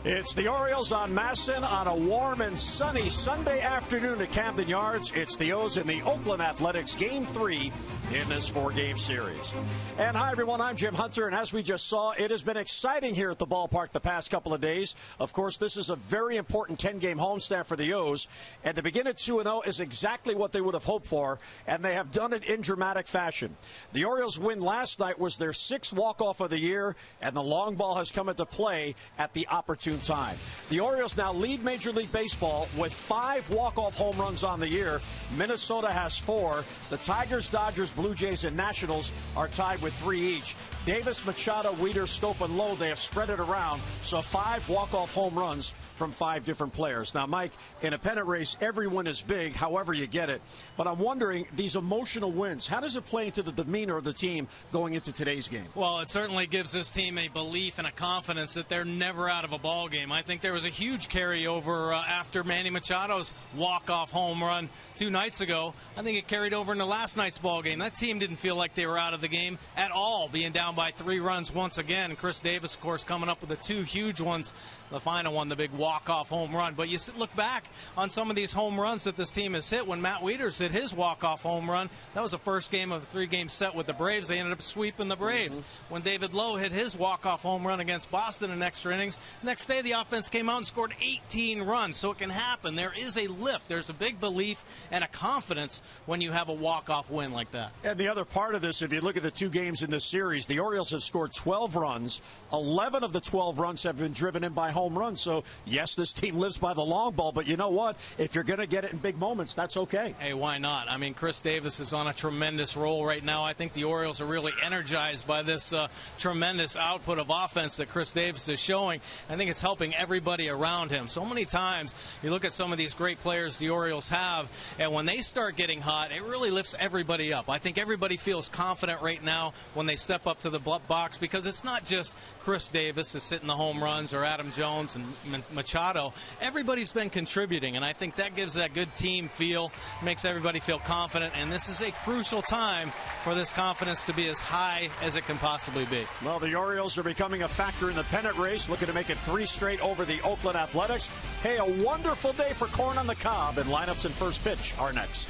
It's the Orioles on Masson on a warm and sunny Sunday afternoon at Camden Yards. It's the O's and the Oakland Athletics, Game 3 in this 4-game series. And hi, everyone. I'm Jim Hunter, and as we just saw, it has been exciting here at the ballpark the past couple of days. Of course, this is a very important 10-game homestand for the O's, and to begin at 2-0 is exactly what they would have hoped for, and they have done it in dramatic fashion. The Orioles' win last night was their 6th walk-off of the year, and the long ball has come into play at the opportune time. The Orioles now lead Major League Baseball with 5 walk-off home runs on the year. Minnesota has 4. The Tigers, Dodgers, Blue Jays, and Nationals are tied with 3 each. Davis, Machado, Weeder, Stope, and Lowe, they have spread it around. So 5 walk-off home runs from 5 different players. Now, Mike, in a pennant race, every win is big, however you get it. But I'm wondering, these emotional wins, how does it play into the demeanor of the team going into today's game? Well, it certainly gives this team a belief and a confidence that they're never out of a ball game. I think there was a huge carryover after Manny Machado's walk-off home run 2 nights ago. I think it carried over into last night's ball game. That team didn't feel like they were out of the game at all, being down by 3 runs once again. Chris Davis, of course, coming up with the 2 huge ones. The final one, the big walk-off home run. But you look back on some of these home runs that this team has hit. When Matt Wieters hit his walk-off home run, that was the first game of a 3-game set with the Braves. They ended up sweeping the Braves. When David Lowe hit his walk-off home run against Boston in extra innings, next day the offense came out and scored 18 runs. So it can happen. There is a lift. There's a big belief and a confidence when you have a walk-off win like that. And the other part of this, if you look at the 2 games in this series, the Orioles have scored 12 runs. 11 of the 12 runs have been driven in by home runs. So, yes, this team lives by the long ball, but you know what? If you're going to get it in big moments, that's okay. Hey, why not? I mean, Chris Davis is on a tremendous roll right now. I think the Orioles are really energized by this tremendous output of offense that Chris Davis is showing. I think it's helping everybody around him. So many times you look at some of these great players the Orioles have, and when they start getting hot, it really lifts everybody up. I think everybody feels confident right now when they step up to the box, because it's not just Chris Davis is hitting the home runs or Adam Jones and Machado. Everybody's been contributing, and I think that gives that good team feel, makes everybody feel confident, and this is a crucial time for this confidence to be as high as it can possibly be. Well, the Orioles are becoming a factor in the pennant race, looking to make it 3 straight over the Oakland Athletics. Hey, a wonderful day for corn on the cob, and lineups and first pitch are next.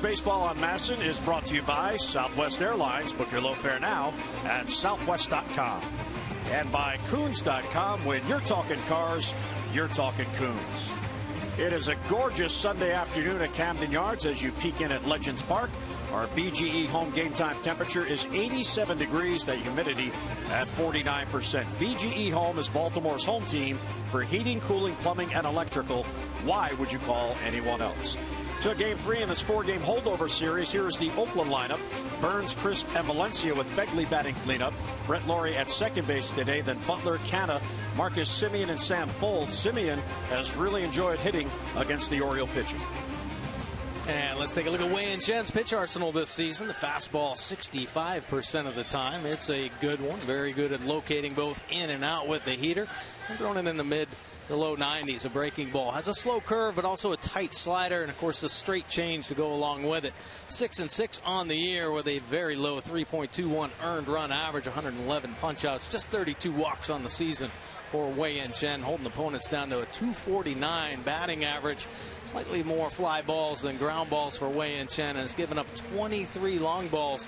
Baseball on MASN is brought to you by Southwest Airlines. Book your low fare now at southwest.com. And by Coons.com. When you're talking cars, you're talking Coons. It is a gorgeous Sunday afternoon at Camden Yards as you peek in at Legends Park. Our BGE home game time temperature is 87 degrees, the humidity at 49%. BGE Home is Baltimore's home team for heating, cooling, plumbing, and electrical. Why would you call anyone else? So game 3 in this 4-game holdover series. Here is the Oakland lineup. Burns, Crisp, and Valencia with Fegley batting cleanup. Brett Laurie at second base today. Then Butler, Canna, Marcus Semien, and Sam Folds. Semien has really enjoyed hitting against the Oriole pitching. And let's take a look at Wei and Chen's pitch arsenal this season. The fastball 65% of the time. It's a good one. Very good at locating both in and out with the heater. And throwing it in the mid to low 90s. A breaking ball. Has a slow curve, but also a tight slider. And, of course, the straight change to go along with it. 6-6 on the year with a very low 3.21 earned run average. 111 punch-outs. Just 32 walks on the season for Wei and Chen, holding opponents down to a 249 batting average. Slightly more fly balls than ground balls for Wei and Chen, and has given up 23 long balls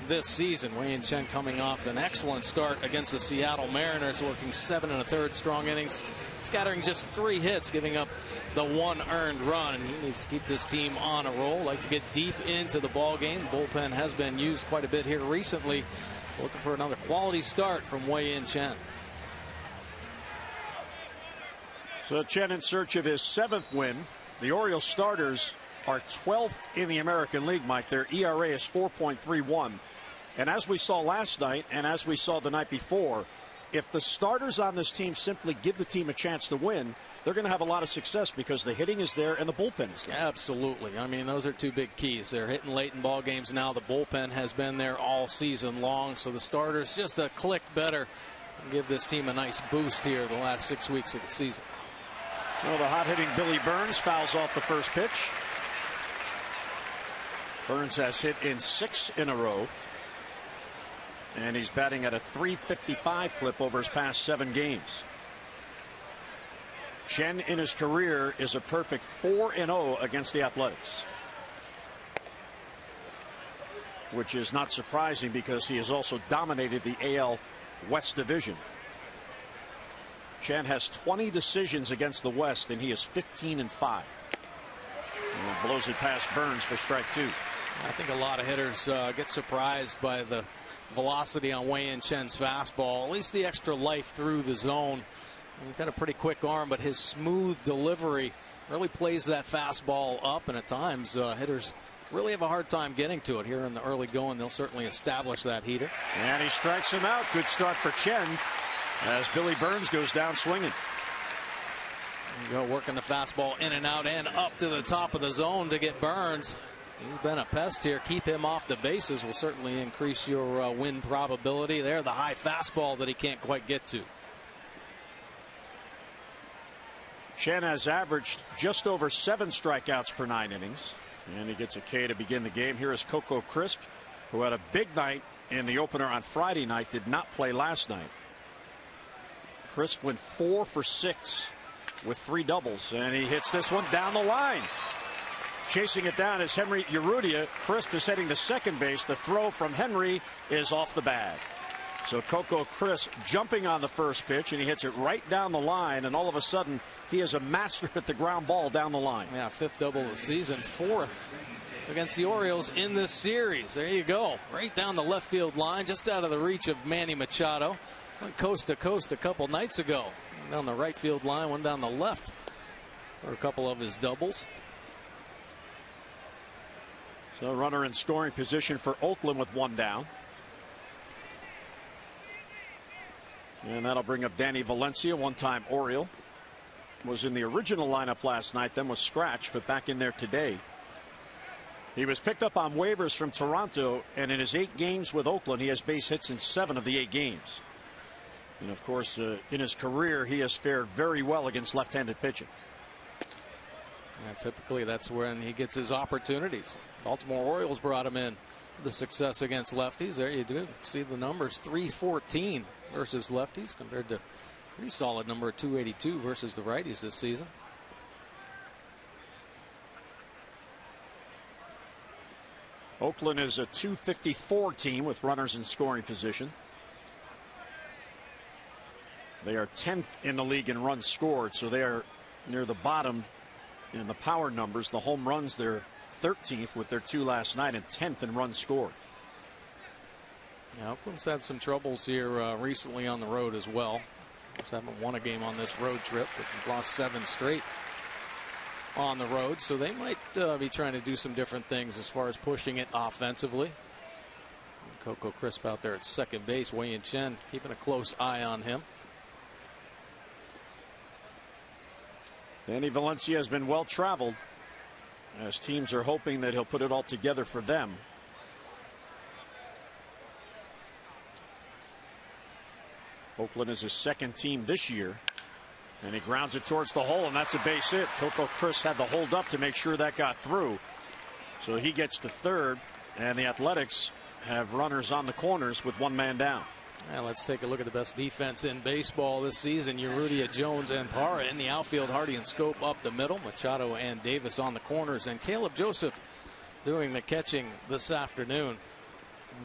this season. Wei and Chen coming off an excellent start against the Seattle Mariners, working 7 1/3 strong innings, scattering just 3 hits, giving up the 1 earned run. And he needs to keep this team on a roll. Like to get deep into the ball game. The bullpen has been used quite a bit here recently. So looking for another quality start from Wei and Chen. So Chen in search of his 7th win. The Orioles starters are 12th in the American League, Mike. Their ERA is 4.31. And as we saw last night and as we saw the night before, if the starters on this team simply give the team a chance to win, they're going to have a lot of success because the hitting is there and the bullpen is there. Absolutely. I mean, those are 2 big keys. They're hitting late in ball games now. The bullpen has been there all season long. So the starters just a click better and give this team a nice boost here the last 6 weeks of the season. Well, the hot-hitting Billy Burns fouls off the first pitch. Burns has hit in 6 in a row. And he's batting at a .355 clip over his past 7 games. Chen in his career is a perfect 4-0 against the Athletics, which is not surprising because he has also dominated the AL West Division. Chen has 20 decisions against the West, and he is 15-5. And blows it past Burns for strike 2. I think a lot of hitters get surprised by the velocity on Wei and Chen's fastball. At least the extra life through the zone. He's got a pretty quick arm, but his smooth delivery really plays that fastball up, and at times hitters really have a hard time getting to it. Here in the early going, they'll certainly establish that heater. And he strikes him out. Good start for Chen as Billy Burns goes down swinging. There you go, working the fastball in and out and up to the top of the zone to get Burns. He's been a pest here. Keep him off the bases will certainly increase your win probability there. The high fastball that he can't quite get to. Chen has averaged just over 7 strikeouts per 9 innings. And he gets a K to begin the game. Here is Coco Crisp, who had a big night in the opener on Friday night, did not play last night. Crisp went 4 for 6 with 3 doubles, and he hits this one down the line. Chasing it down is Henry Urrutia. Crisp is heading to second base. The throw from Henry is off the bag. So Coco Crisp jumping on the first pitch, and he hits it right down the line, and all of a sudden he is a master at the ground ball down the line. Yeah, 5th double of the season, 4th against the Orioles in this series. There you go, right down the left field line, just out of the reach of Manny Machado. Went coast to coast a couple nights ago. One down the right field line, one down the left for a couple of his doubles. So runner in scoring position for Oakland with 1 down. And that'll bring up Danny Valencia, one-time Oriole. Was in the original lineup last night, then was scratched, but back in there today. He was picked up on waivers from Toronto, and in his 8 games with Oakland, he has base hits in 7 of the 8 games. And of course, in his career, he has fared very well against left-handed pitching. Yeah, typically, that's when he gets his opportunities. Baltimore Orioles brought him in. The success against lefties. There you do see the numbers. 314 versus lefties compared to pretty solid number 282 versus the righties this season. Oakland is a .254 team with runners in scoring position. They are 10th in the league in runs scored, so they are near the bottom in the power numbers. The home runs, they're 13th with their 2 last night and 10th in runs scored. Now, Oakland's had some troubles here recently on the road as well. Just haven't won a game on this road trip, but they've lost 7 straight on the road, so they might be trying to do some different things as far as pushing it offensively. Coco Crisp out there at second base. Wei-Yin Chen keeping a close eye on him. Danny Valencia has been well traveled, as teams are hoping that he'll put it all together for them. Oakland is his second team this year, and he grounds it towards the hole, and that's a base hit. Coco Crisp had to hold up to make sure that got through, so he gets the third, and the Athletics have runners on the corners with 1 man down. Now let's take a look at the best defense in baseball this season. Urrutia, Jones, and Parra in the outfield. Hardy and Scope up the middle. Machado and Davis on the corners, and Caleb Joseph doing the catching this afternoon.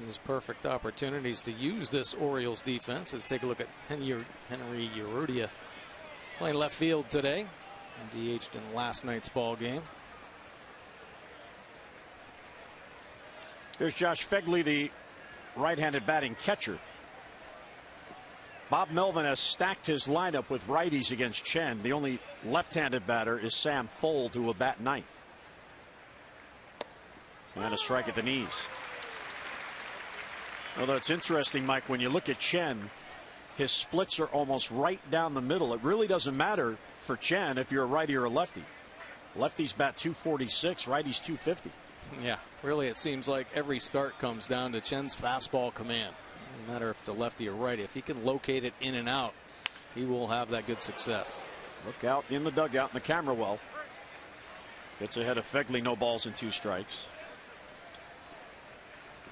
These perfect opportunities to use this Orioles defense. Let's take a look at Henry Urrutia playing left field today. DH'd in last night's ball game. Here's Josh Phegley, the right-handed batting catcher. Bob Melvin has stacked his lineup with righties against Chen. The only left-handed batter is Sam Fuld, who will bat 9th. And a strike at the knees. Although it's interesting, Mike, when you look at Chen, his splits are almost right down the middle. It really doesn't matter for Chen if you're a righty or a lefty. Lefties bat .246, righties .250. Yeah, really it seems like every start comes down to Chen's fastball command. No matter if it's a lefty or righty, if he can locate it in and out, he will have that good success. Look out in the dugout in the camera well. Gets ahead of Phegley, no balls and 2 strikes.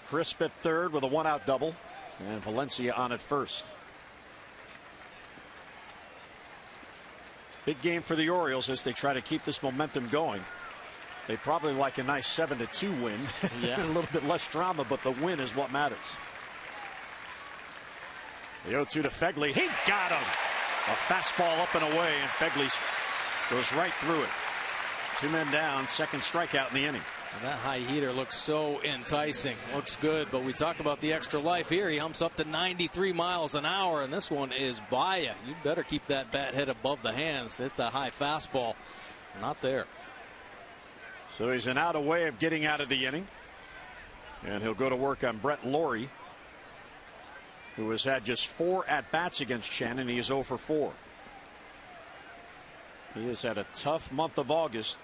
Crisp at third with a 1-out double, and Valencia on at first. Big game for the Orioles as they try to keep this momentum going. They probably like a nice 7-2 win. Yeah. A little bit less drama, but the win is what matters. The 0-2 to Phegley. He got him. A fastball up and away, and Phegley goes right through it. 2 men down, second strikeout in the inning. And that high heater looks so enticing. Looks good, but we talk about the extra life here. He humps up to 93 miles an hour, and this one is by you. You better keep that bat head above the hands. Hit the high fastball. Not there. So he's an out away of getting out of the inning. And he'll go to work on Brett Lawrie, who has had just 4 at-bats against Chen, and he is 0 for 4. He has had a tough month of August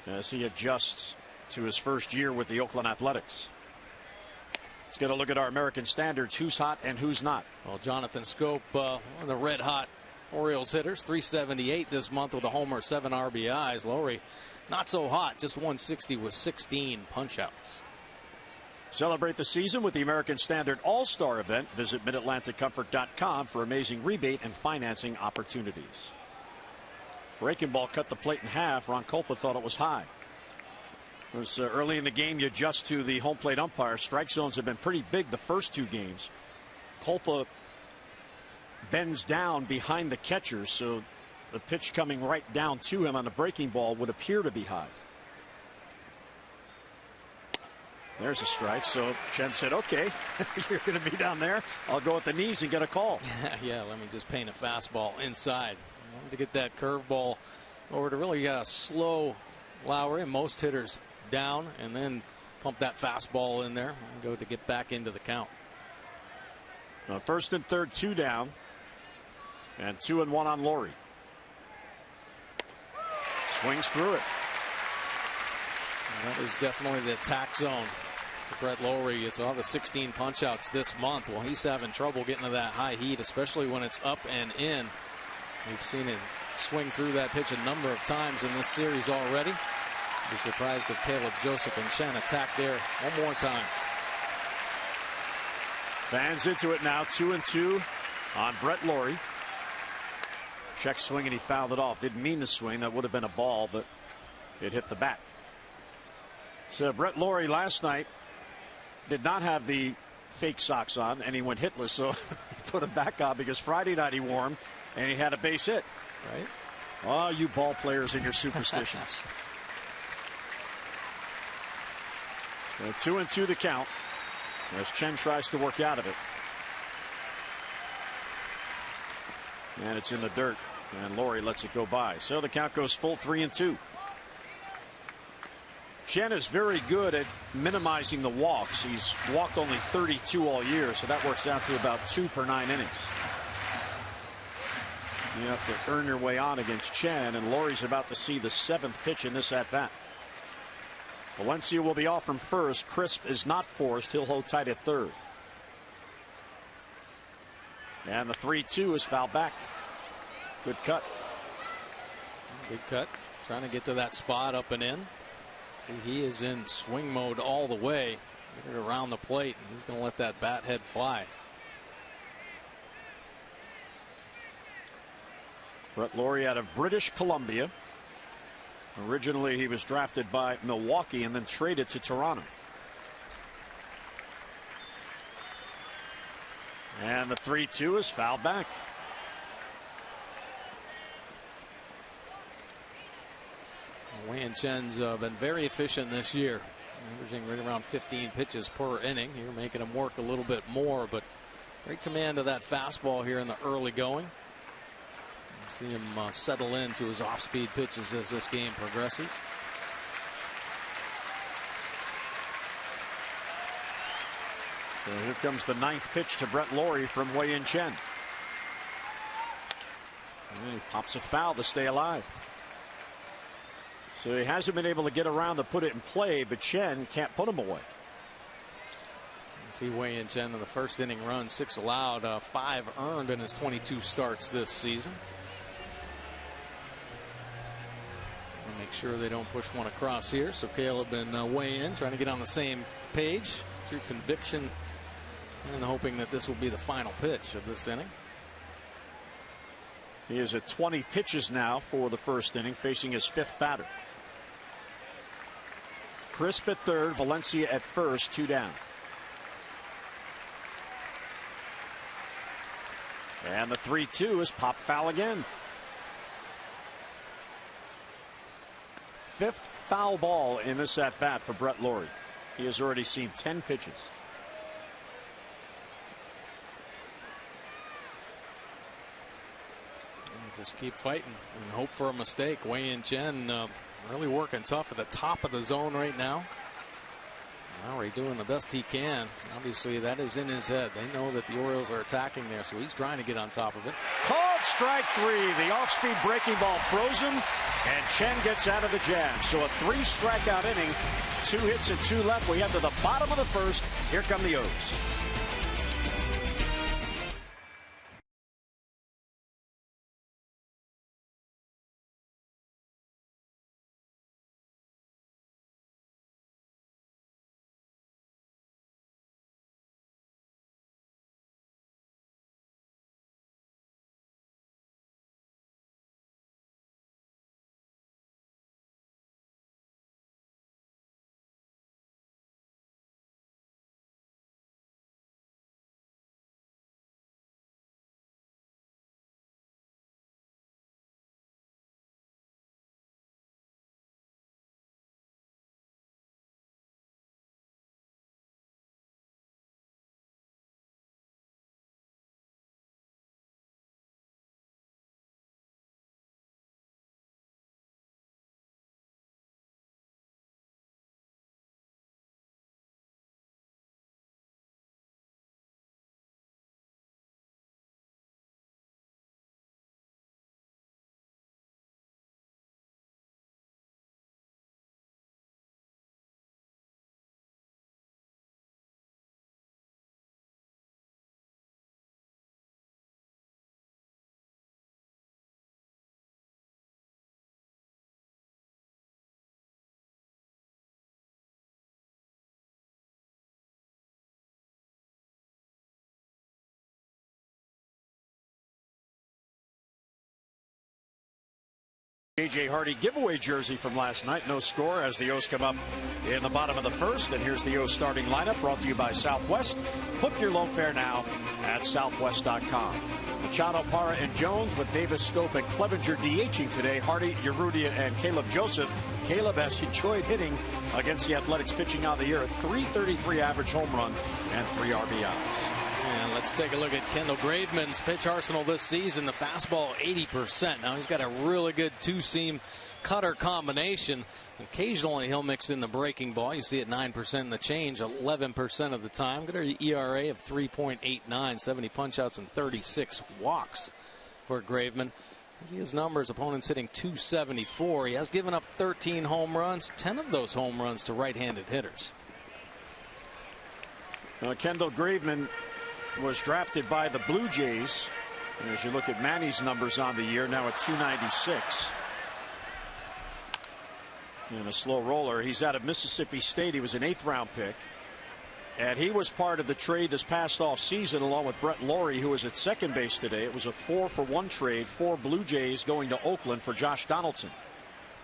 as he adjusts to his first year with the Oakland Athletics. Let's get a look at our American standards. Who's hot and who's not? Well, Jonathan Scope, one of the red-hot Orioles hitters, 378 this month with a homer, 7 RBIs. Lowry, not so hot, just 160 with 16 punch-outs. Celebrate the season with the American Standard All-Star event. Visit MidAtlanticComfort.com for amazing rebate and financing opportunities. Breaking ball cut the plate in half. Ron Kolpa thought it was high. It was early in the game. You adjust to the home plate umpire. Strike zones have been pretty big the first 2 games. Kolpa bends down behind the catcher, so the pitch coming right down to him on the breaking ball would appear to be high. There's a strike. So Chen said, okay, you're going to be down there. I'll go at the knees and get a call. Yeah, let me just paint a fastball inside. I wanted to get that curveball over to really slow Lowry, and most hitters down, and then pump that fastball in there and go to get back into the count. First and third, 2 down, and 2-1 on Lawrie. Swings through it. And that is definitely the attack zone for Brett Lawrie. It's all the 16 punch outs this month. Well, he's having trouble getting to that high heat, especially when it's up and in. We've seen him swing through that pitch a number of times in this series already. Be surprised if Caleb Joseph and Chen attack there one more time. Fans into it now. 2-2 on Brett Lawrie. Check swing, and he fouled it off. Didn't mean to swing. That would have been a ball, but it hit the bat. So Brett Lawrie last night did not have the fake socks on, and he went hitless, so put him back on because Friday night he wore 'em, and he had a base hit. Right. Oh, you ball players and your superstitions. 2-2 the count as Chen tries to work out of it. And it's in the dirt, and Lawrie lets it go by. So the count goes full 3-2. Chen is very good at minimizing the walks. He's walked only 32 all year, so that works out to about 2 per 9 innings. You have to earn your way on against Chen, and Laurie's about to see the 7th pitch in this at bat. Valencia will be off from first. Crisp is not forced. He'll hold tight at third. And the 3-2 is fouled back. Good cut. Good cut. Trying to get to that spot up and in. He is in swing mode all the way. Get it around the plate, and he's going to let that bat head fly. Brett Lawrie out of British Columbia. Originally he was drafted by Milwaukee and then traded to Toronto. And the 3-2 is fouled back. Wei Chen's been very efficient this year, averaging right around 15 pitches per inning. You're making him work a little bit more, but great command of that fastball here in the early going. See him settle into his off-speed pitches as this game progresses. So here comes the 9th pitch to Brett Lawrie from Wei Chen. And he pops a foul to stay alive. So he hasn't been able to get around to put it in play, but Chen can't put him away. You see Wei Chen in the first inning run, 6 allowed, 5 earned in his 22 starts this season. Make sure they don't push one across here. So Caleb and Wei trying to get on the same page. True conviction, and hoping that this will be the final pitch of this inning. He is at 20 pitches now for the first inning, facing his 5th batter. Crisp at third, Valencia at first, 2 down. And the 3-2 is pop foul again. 5th foul ball in this at bat for Brett Lawrie. He has already seen 10 pitches. And just keep fighting and hope for a mistake. Wei Chen really working tough at the top of the zone right now. Lowry doing the best he can. Obviously that is in his head. They know that the Orioles are attacking there, so he's trying to get on top of it. Called strike 3. The off-speed breaking ball frozen, and Chen gets out of the jam. So a 3-strikeout inning, 2 hits and 2 left. We head to the bottom of the first. Here come the O's. J.J. Hardy giveaway jersey from last night. No score as the O's come up in the bottom of the first. And here's the O's starting lineup brought to you by Southwest. Book your low fare now at southwest.com. Machado, Parra, and Jones with Davis, Stope, and Clevenger DHing today. Hardy, Urrutia, and Caleb Joseph. Caleb has enjoyed hitting against the Athletics pitching out of the year. A .333 average home run and 3 RBIs. And let's take a look at Kendall Graveman's pitch arsenal this season. The fastball 80%. Now he's got a really good two-seam cutter combination. Occasionally he'll mix in the breaking ball. You see it 9% in the change, 11% of the time. Got an ERA of 3.89, 70 punch-outs and 36 walks for Graveman. His numbers, opponents hitting .274. He has given up 13 home runs, 10 of those home runs to right-handed hitters. Kendall Graveman was drafted by the Blue Jays. And as you look at Manny's numbers on the year, now at .296. And a slow roller. He's out of Mississippi State. He was an 8th round pick. And he was part of the trade this past off season along with Brett Laurie, who was at second base today. It was a 4-for-1 trade. 4 Blue Jays going to Oakland for Josh Donaldson.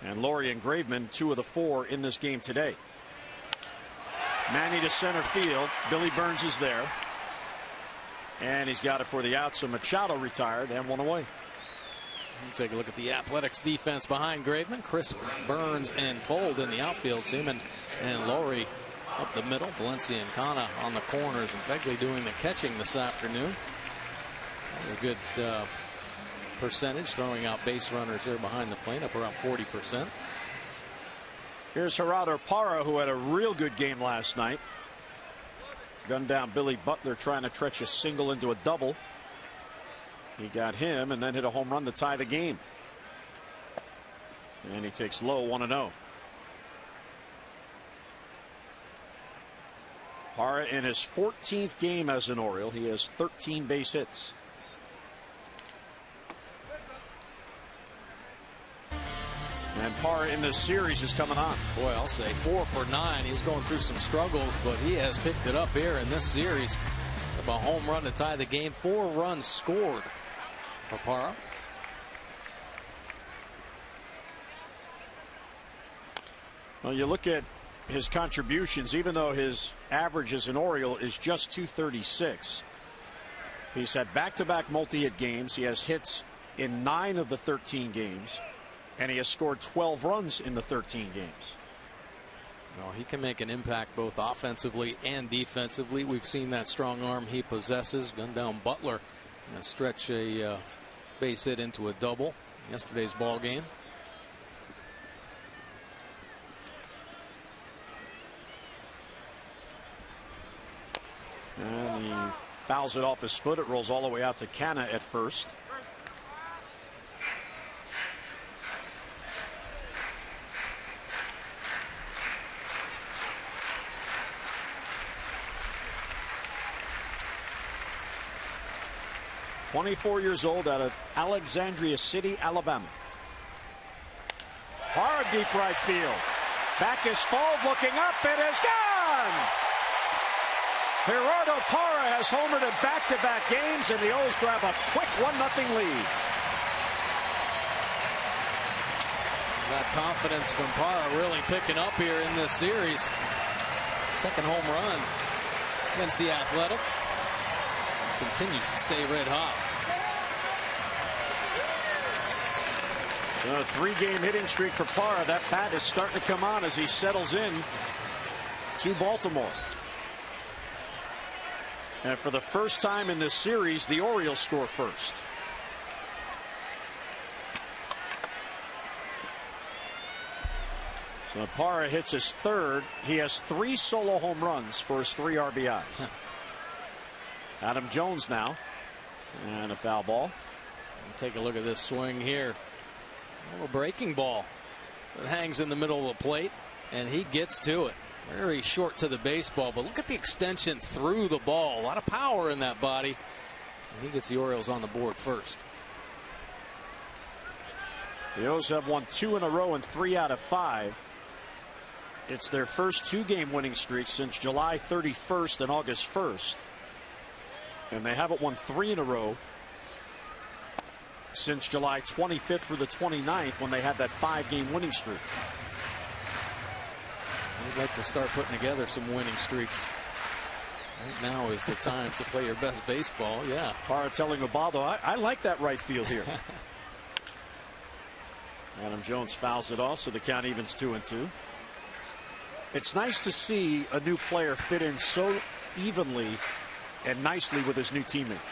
And Laurie and Graveman, 2 of the 4 in this game today. Manny to center field. Billy Burns is there. And he's got it for the out. So Machado retired and 1 away. Take a look at the Athletics defense behind Graveman. Chris Burns and Fold in the outfield team, and Laurie up the middle. Valencia and Kana on the corners, and Fegley doing the catching this afternoon. A good percentage, throwing out base runners there behind the plate, up around 40%. Here's Gerardo Parra, who had a real good game last night. Gunned down Billy Butler trying to stretch a single into a double. He got him and then hit a home run to tie the game. And he takes low, 1-0. Parra in his 14th game as an Oriole. He has 13 base hits. And Parra in this series is coming on. Boy, I'll say 4 for 9. He was going through some struggles, but he has picked it up here in this series. A home run to tie the game. 4 runs scored for Parra. Well, you look at his contributions, even though his average as an Oriole is just .236. He's had back-to-back multi-hit games. He has hits in 9 of the 13 games. And he has scored 12 runs in the 13 games. Well, he can make an impact both offensively and defensively. We've seen that strong arm he possesses. Gunned down Butler and stretch a base hit into a double yesterday's ball game. And he fouls it off his foot. It rolls all the way out to Canna at first. .24 years old, out of Alexandria City, Alabama. Hard deep right field. Back is Fold looking up. It is gone. Gerardo Parra has homered in back-to-back games, and the O's grab a quick 1-0 lead. That confidence from Parra really picking up here in this series. Second home run against the Athletics. Continues to stay red hot. A 3-game hitting streak for Parra. That bat is starting to come on as he settles in to Baltimore. And for the first time in this series, the Orioles score first. So Parra hits his 3rd. He has 3 solo home runs for his 3 RBIs. Adam Jones now, and a foul ball. Take a look at this swing here. A little breaking ball that hangs in the middle of the plate, and he gets to it. Very short to the baseball, but look at the extension through the ball. A lot of power in that body, and he gets the Orioles on the board first. The O's have won 2 in a row and 3 out of 5. It's their first 2-game winning streak since July 31st and August 1st. And they haven't won 3 in a row since July 25th through the 29th when they had that 5-game winning streak. I'd like to start putting together some winning streaks. Right now is the time to play your best baseball. Yeah. Parra telling Ubaldo, I like that right field here. Adam Jones fouls it off, so the count evens 2-2. It's nice to see a new player fit in so evenly and nicely with his new teammates.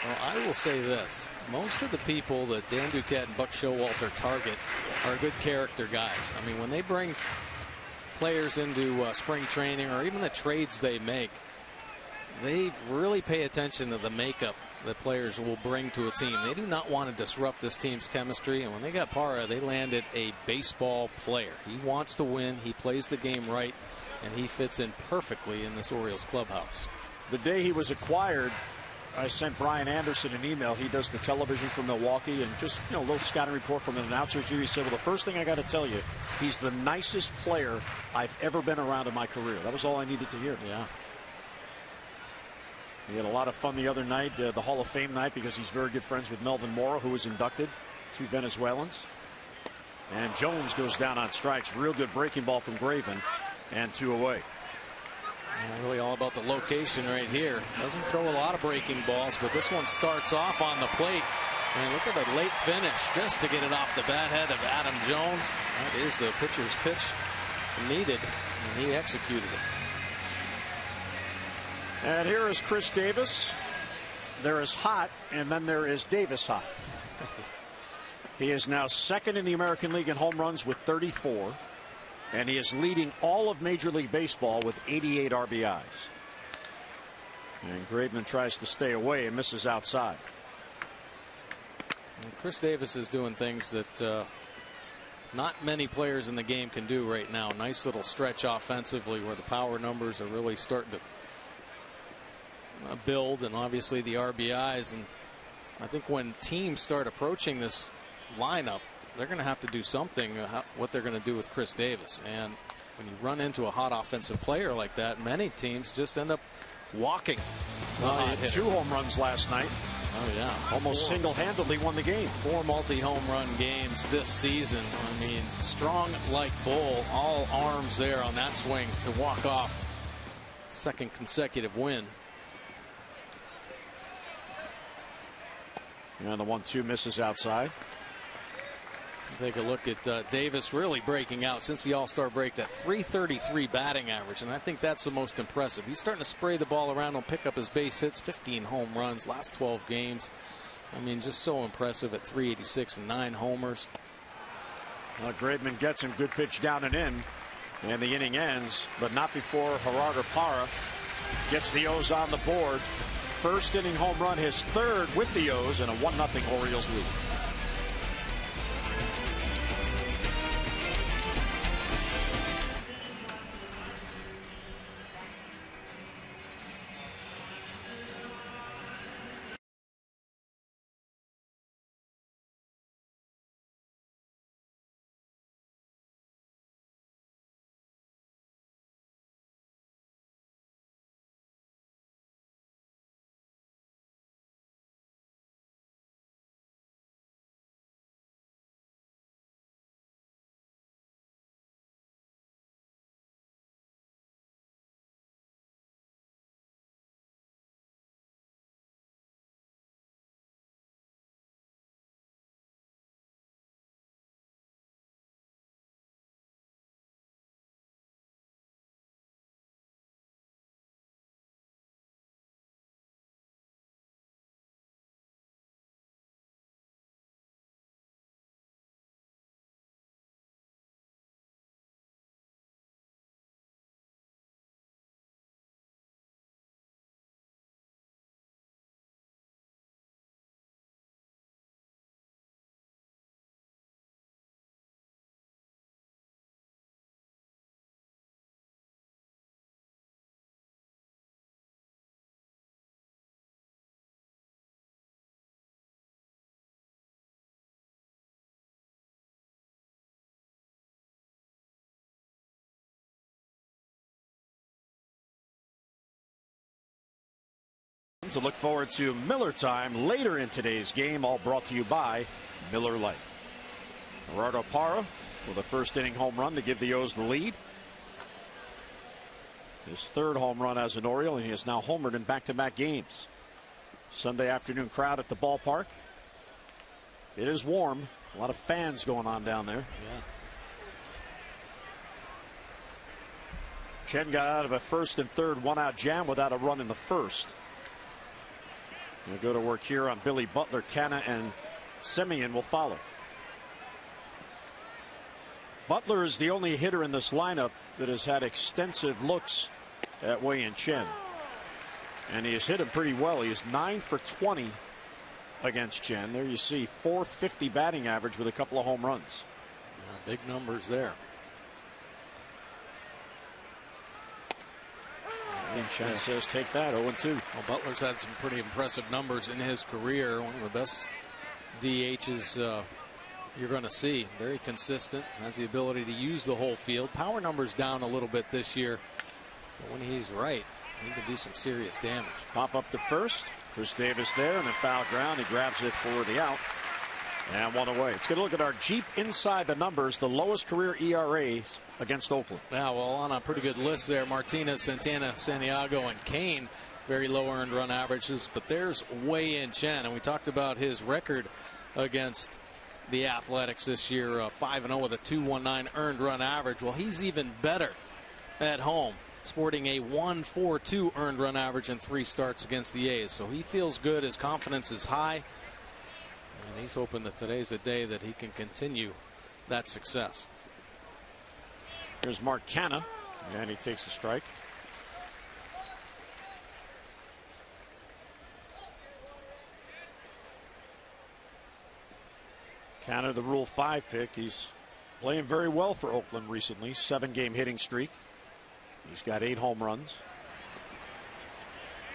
Well, I will say this. Most of the people that Dan Duquette and Buck Showalter target are good character guys. I mean, when they bring players into spring training or even the trades they make, they really pay attention to the makeup that players will bring to a team. They do not want to disrupt this team's chemistry, and when they got Parra, they landed a baseball player. He wants to win, he plays the game right, and he fits in perfectly in this Orioles clubhouse. The day he was acquired, I sent Brian Anderson an email. He does the television for Milwaukee, and just, a little scouting report from an announcer. He said, well, the first thing I got to tell you, he's the nicest player I've ever been around in my career. That was all I needed to hear. Yeah. He had a lot of fun the other night, the Hall of Fame night, because he's very good friends with Melvin Mora, who was inducted, 2 Venezuelans. And Jones goes down on strikes. Real good breaking ball from Graveman, and 2 away. Really all about the location right here. Doesn't throw a lot of breaking balls, but this one starts off on the plate. And look at the late finish just to get it off the bat head of Adam Jones. That is the pitcher's pitch needed, and he executed it. And here is Chris Davis. There is Hot, and then there is Davis Hot. He is now second in the American League in home runs with 34. And he is leading all of Major League Baseball with 88 RBIs. And Graveman tries to stay away and misses outside. And Chris Davis is doing things that not many players in the game can do right now. Nice little stretch offensively where the power numbers are really starting to build, and obviously the RBIs. And I think when teams start approaching this lineup, they're going to have to do something, what they're going to do with Chris Davis. And when you run into a hot offensive player like that, many teams just end up walking. He had 2 home runs last night. Oh, yeah. Almost single-handedly won the game. 4 multi-home run games this season. I mean, strong like bull, all arms there on that swing to walk off. Second consecutive win. And the 1-2 misses outside. Take a look at Davis really breaking out since the All-Star break. That .333 batting average, and I think that's the most impressive. He's starting to spray the ball around and pick up his base hits. 15 home runs last 12 games. I mean, just so impressive at .386 and 9 homers. Graveman gets him. Good pitch down and in, and the inning ends, but not before Gerardo Parra gets the O's on the board. First inning home run, his 3rd with the O's, and a 1-0 Orioles lead. To look forward to Miller time later in today's game, all brought to you by Miller Lite. Gerardo Parra with a first inning home run to give the O's the lead. His third home run as an Oriole, and he has now homered in back-to-back games. Sunday afternoon crowd at the ballpark. It is warm. A lot of fans going on down there. Yeah. Chen got out of a first and third one-out jam without a run in the first. We'll go to work here on Billy Butler. Canna and Semien will follow. Butler is the only hitter in this lineup that has had extensive looks at Wei-Yin Chen. And he has hit him pretty well. He is 9 for 20 against Chen. There you see 450 batting average with a couple of home runs. Yeah, big numbers there. And Chen says take that, 0-2. Well, Butler's had some pretty impressive numbers in his career. One of the best DHs you're going to see. Very consistent. Has the ability to use the whole field. Power numbers down a little bit this year. But when he's right, he can do some serious damage. Pop up to first. Chris Davis there, and then foul ground. He grabs it for the out. And one away. Let's get a look at our Jeep inside the numbers. The lowest career ERAs against Oakland. Yeah, well, on a pretty good list there. Martinez, Santana, Santiago, and Kane. Very low earned run averages. But there's Wei-Yin Chen. And we talked about his record against the Athletics this year. 5-0 with a 2.19 earned run average. Well, he's even better at home, sporting a 1.42 earned run average in 3 starts against the A's. So he feels good. His confidence is high. And he's hoping that today's a day that he can continue that success. Here's Mark Canha, and he takes a strike. Canha, the Rule 5 pick. He's playing very well for Oakland recently. 7-game hitting streak. He's got 8 home runs.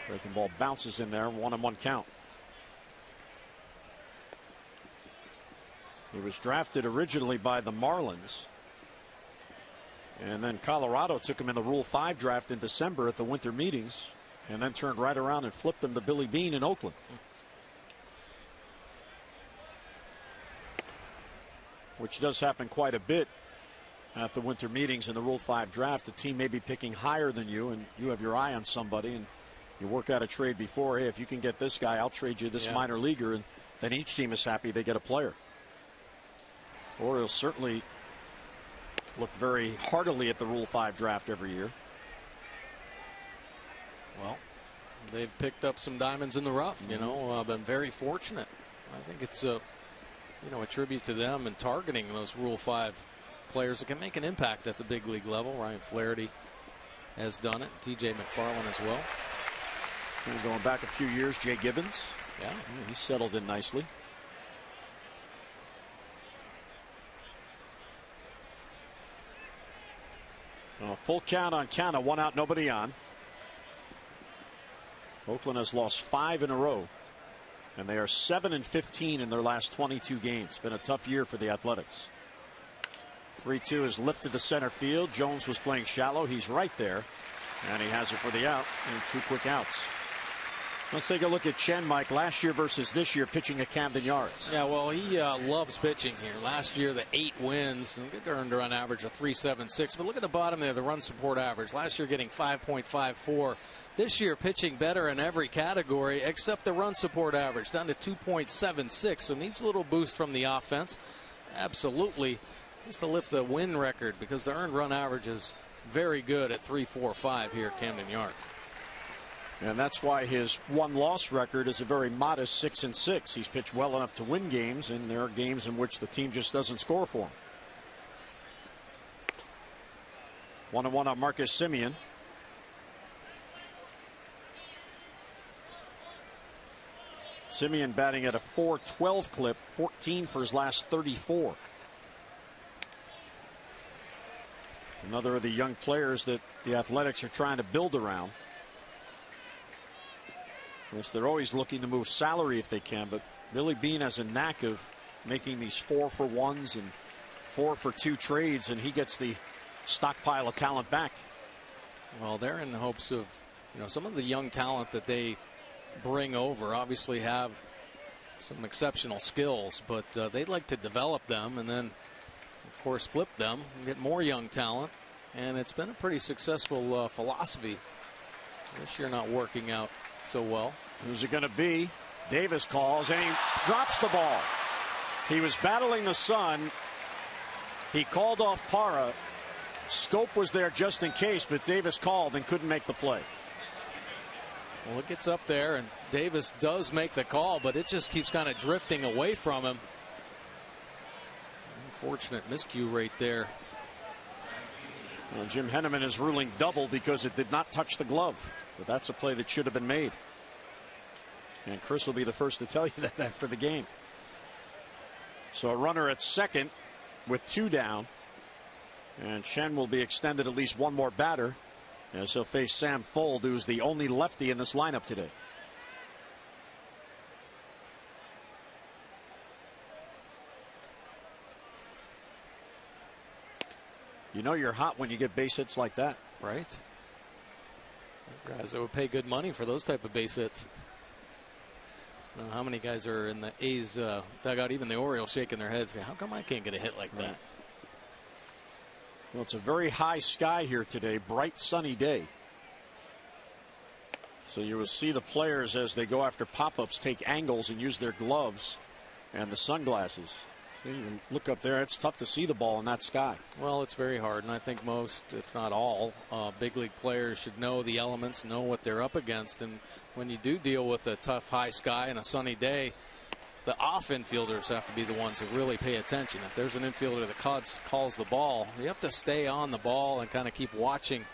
Breaking ball bounces in there, 1-1 count. He was drafted originally by the Marlins. And then Colorado took him in the Rule 5 draft in December at the winter meetings. And then turned right around and flipped him to Billy Beane in Oakland. Which does happen quite a bit at the winter meetings in the Rule 5 draft. The team may be picking higher than you, and you have your eye on somebody, and you work out a trade before. Hey, if you can get this guy, I'll trade you this minor leaguer, and then each team is happy they get a player. Orioles certainly look very heartily at the Rule 5 draft every year. Well, they've picked up some diamonds in the rough. You know, been very fortunate. I think it's a tribute to them and targeting those Rule 5 players that can make an impact at the big league level. Ryan Flaherty has done it. TJ McFarland as well. And going back a few years, Jay Gibbons. Yeah, he settled in nicely. Full count on Canha, 1 out, nobody on. Oakland has lost 5 in a row, and they are 7-15 in their last 22 games. Been a tough year for the Athletics. 3-2 is lifted to center field. Jones was playing shallow. He's right there, and he has it for the out, and 2 quick outs. Let's take a look at Chen, Mike. Last year versus this year, pitching at Camden Yards. Yeah, well, he loves pitching here. Last year, the 8 wins, and good earned run average of 3.76. But look at the bottom there, the run support average. Last year, getting 5.54. This year, pitching better in every category except the run support average, down to 2.76. So needs a little boost from the offense. Absolutely, just to lift the win record because the earned run average is very good at 3.45 here at Camden Yards. And that's why his 1-loss record is a very modest 6-6. He's pitched well enough to win games, and there are games in which the team just doesn't score for him. 1-1 on Marcus Semien. Semien batting at a .412 clip, 14 for his last 34. Another of the young players that the Athletics are trying to build around. Of course, they're always looking to move salary if they can, but Billy Beane has a knack of making these 4-for-1s and 4-for-2 trades, and he gets the stockpile of talent back. Well, they're in the hopes of, some of the young talent that they bring over obviously have some exceptional skills, but they'd like to develop them and then, of course, flip them and get more young talent. And it's been a pretty successful philosophy. This year not working out so well. Who's it going to be? Davis calls and he drops the ball. He was battling the sun. He called off Parra. Scope was there just in case, but Davis called and couldn't make the play. Well, it gets up there, and Davis does make the call, but it just keeps kind of drifting away from him. Unfortunate miscue right there. Well, Jim Henneman is ruling double because it did not touch the glove. But that's a play that should have been made. And Chris will be the first to tell you that after the game. So a runner at second with 2 down. And Chen will be extended at least one more batter as he'll face Sam Fuld, who's the only lefty in this lineup today. You know you're hot when you get base hits like that. Right. Guys that would pay good money for those type of base hits. I don't know how many guys are in the A's dugout, even the Orioles, shaking their heads. How come I can't get a hit like that? Well, it's a very high sky here today, bright sunny day. So you will see the players as they go after pop-ups take angles and use their gloves and the sunglasses. So you can look up there. It's tough to see the ball in that sky. Well, it's very hard, and I think most, if not all, big league players should know the elements, know what they're up against. And when you do deal with a tough high sky and a sunny day, the off infielders have to be the ones that really pay attention. If there's an infielder that calls the ball, you have to stay on the ball and kind of keep watching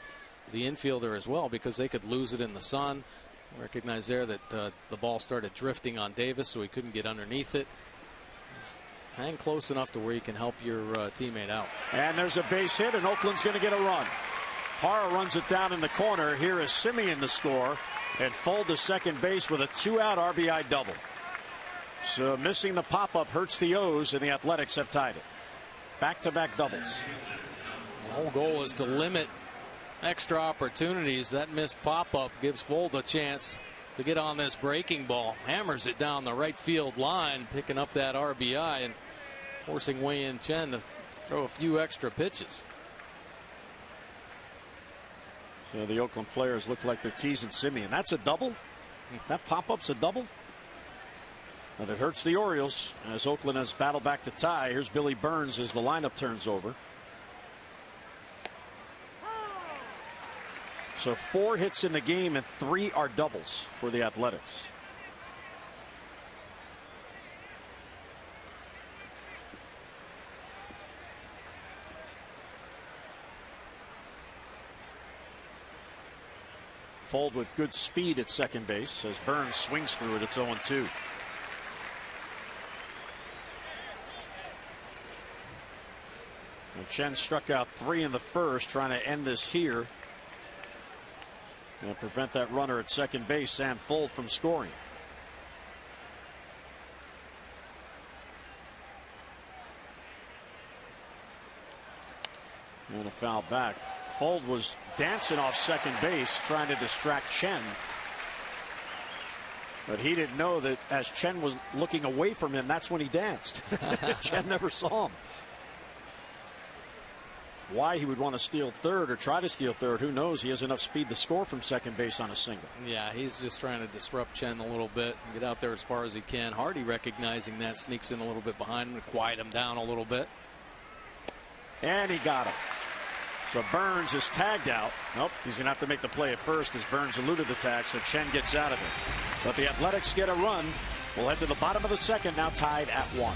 the infielder as well, because they could lose it in the sun. Recognize there that the ball started drifting on Davis, so he couldn't get underneath it. Just hang close enough to where you can help your teammate out. And there's a base hit, and Oakland's going to get a run. Parra runs it down in the corner. Here is Simeon the score, and Fuld to second base with a 2-out RBI double. So missing the pop-up hurts the O's, and the Athletics have tied it. Back-to-back doubles. The whole goal is to limit extra opportunities. That missed pop-up gives Fuld a chance to get on this breaking ball. Hammers it down the right field line, picking up that RBI and forcing Wei-Yin Chen to throw a few extra pitches. So the Oakland players look like they're teasing Simeon. That's a double? That pop-up's a double? And it hurts the Orioles as Oakland has battled back to tie. Here's Billy Burns as the lineup turns over. So 4 hits in the game and 3 are doubles for the Athletics. Fuld with good speed at second base as Burns swings through it. It's 0-2. Chen struck out 3 in the first, trying to end this here and prevent that runner at second base, Sam Fuld, from scoring. And a foul back. Fuld was dancing off second base, trying to distract Chen. But he didn't know that as Chen was looking away from him, that's when he danced. Chen never saw him. Why he would want to steal third or try to steal third, who knows? He has enough speed to score from second base on a single. Yeah, he's just trying to disrupt Chen a little bit and get out there as far as he can. Hardy recognizing that, sneaks in a little bit behind him to quiet him down a little bit. And he got him. So Burns is tagged out. Nope, he's going to have to make the play at first as Burns eluded the tag, so Chen gets out of it. But the Athletics get a run. We'll head to the bottom of the second, now tied at 1.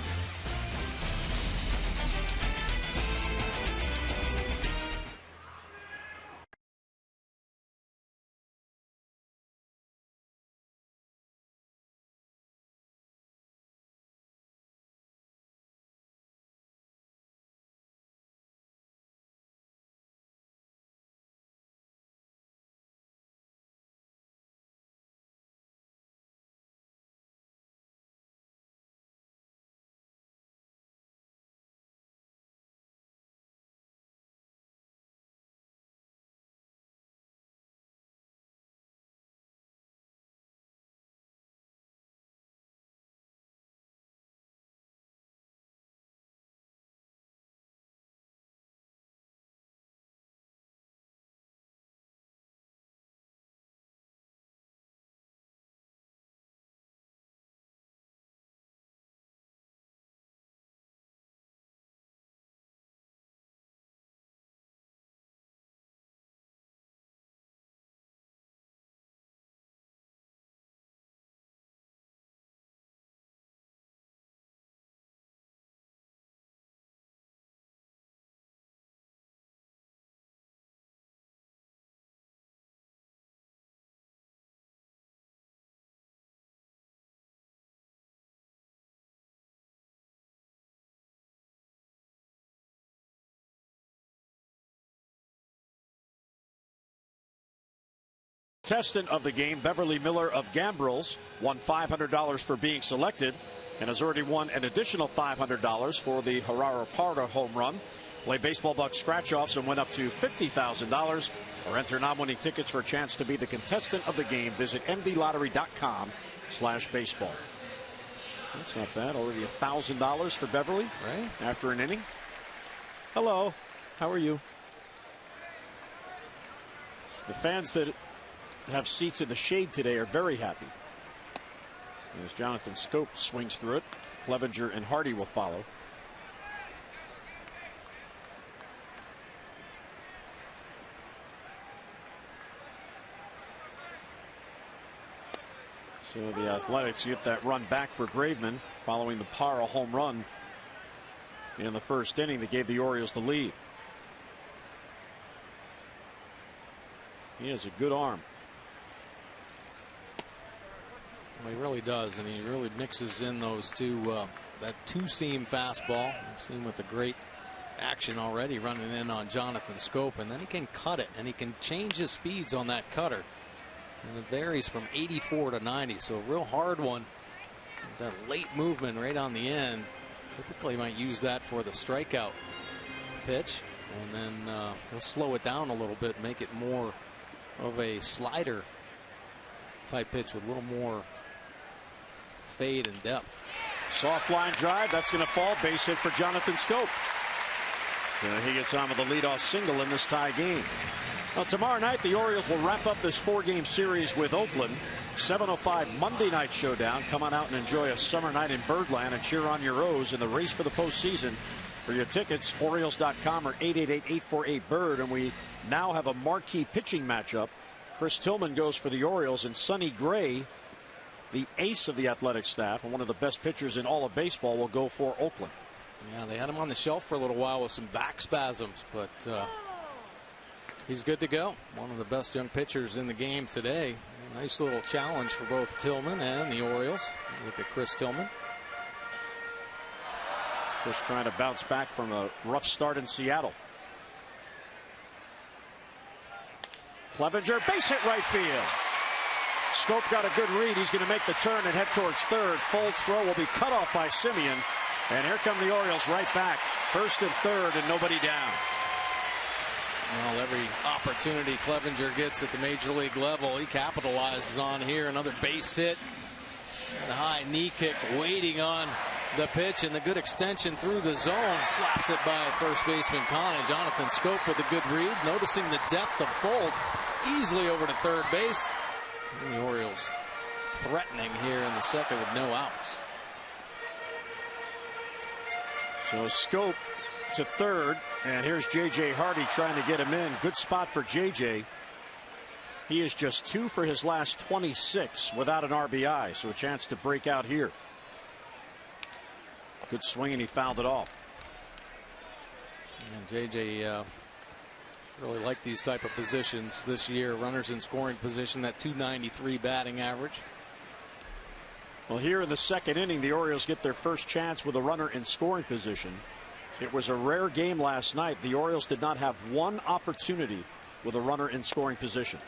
Contestant of the game, Beverly Miller of Gambrels, won $500 for being selected and has already won an additional $500 for the Harara Parda home run. Play Baseball Bucks scratch-offs and win up to $50,000 or enter non-winning tickets for a chance to be the contestant of the game. Visit mdlottery.com/baseball. That's not bad. Already $1,000 for Beverly right after an inning. Hello. How are you? The fans that have seats in the shade today are very happy. As Jonathan Schoop swings through it, Clevenger and Hardy will follow. So the Athletics get that run back for Graveman following the Parra home run in the first inning that gave the Orioles the lead. He has a good arm. Well, he really does, and he really mixes in those two, that two-seam fastball. We've seen with the great action already running in on Jonathan Schoop, and then he can cut it, and he can change his speeds on that cutter. And it varies from 84 to 90, so a real hard one. That late movement right on the end. Typically might use that for the strikeout pitch, and then he'll slow it down a little bit, make it more of a slider type pitch with a little more fade and depth. Soft line drive, that's going to fall. Base hit for Jonathan Schoop. He gets on with a leadoff single in this tie game. Well, tomorrow night the Orioles will wrap up this 4-game series with Oakland. 7:05 Monday night showdown. Come on out and enjoy a summer night in Birdland and cheer on your O's in the race for the postseason. For your tickets, Orioles.com or 888-848-BIRD. And we now have a marquee pitching matchup. Chris Tillman goes for the Orioles, and Sonny Gray, the ace of the athletic staff and one of the best pitchers in all of baseball, will go for Oakland. Yeah, they had him on the shelf for a little while with some back spasms, but he's good to go. One of the best young pitchers in the game today. Nice little challenge for both Tillman and the Orioles. Look at Chris Tillman. Chris trying to bounce back from a rough start in Seattle. Clevenger, base hit right field. Schoop got a good read. He's going to make the turn and head towards third. Folds throw will be cut off by Simeon. And here come the Orioles right back. First and third and nobody down. Well, every opportunity Clevenger gets at the major league level, he capitalizes on here. Another base hit. And a high knee kick waiting on the pitch, and the good extension through the zone. Slaps it by first baseman Kahn, and Jonathan Schoop with a good read. Noticing the depth of Fold. Easily over to third base. And the Orioles threatening here in the second with no outs. So Schoop to third, and here's J.J. Hardy trying to get him in. Good spot for J.J. He is just 2 for his last 26 without an RBI, so a chance to break out here. Good swing, and he fouled it off. And J.J. really liked these type of positions this year. Runners in scoring position, that .293 batting average. Well, here in the second inning, the Orioles get their first chance with a runner in scoring position. It was a rare game last night. The Orioles did not have one opportunity with a runner in scoring position.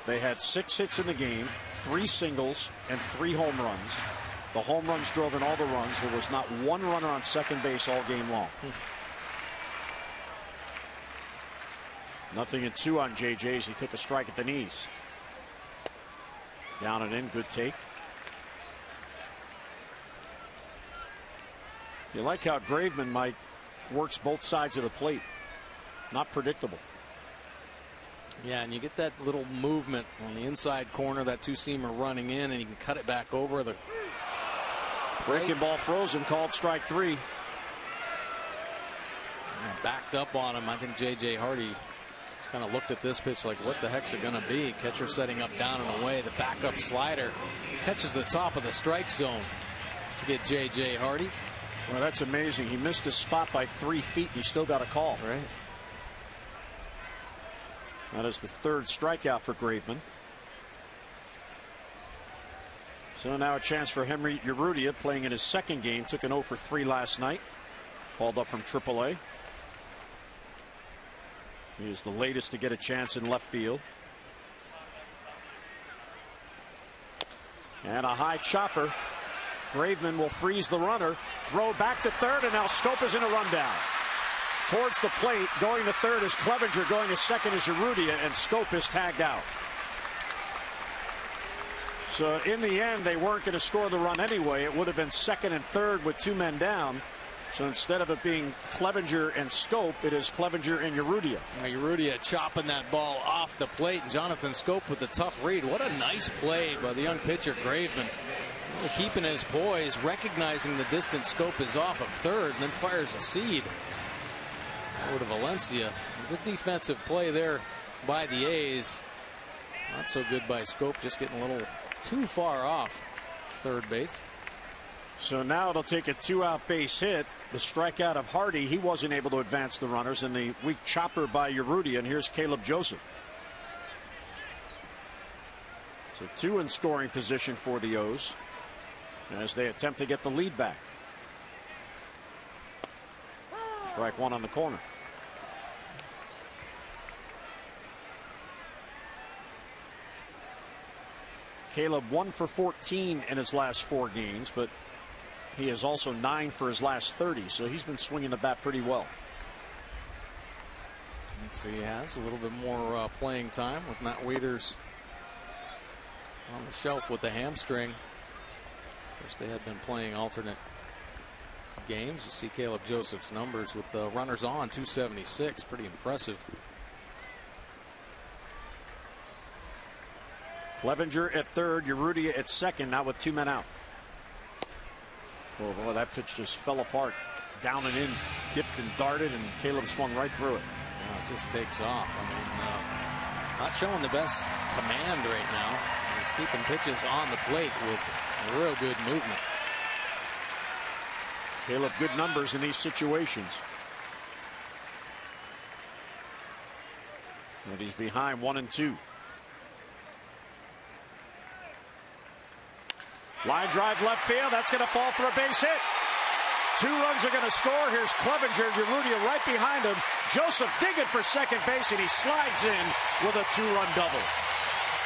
They had 6 hits in the game, 3 singles, and 3 home runs. The home runs drove in all the runs. There was not one runner on second base all game long. Nothing in 2 on JJ's. He took a strike at the knees. Down and in, good take. You like how Graveman works both sides of the plate. Not predictable. Yeah, and you get that little movement on the inside corner, that two-seamer running in, and you can cut it back over. The breaking ball frozen, called strike 3. Backed up on him. I think J.J. Hardy just kind of looked at this pitch like, what the heck's it going to be? Catcher setting up down and away. The backup slider catches the top of the strike zone to get J.J. Hardy. Well, that's amazing. He missed his spot by 3 feet, and he still got a call. Right. That is the 3rd strikeout for Graveman. So now a chance for Henry Urrutia, playing in his second game. Took an 0 for 3 last night. Called up from AAA. He is the latest to get a chance in left field. And a high chopper. Graveman will freeze the runner. Throw back to third, and now Schoop is in a rundown. Towards the plate, going to third is Clevenger, going to second is Urrutia, and Schoop is tagged out. So in the end, they weren't going to score the run anyway. It would have been second and third with 2 men down. So instead of it being Clevenger and Schoop, it is Clevenger and Urrutia. Urrutia chopping that ball off the plate, and Jonathan Schoop with the tough read. What a nice play by the young pitcher Graveman. Keeping his poise, recognizing the distance Schoop is off of third, and then fires a seed over to Valencia. Good defensive play there by the A's. Not so good by Schoop, just getting a little too far off third base. So now it'll take a 2-out base hit. The strikeout of Hardy, he wasn't able to advance the runners, and the weak chopper by Urrutia, and here's Caleb Joseph. So 2 in scoring position for the O's as they attempt to get the lead back. Strike 1 on the corner. Caleb 1 for 14 in his last 4 games, but he is also 9 for his last 30, so he's been swinging the bat pretty well. So he has a little bit more playing time with Matt Waiters on the shelf with the hamstring. Of course, they had been playing alternate games. You see Caleb Joseph's numbers with the runners on, 276, pretty impressive. Clevenger at third, Urrutia at second, now with 2 men out. Oh boy, that pitch just fell apart. Down and in, dipped and darted, and Caleb swung right through it. Yeah, it just takes off. I mean, not showing the best command right now. He's keeping pitches on the plate with real good movement. Caleb, good numbers in these situations. And he's behind 1-2. Line drive left field. That's going to fall for a base hit. 2 runs are going to score. Here's Clevenger, Urrutia right behind him. Joseph digging for second base, and he slides in with a 2-run double.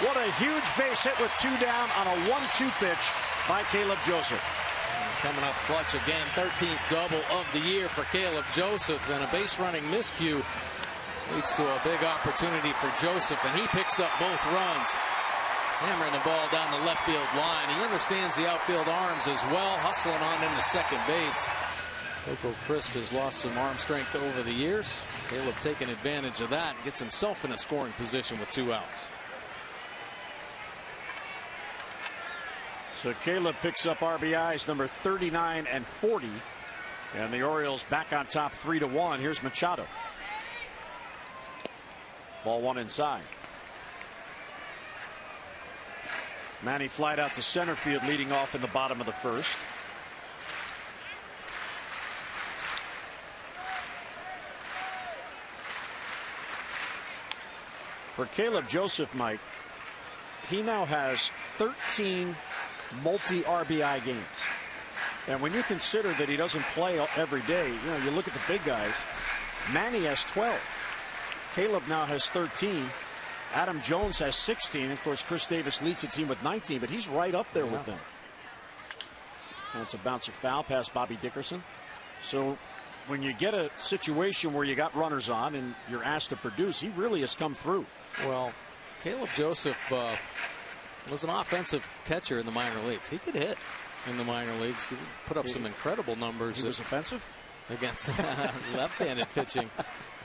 What a huge base hit with 2 down on a 1-2 pitch by Caleb Joseph. Coming up clutch again, 13th double of the year for Caleb Joseph, and a base running miscue leads to a big opportunity for Joseph, and he picks up both runs. Hammering the ball down the left field line. He understands the outfield arms as well, hustling on into second base. Coco Crisp has lost some arm strength over the years. Caleb taking advantage of that and gets himself in a scoring position with 2 outs. So Caleb picks up RBIs number 39 and 40. And the Orioles back on top 3-1. Here's Machado. Ball 1 inside. Manny flied out to center field, leading off in the bottom of the first. For Caleb Joseph, Mike, he now has 13 multi-RBI games. And when you consider that he doesn't play every day, you know, you look at the big guys. Manny has 12. Caleb now has 13. Adam Jones has 16. Of course, Chris Davis leads the team with 19, but he's right up there with them. And it's a bouncer foul past Bobby Dickerson. So when you get a situation where you got runners on and you're asked to produce, he really has come through. Well, Caleb Joseph was an offensive catcher in the minor leagues. He could hit in the minor leagues. He put up some incredible numbers. He was offensive against left-handed pitching.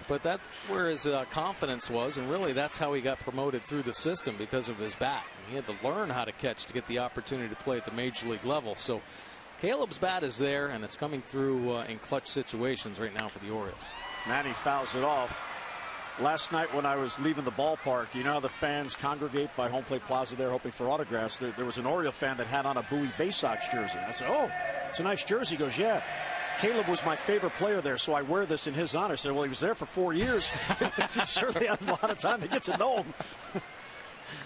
But that's where his confidence was, and really that's how he got promoted through the system, because of his bat. He had to learn how to catch to get the opportunity to play at the major league level. So Caleb's bat is there, and it's coming through in clutch situations right now for the Orioles. Manny fouls it off. Last night when I was leaving the ballpark, you know how the fans congregate by Home Plate Plaza there hoping for autographs. There was an Oriole fan that had on a Bowie Bay Sox jersey. I said, "Oh, it's a nice jersey." He goes, "Yeah. Caleb was my favorite player there, so I wear this in his honor." I said, "Well, he was there for 4 years. Certainly had a lot of time to get to know him."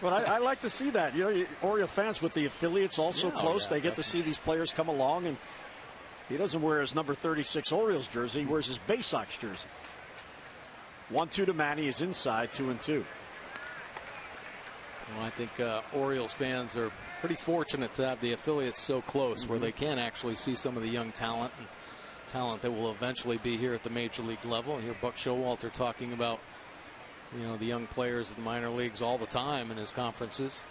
But I like to see that. You know, Oriole fans with the affiliates also close, they get to see these players come along. And he doesn't wear his number 36 Orioles jersey. He wears his Bay Sox jersey. 1-2 to Manny is inside, 2-2. Well, I think Orioles fans are pretty fortunate to have the affiliates so close where they can actually see some of the young talent that will eventually be here at the major league level. And here Buck Showalter talking about, you know, the young players in the minor leagues all the time in his conferences.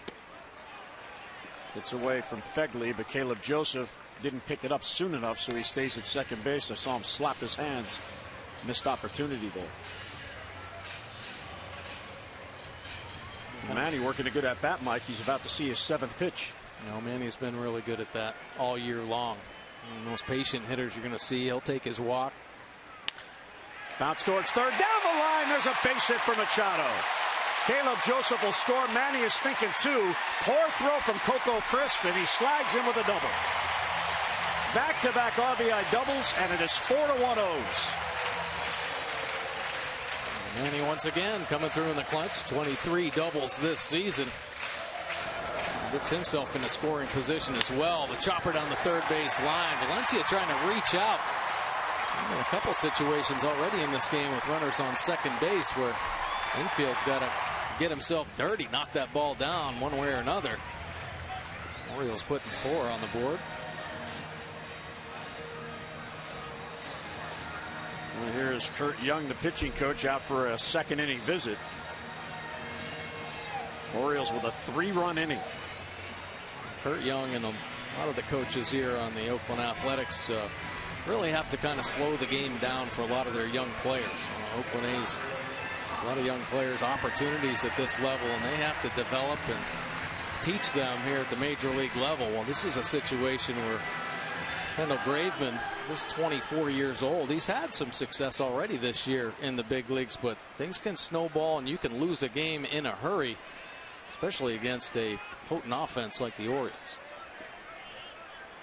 It's away from Fegley, but Caleb Joseph didn't pick it up soon enough, so he stays at second base. I saw him slap his hands. Missed opportunity there. Manny working a good at bat, Mike. He's about to see his 7th pitch. You know, Manny's been really good at that all year long. The most patient hitters you're going to see. He'll take his walk. Bounce towards third. Down the line. There's a base hit for Machado. Caleb Joseph will score. Manny is thinking 2. Poor throw from Coco Crisp, and he slags him with a double. Back-to-back RBI doubles, and it is 4-1 O's. Manny once again coming through in the clutch. 23 doubles this season. Gets himself in a scoring position as well. The chopper down the third base line. Valencia trying to reach out. A couple situations already in this game with runners on second base where infield's got to get himself dirty, knock that ball down one way or another. Orioles putting 4 on the board. Well, here is Kurt Young, the pitching coach, out for a 2nd inning visit. Orioles with a 3-run inning. Kurt Young and a lot of the coaches here on the Oakland Athletics really have to kind of slow the game down for a lot of their young players. Oakland A's, a lot of young players, opportunities at this level, and they have to develop and teach them here at the major league level. Well, this is a situation where Kendall Graveman is 24 years old. He's had some success already this year in the big leagues, but things can snowball and you can lose a game in a hurry, especially against a potent offense like the Orioles.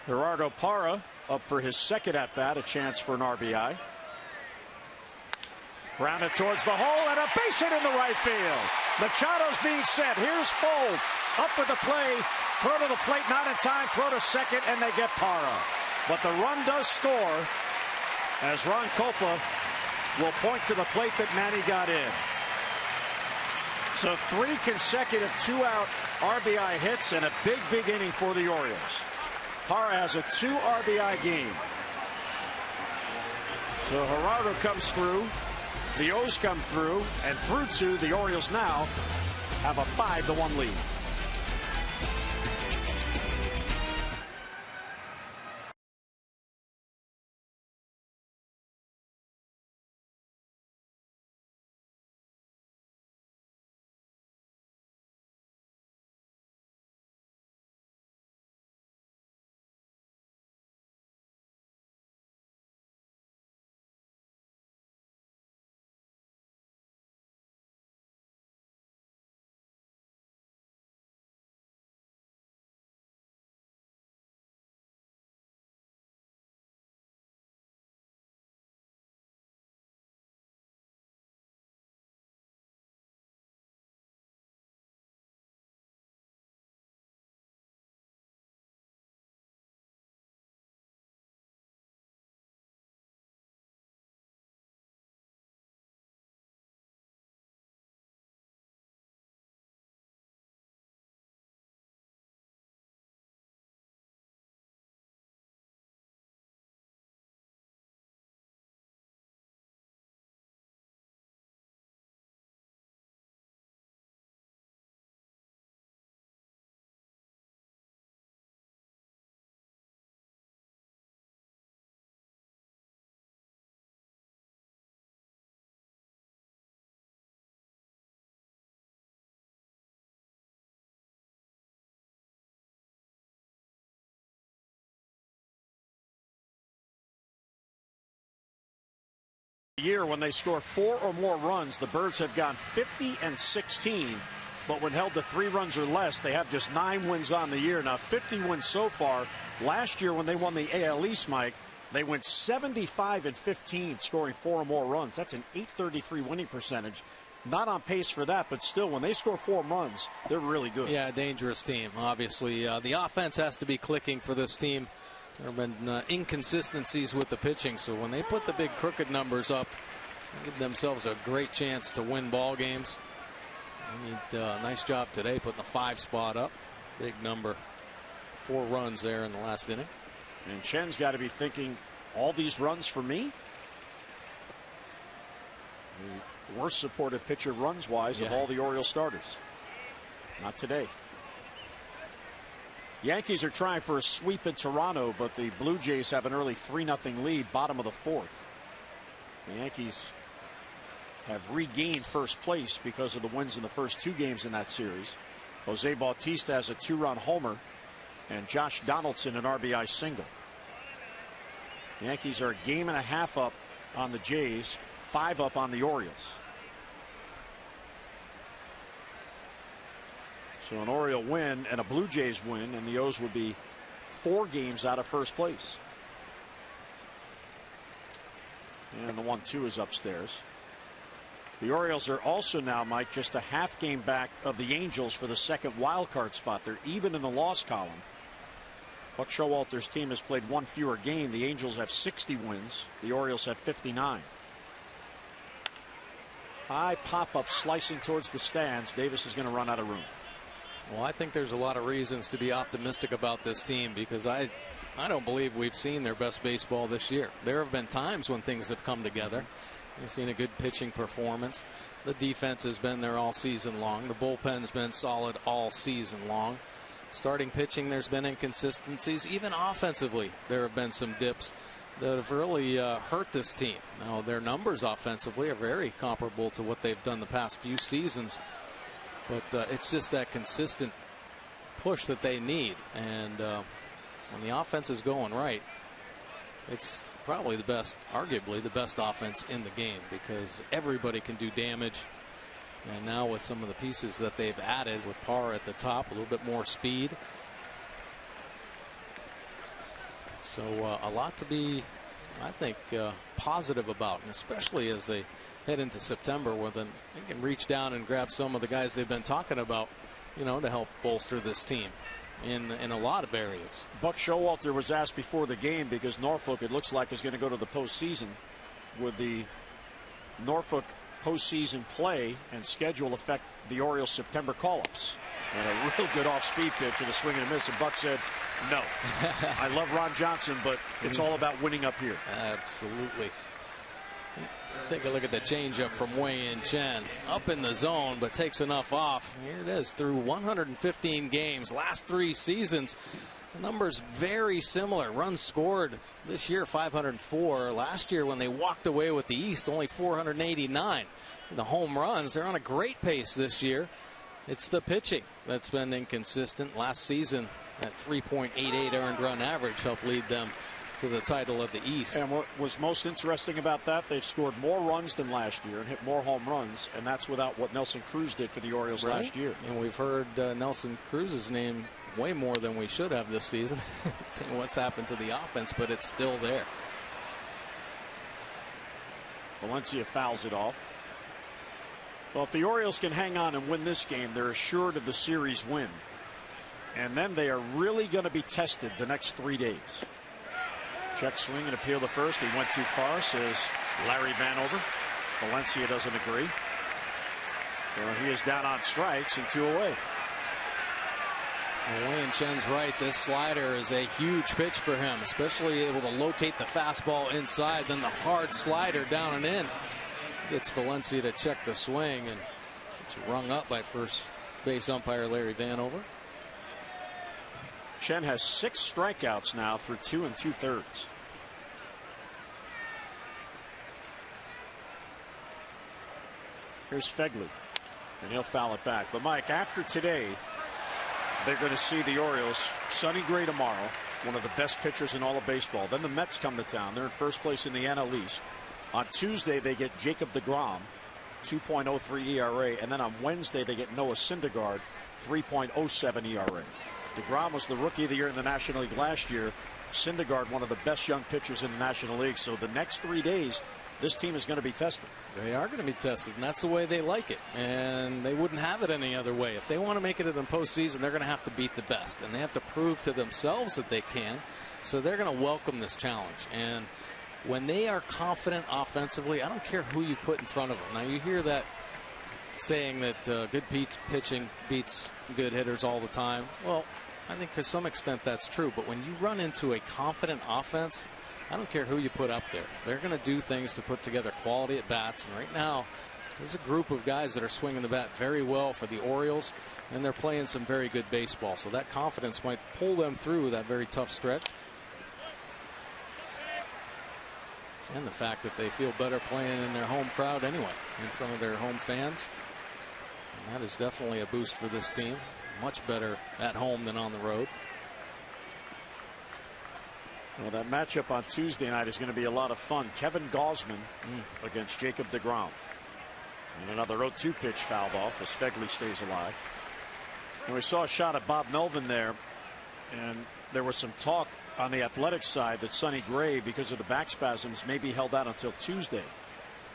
Gerardo Parra up for his 2nd at bat, a chance for an RBI. Grounded towards the hole, and a base hit in the right field. Machado's being sent. Here's Fold up with the play. Throw to the plate, not in time. Throw to second, and they get Parra. But the run does score as Ron Copa will point to the plate that Manny got in. So 3 consecutive 2-out RBI hits and a big inning for the Orioles. Parra has a 2 RBI game. So Gerardo comes through. The O's come through, and through 2, the Orioles now have a 5-1 lead. Year when they score 4 or more runs, the Birds have gone 50-16, but when held to 3 runs or less, they have just 9 wins on the year. Now 50 wins so far. Last year when they won the AL East, Mike, they went 75-15, scoring 4 or more runs. That's an .833 winning percentage. Not on pace for that, but still, when they score 4 runs, they're really good. Yeah, dangerous team. Obviously, the offense has to be clicking for this team. There have been inconsistencies with the pitching, so when they put the big crooked numbers up, they give themselves a great chance to win ball games. They need a nice job today putting the 5 spot up. Big number 4 runs there in the last inning. And Chen's got to be thinking, all these runs for me? The worst supportive pitcher runs-wise of all the Orioles starters. Not today. Yankees are trying for a sweep in Toronto, but the Blue Jays have an early 3-0 lead, bottom of the 4th. The Yankees have regained first place because of the wins in the first 2 games in that series. Jose Bautista has a 2-run homer, and Josh Donaldson an RBI single. The Yankees are a game and a half up on the Jays, 5 up on the Orioles. So an Oriole win and a Blue Jays win, and the O's would be 4 games out of first place. And the 1-2 is upstairs. The Orioles are also now, Mike, just a half game back of the Angels for the second wild card spot. They're even in the loss column. Buck Showalter's team has played 1 fewer game. The Angels have 60 wins. The Orioles have 59. High pop-up slicing towards the stands. Davis is going to run out of room. Well, I think there's a lot of reasons to be optimistic about this team, because I don't believe we've seen their best baseball this year. There have been times when things have come together. You've seen a good pitching performance. The defense has been there all season long. The bullpen's been solid all season long. Starting pitching, there's been inconsistencies. Even offensively, there have been some dips that have really hurt this team. Now, their numbers offensively are very comparable to what they've done the past few seasons. But it's just that consistent push that they need. And when the offense is going right, it's probably the best, arguably the best offense in the game, because everybody can do damage. And now with some of the pieces that they've added, with Parr at the top, a little bit more speed. So a lot to be, I think, positive about, and especially as they head into September, where then they can reach down and grab some of the guys they've been talking about, you know, to help bolster this team in a lot of areas. Buck Showalter was asked before the game, because Norfolk, it looks like, is going to go to the postseason. Would the Norfolk postseason play and schedule affect the Orioles' September call-ups? And a real good off-speed pitch and a swing and a miss, and Buck said, no. I love Ron Johnson, but it's all about winning up here. Absolutely. Take a look at the changeup from Wei-Yin Chen. Up in the zone, but takes enough off. Here it is, through 115 games, last 3 seasons. The numbers very similar. Runs scored this year, 504. Last year, when they walked away with the East, only 489. The home runs, they're on a great pace this year. It's the pitching that's been inconsistent. Last season, that 3.88 earned run average helped lead them to the title of the East. And what was most interesting about that, they've scored more runs than last year and hit more home runs, and that's without what Nelson Cruz did for the Orioles last year. And we've heard Nelson Cruz's name way more than we should have this season. Seeing what's happened to the offense, but it's still there. Valencia fouls it off. Well, if the Orioles can hang on and win this game, they're assured of the series win. And then they are really going to be tested the next 3 days. Check swing and appeal to first. He went too far, says Larry Vanover. Valencia doesn't agree. So he is down on strikes and 2 away. Wei-Yin Chen's right. This slider is a huge pitch for him, especially able to locate the fastball inside. Then the hard slider down and in gets Valencia to check the swing, and it's rung up by first base umpire Larry Vanover. Chen has 6 strikeouts now through 2 2/3. Here's Fegley, and he'll foul it back. But Mike, after today, they're going to see the Orioles. Sonny Gray tomorrow, one of the best pitchers in all of baseball. Then the Mets come to town. They're in first place in the NL East. On Tuesday, they get Jacob deGrom, 2.03 ERA. And then on Wednesday, they get Noah Syndergaard, 3.07 ERA. deGrom was the Rookie of the Year in the National League last year. Syndergaard, one of the best young pitchers in the National League. So the next 3 days, this team is going to be tested. They are going to be tested, and that's the way they like it. And they wouldn't have it any other way. If they want to make it in the postseason, they're going to have to beat the best. And they have to prove to themselves that they can. So they're going to welcome this challenge. And when they are confident offensively, I don't care who you put in front of them. Now, you hear that saying that good pitching beats good hitters all the time. Well, I think to some extent that's true. But when you run into a confident offense, I don't care who you put up there. They're going to do things to put together quality at bats. And right now, there's a group of guys that are swinging the bat very well for the Orioles, and they're playing some very good baseball. So that confidence might pull them through that very tough stretch. And the fact that they feel better playing in their home crowd anyway, in front of their home fans. And that is definitely a boost for this team. Much better at home than on the road. Well, that matchup on Tuesday night is going to be a lot of fun. Kevin Gausman against Jacob deGrom. And another 0-2 pitch fouled off as Fegley stays alive. And we saw a shot at Bob Melvin there. And there was some talk on the Athletics side that Sonny Gray, because of the back spasms, may be held out until Tuesday.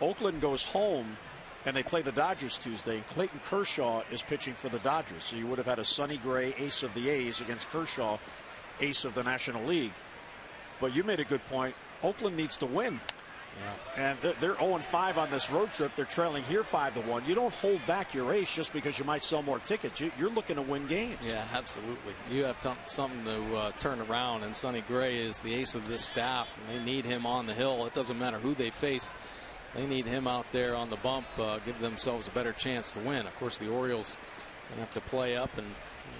Oakland goes home and they play the Dodgers Tuesday, and Clayton Kershaw is pitching for the Dodgers. So you would have had a Sonny Gray, ace of the A's, against Kershaw, ace of the National League. But you made a good point. Oakland needs to win. Yeah. And they're 0-5 on this road trip. They're trailing here 5-1. You don't hold back your ace just because you might sell more tickets. You're looking to win games. Yeah, absolutely. You have something to turn around, and Sonny Gray is the ace of this staff, and they need him on the hill. It doesn't matter who they face. They need him out there on the bump, give themselves a better chance to win. Of course, the Orioles going to have to play up and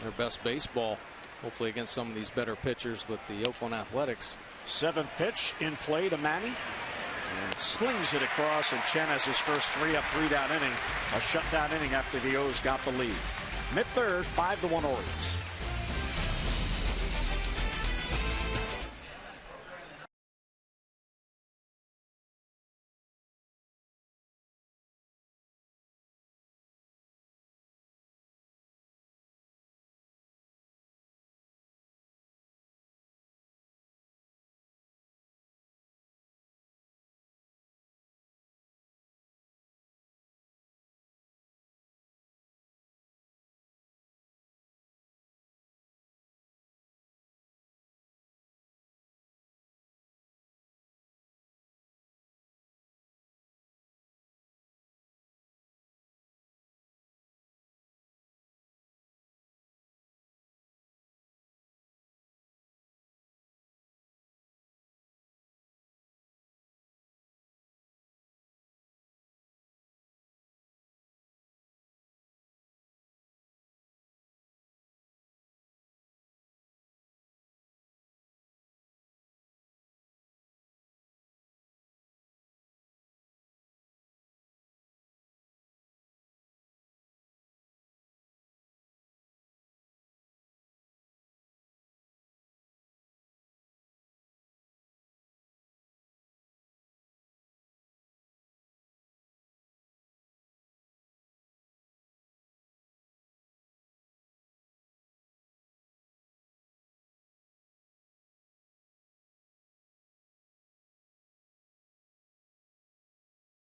their best baseball, hopefully against some of these better pitchers with the Oakland Athletics. 7th pitch in play to Manny. And slings it across, and Chen has his first 3-up, 3-down inning. A shutdown inning after the O's got the lead. Mid-third, 5-1 Orioles.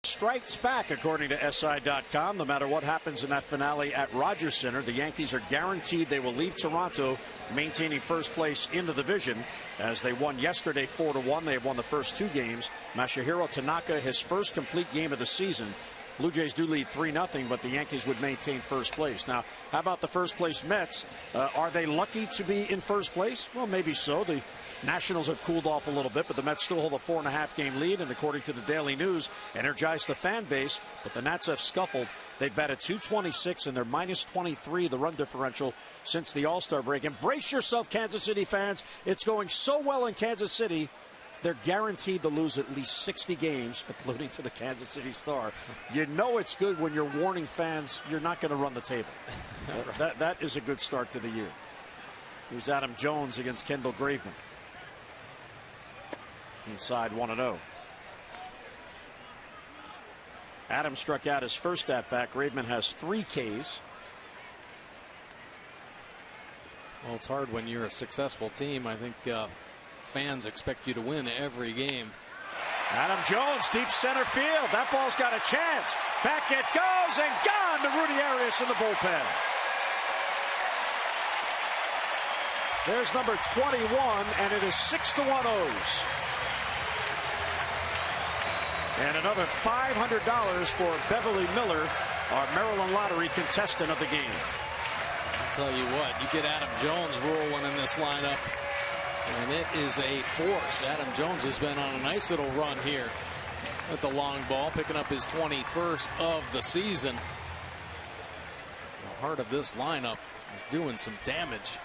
Strikes back, according to SI.com. No matter what happens in that finale at Rogers Center, the Yankees are guaranteed they will leave Toronto maintaining first place in the division, as they won yesterday 4-1. They have won the first 2 games. Masahiro Tanaka, his first complete game of the season. Blue Jays do lead 3-0, but the Yankees would maintain first place. Now, how about the first place Mets? Are they lucky to be in first place? Well, maybe so. The Nationals have cooled off a little bit, but the Mets still hold a 4.5-game lead, and according to the Daily News, energized the fan base. But the Nats have scuffled. They've batted .226, and they're -23, the run differential, since the All-Star break. And brace yourself, Kansas City fans. It's going so well in Kansas City, they're guaranteed to lose at least 60 games, including to the Kansas City Star. You know it's good when you're warning fans you're not going to run the table. That is a good start to the year. Here's Adam Jones against Kendall Graveman. Inside 1-0. Adam struck out his first at bat. Graveman has 3 Ks. Well, it's hard when you're a successful team. I think fans expect you to win every game. Adam Jones, deep center field. That ball's got a chance. Back it goes, and gone to Rudy Arias in the bullpen. There's number 21, and it is 6-1 O's. And another $500 for Beverly Miller, our Maryland Lottery contestant of the game. tell you what, you get Adam Jones rolling in this lineup, and it is a force. Adam Jones has been on a nice little run here with the long ball, picking up his 21st of the season. The heart of this lineup is doing some damage.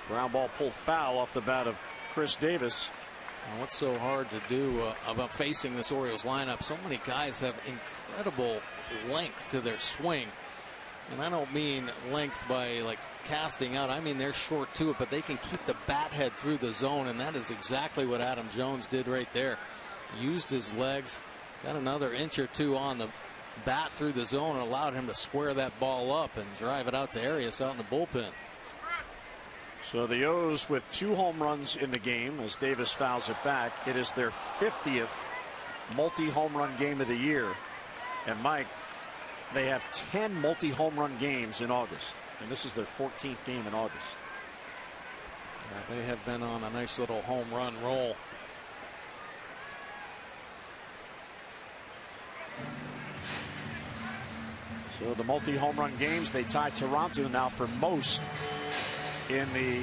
Ground ball pulled foul off the bat of Chris Davis. Now, what's so hard to do about facing this Orioles lineup? So many guys have incredible length to their swing. And I don't mean length by like casting out. I mean they're short to it, but they can keep the bat head through the zone. And that is exactly what Adam Jones did right there. Used his legs, got another inch or two on the bat through the zone, and allowed him to square that ball up and drive it out to Arias out in the bullpen. So the O's with 2 home runs in the game as Davis fouls it back. It is their 50th multi-home run game of the year. And Mike, they have 10 multi-home run games in August. And this is their 14th game in August. Yeah, they have been on a nice little home run roll. So the multi-home run games, they tie Toronto now for most in the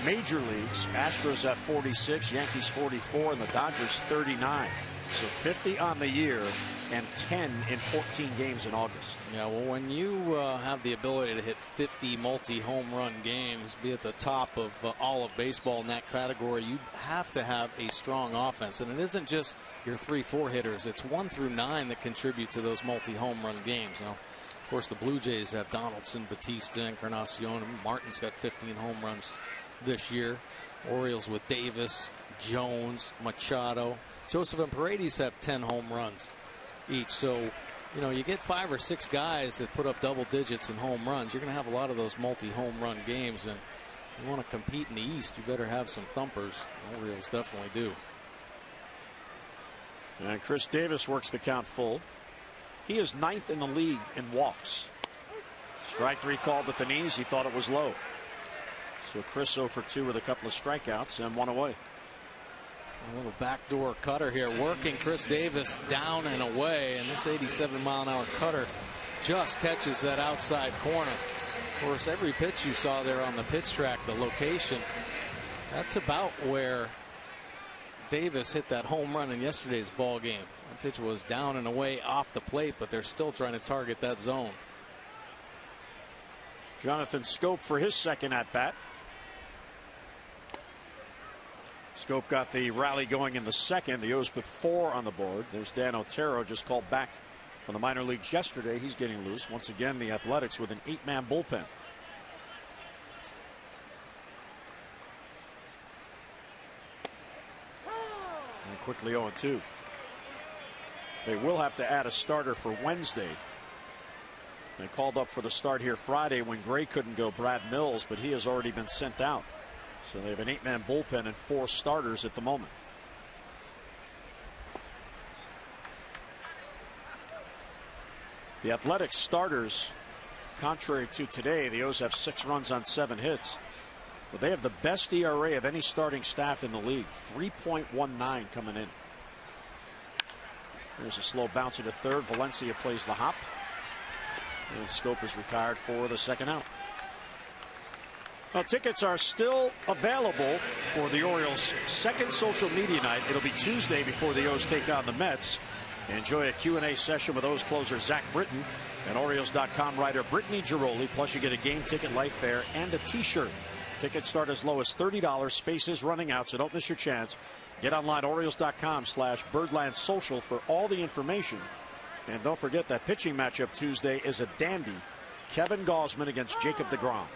major leagues. Astros at 46, Yankees 44, and the Dodgers 39. So 50 on the year and 10 in 14 games in August. Yeah, well, when you have the ability to hit 50 multi-home run games, be at the top of all of baseball in that category, you have to have a strong offense. And it isn't just your 3-4 hitters. It's 1 through 9 that contribute to those multi-home run games. Now, of course, the Blue Jays have Donaldson, Batista, Encarnacion. Martin's got 15 home runs this year. Orioles with Davis, Jones, Machado. Joseph and Paredes have 10 home runs each. So, you know, you get 5 or 6 guys that put up double digits in home runs. You're going to have a lot of those multi-home run games. And if you want to compete in the East, you better have some thumpers. The Orioles definitely do. And Chris Davis works the count full. He is 9th in the league in walks. Strike 3 called at the knees. He thought it was low. So Chris 0 for 2 with a couple of strikeouts and 1 away. A little backdoor cutter here, working Chris Davis down and away, and this 87-mile-an-hour cutter just catches that outside corner. Of course, every pitch you saw there on the pitch track, the location, that's about where Davis hit that home run in yesterday's ball game. The pitch was down and away off the plate, but they're still trying to target that zone. Jonathan Scope for his second at bat. Scope got the rally going in the second. The O's put 4 on the board. There's Dan Otero, just called back from the minor leagues yesterday. He's getting loose. Once again, the Athletics with an 8-man bullpen. And quickly 0-2. They will have to add a starter for Wednesday. They called up for the start here Friday when Gray couldn't go, Brad Mills, but he has already been sent out. So they have an 8-man bullpen and 4 starters at the moment. The Athletics starters, contrary to today, the O's have 6 runs on 7 hits. But they have the best ERA of any starting staff in the league, 3.19 coming in. There's a slow bouncer to third. Valencia plays the hop. And Scope is retired for the second out. Well, tickets are still available for the Orioles' second social media night. It'll be Tuesday before the O's take on the Mets. Enjoy a Q&A session with O's closer Zach Britton and Orioles.com writer Brittany Giroli. Plus, you get a game ticket, light fare, and a T-shirt. Tickets start as low as $30. Spaces running out, so don't miss your chance. Get online, Orioles.com/BirdlandSocial for all the information. And don't forget that pitching matchup Tuesday is a dandy. Kevin Gausman against Jacob deGrom.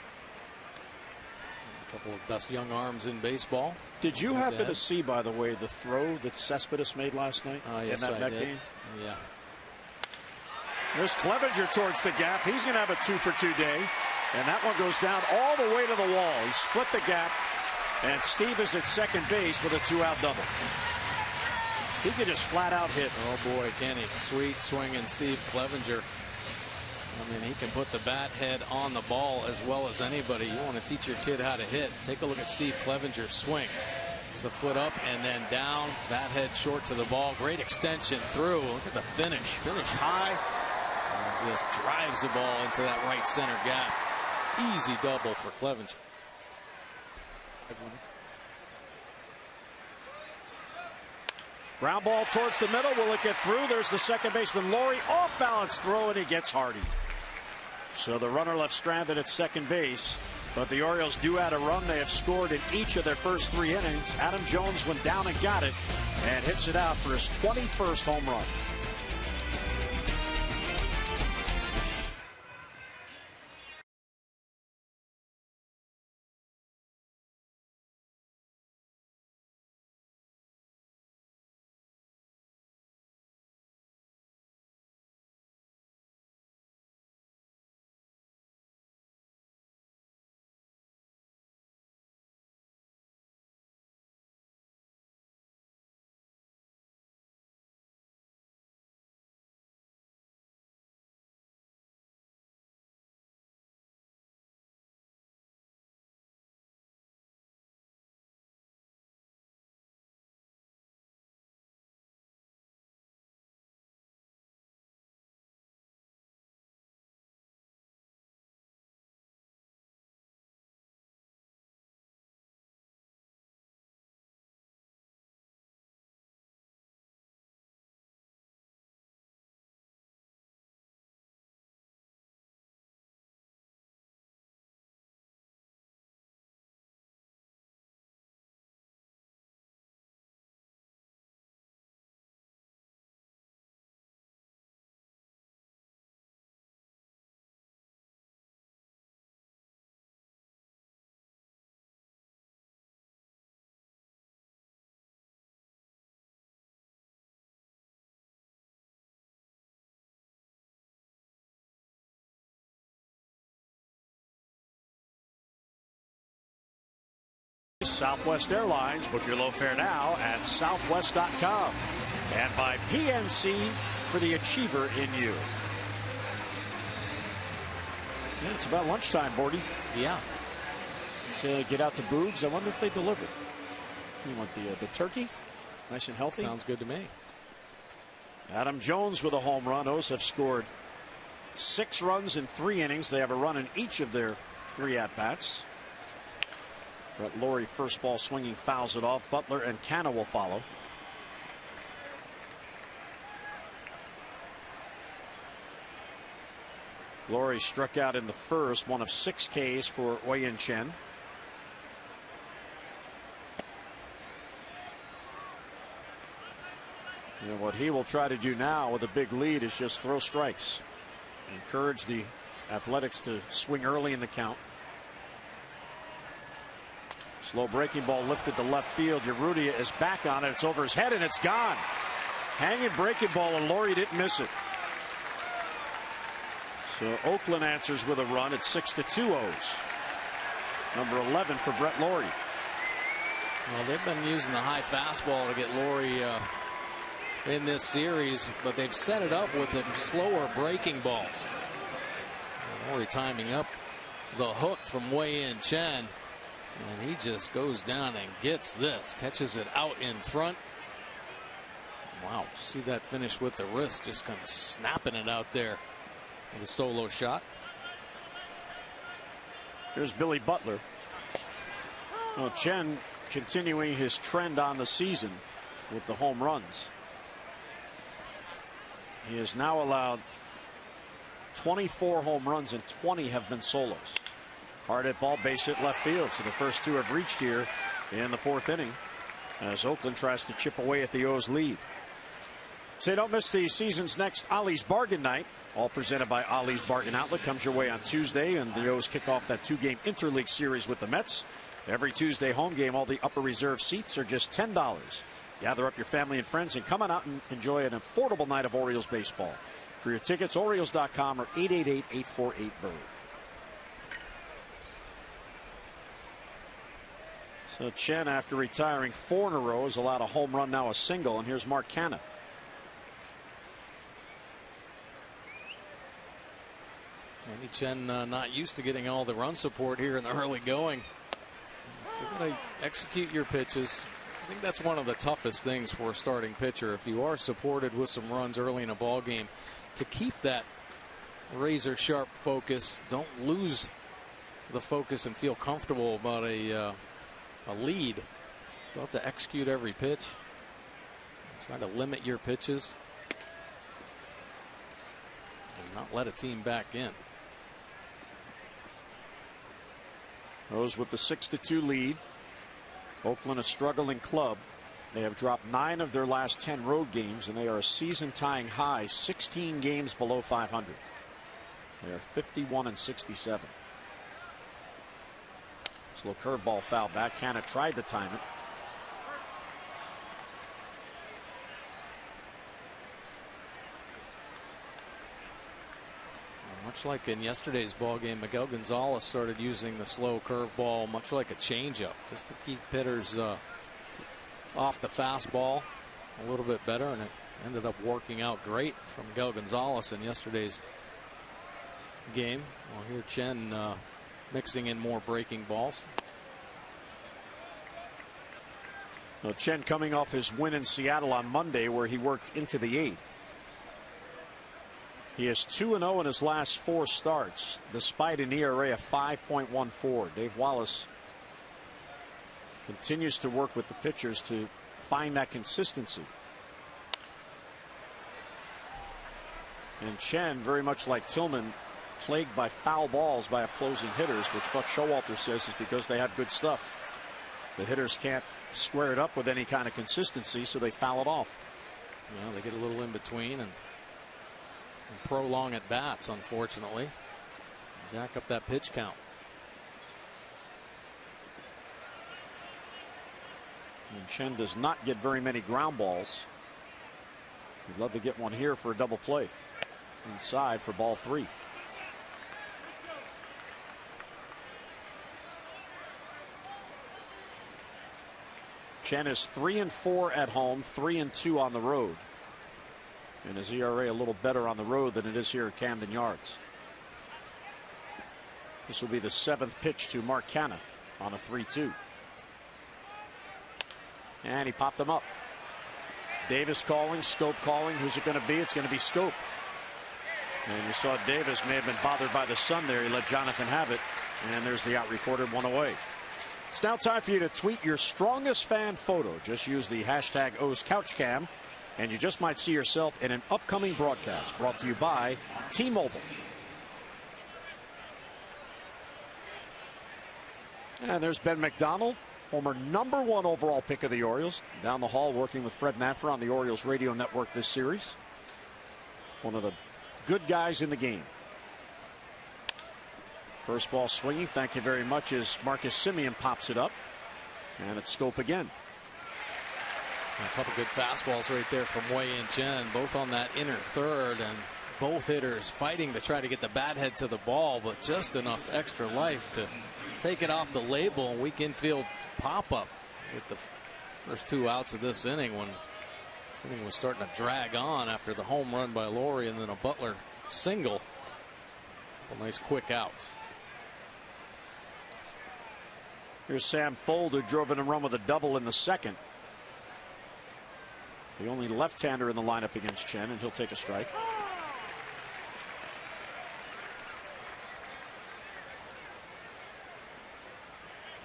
A couple of best young arms in baseball. Did you happen to see, by the way, the throw that Cespedes made last night yes, in that Met game? Yeah. There's Clevenger towards the gap. He's going to have a 2 for 2 day. And that one goes down all the way to the wall. He split the gap. And Steve is at second base with a 2-out double. He could just flat out hit. Oh boy, can he. Sweet swinging Steve Clevenger. I mean, he can put the bat head on the ball as well as anybody. You want to teach your kid how to hit. Take a look at Steve Clevenger's swing. It's a foot up and then down. Bat head short to the ball. Great extension through. Look at the finish. Finish high. And just drives the ball into that right center gap. Easy double for Clevenger. Ground ball towards the middle. Will it get through? There's the second baseman, Laurie. Off balance throw, and he gets Hardy. So the runner left stranded at second base. But the Orioles do add a run. They have scored in each of their first 3 innings. Adam Jones went down and got it and hits it out for his 21st home run. Southwest Airlines. Book your low fare now at southwest.com. And by PNC for the achiever in you. Yeah, it's about lunchtime, Bordy. Yeah. So get out to Boogs. I wonder if they deliver. You want the turkey? Nice and healthy? Sounds good to me. Adam Jones with a home run. O's have scored 6 runs in 3 innings. They have a run in each of their 3 at-bats. Brett Laurie, first ball swinging, fouls it off. Butler and Canna will follow. Laurie struck out in the first, one of 6 Ks for Wei-Yin Chen. And what he will try to do now with a big lead is just throw strikes. Encourage the Athletics to swing early in the count. Slow breaking ball lifted to left field. Urrutia is back on it. It's over his head and it's gone. Hanging breaking ball, and Laurie didn't miss it. So Oakland answers with a run at 6-2 O's. Number 11 for Brett Laurie. Well, they've been using the high fastball to get Laurie in this series, but they've set it up with the slower breaking balls. Laurie timing up the hook from Wei-Yin Chen. And he just goes down and gets this, catches it out in front. Wow, see that finish with the wrist, just kind of snapping it out there with a solo shot. Here's Billy Butler. Well, Chen continuing his trend on the season with the home runs. He has now allowed 24 home runs and 20 have been solos. Hard hit ball, base hit left field. So the first 2 have reached here in the 4th inning as Oakland tries to chip away at the O's lead. So don't miss the season's next Ollie's Bargain Night. All presented by Ollie's Bargain Outlet. Comes your way on Tuesday, and the O's kick off that 2-game interleague series with the Mets. Every Tuesday home game, all the upper reserve seats are just $10. Gather up your family and friends and come on out and enjoy an affordable night of Orioles baseball. For your tickets, Orioles.com or 888-848-BIRD. So Chen, after retiring 4 in a row, has allowed a home run, now a single. And here's Mark Canna. Maybe Chen not used to getting all the run support here in the early going. Still got to execute your pitches, I think that's one of the toughest things for a starting pitcher. If you are supported with some runs early in a ball game, to keep that razor sharp focus, don't lose the focus and feel comfortable about a lead. Still have to execute every pitch. Try to limit your pitches and not let a team back in. Rose with the 6-2 lead. Oakland, a struggling club. They have dropped 9 of their last 10 road games, and they are a season-tying high 16 games below 500. They are 51-67. Slow curveball foul back. Canna tried to time it. Much like in yesterday's ball game, Miguel Gonzalez started using the slow curveball, much like a changeup, just to keep hitters off the fastball a little bit better, and it ended up working out great for Miguel Gonzalez in yesterday's game. Well, here Chen mixing in more breaking balls. Now, Chen coming off his win in Seattle on Monday, where he worked into the 8th. He is 2-0 in his last 4 starts, despite an ERA of 5.14. Dave Wallace continues to work with the pitchers to find that consistency. And Chen, very much like Tillman, plagued by foul balls by opposing hitters, which Buck Showalter says is because they have good stuff. The hitters can't square it up with any kind of consistency, so they foul it off. Well, they get a little in between and prolong at bats, unfortunately. Jack up that pitch count. And Chen does not get very many ground balls. He'd love to get one here for a double play. Inside for ball 3. Chen is 3-4 at home, 3-2 on the road. And his ERA a little better on the road than it is here at Camden Yards. This will be the 7th pitch to Mark Canha on a 3-2. And he popped them up. Davis calling, Scope calling. Who's it going to be? It's going to be Scope. And you saw Davis may have been bothered by the sun there. He let Jonathan have it. And there's the out recorded, 1 away. It's now time for you to tweet your strongest fan photo. Just use the hashtag #OsCouchCam. And you just might see yourself in an upcoming broadcast brought to you by T-Mobile. And there's Ben McDonald, former #1 overall pick of the Orioles, down the hall working with Fred Manfred on the Orioles radio network this series. One of the good guys in the game. First ball swinging, thank you very much, as Marcus Semien pops it up. And it's Scope again. A couple good fastballs right there from Wei-Yin Chen, both on that inner third, and both hitters fighting to try to get the bat head to the ball, but just enough extra life to take it off the label. And weak infield pop up with the first 2 outs of this inning, when this inning was starting to drag on after the home run by Laurie and then a Butler single. A nice quick outs. Here's Sam Fuld, who drove in a run with a double in the 2nd. The only left-hander in the lineup against Chen, and he'll take a strike.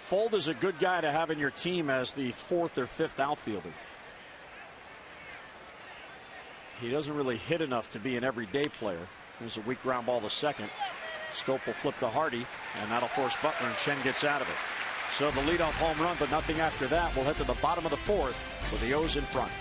Fuld is a good guy to have in your team as the 4th or 5th outfielder. He doesn't really hit enough to be an everyday player. There's a weak ground ball to second. Scope will flip to Hardy, and that'll force Butler, and Chen gets out of it. So the leadoff home run, but nothing after that. We'll head to the bottom of the 4th with the O's in front.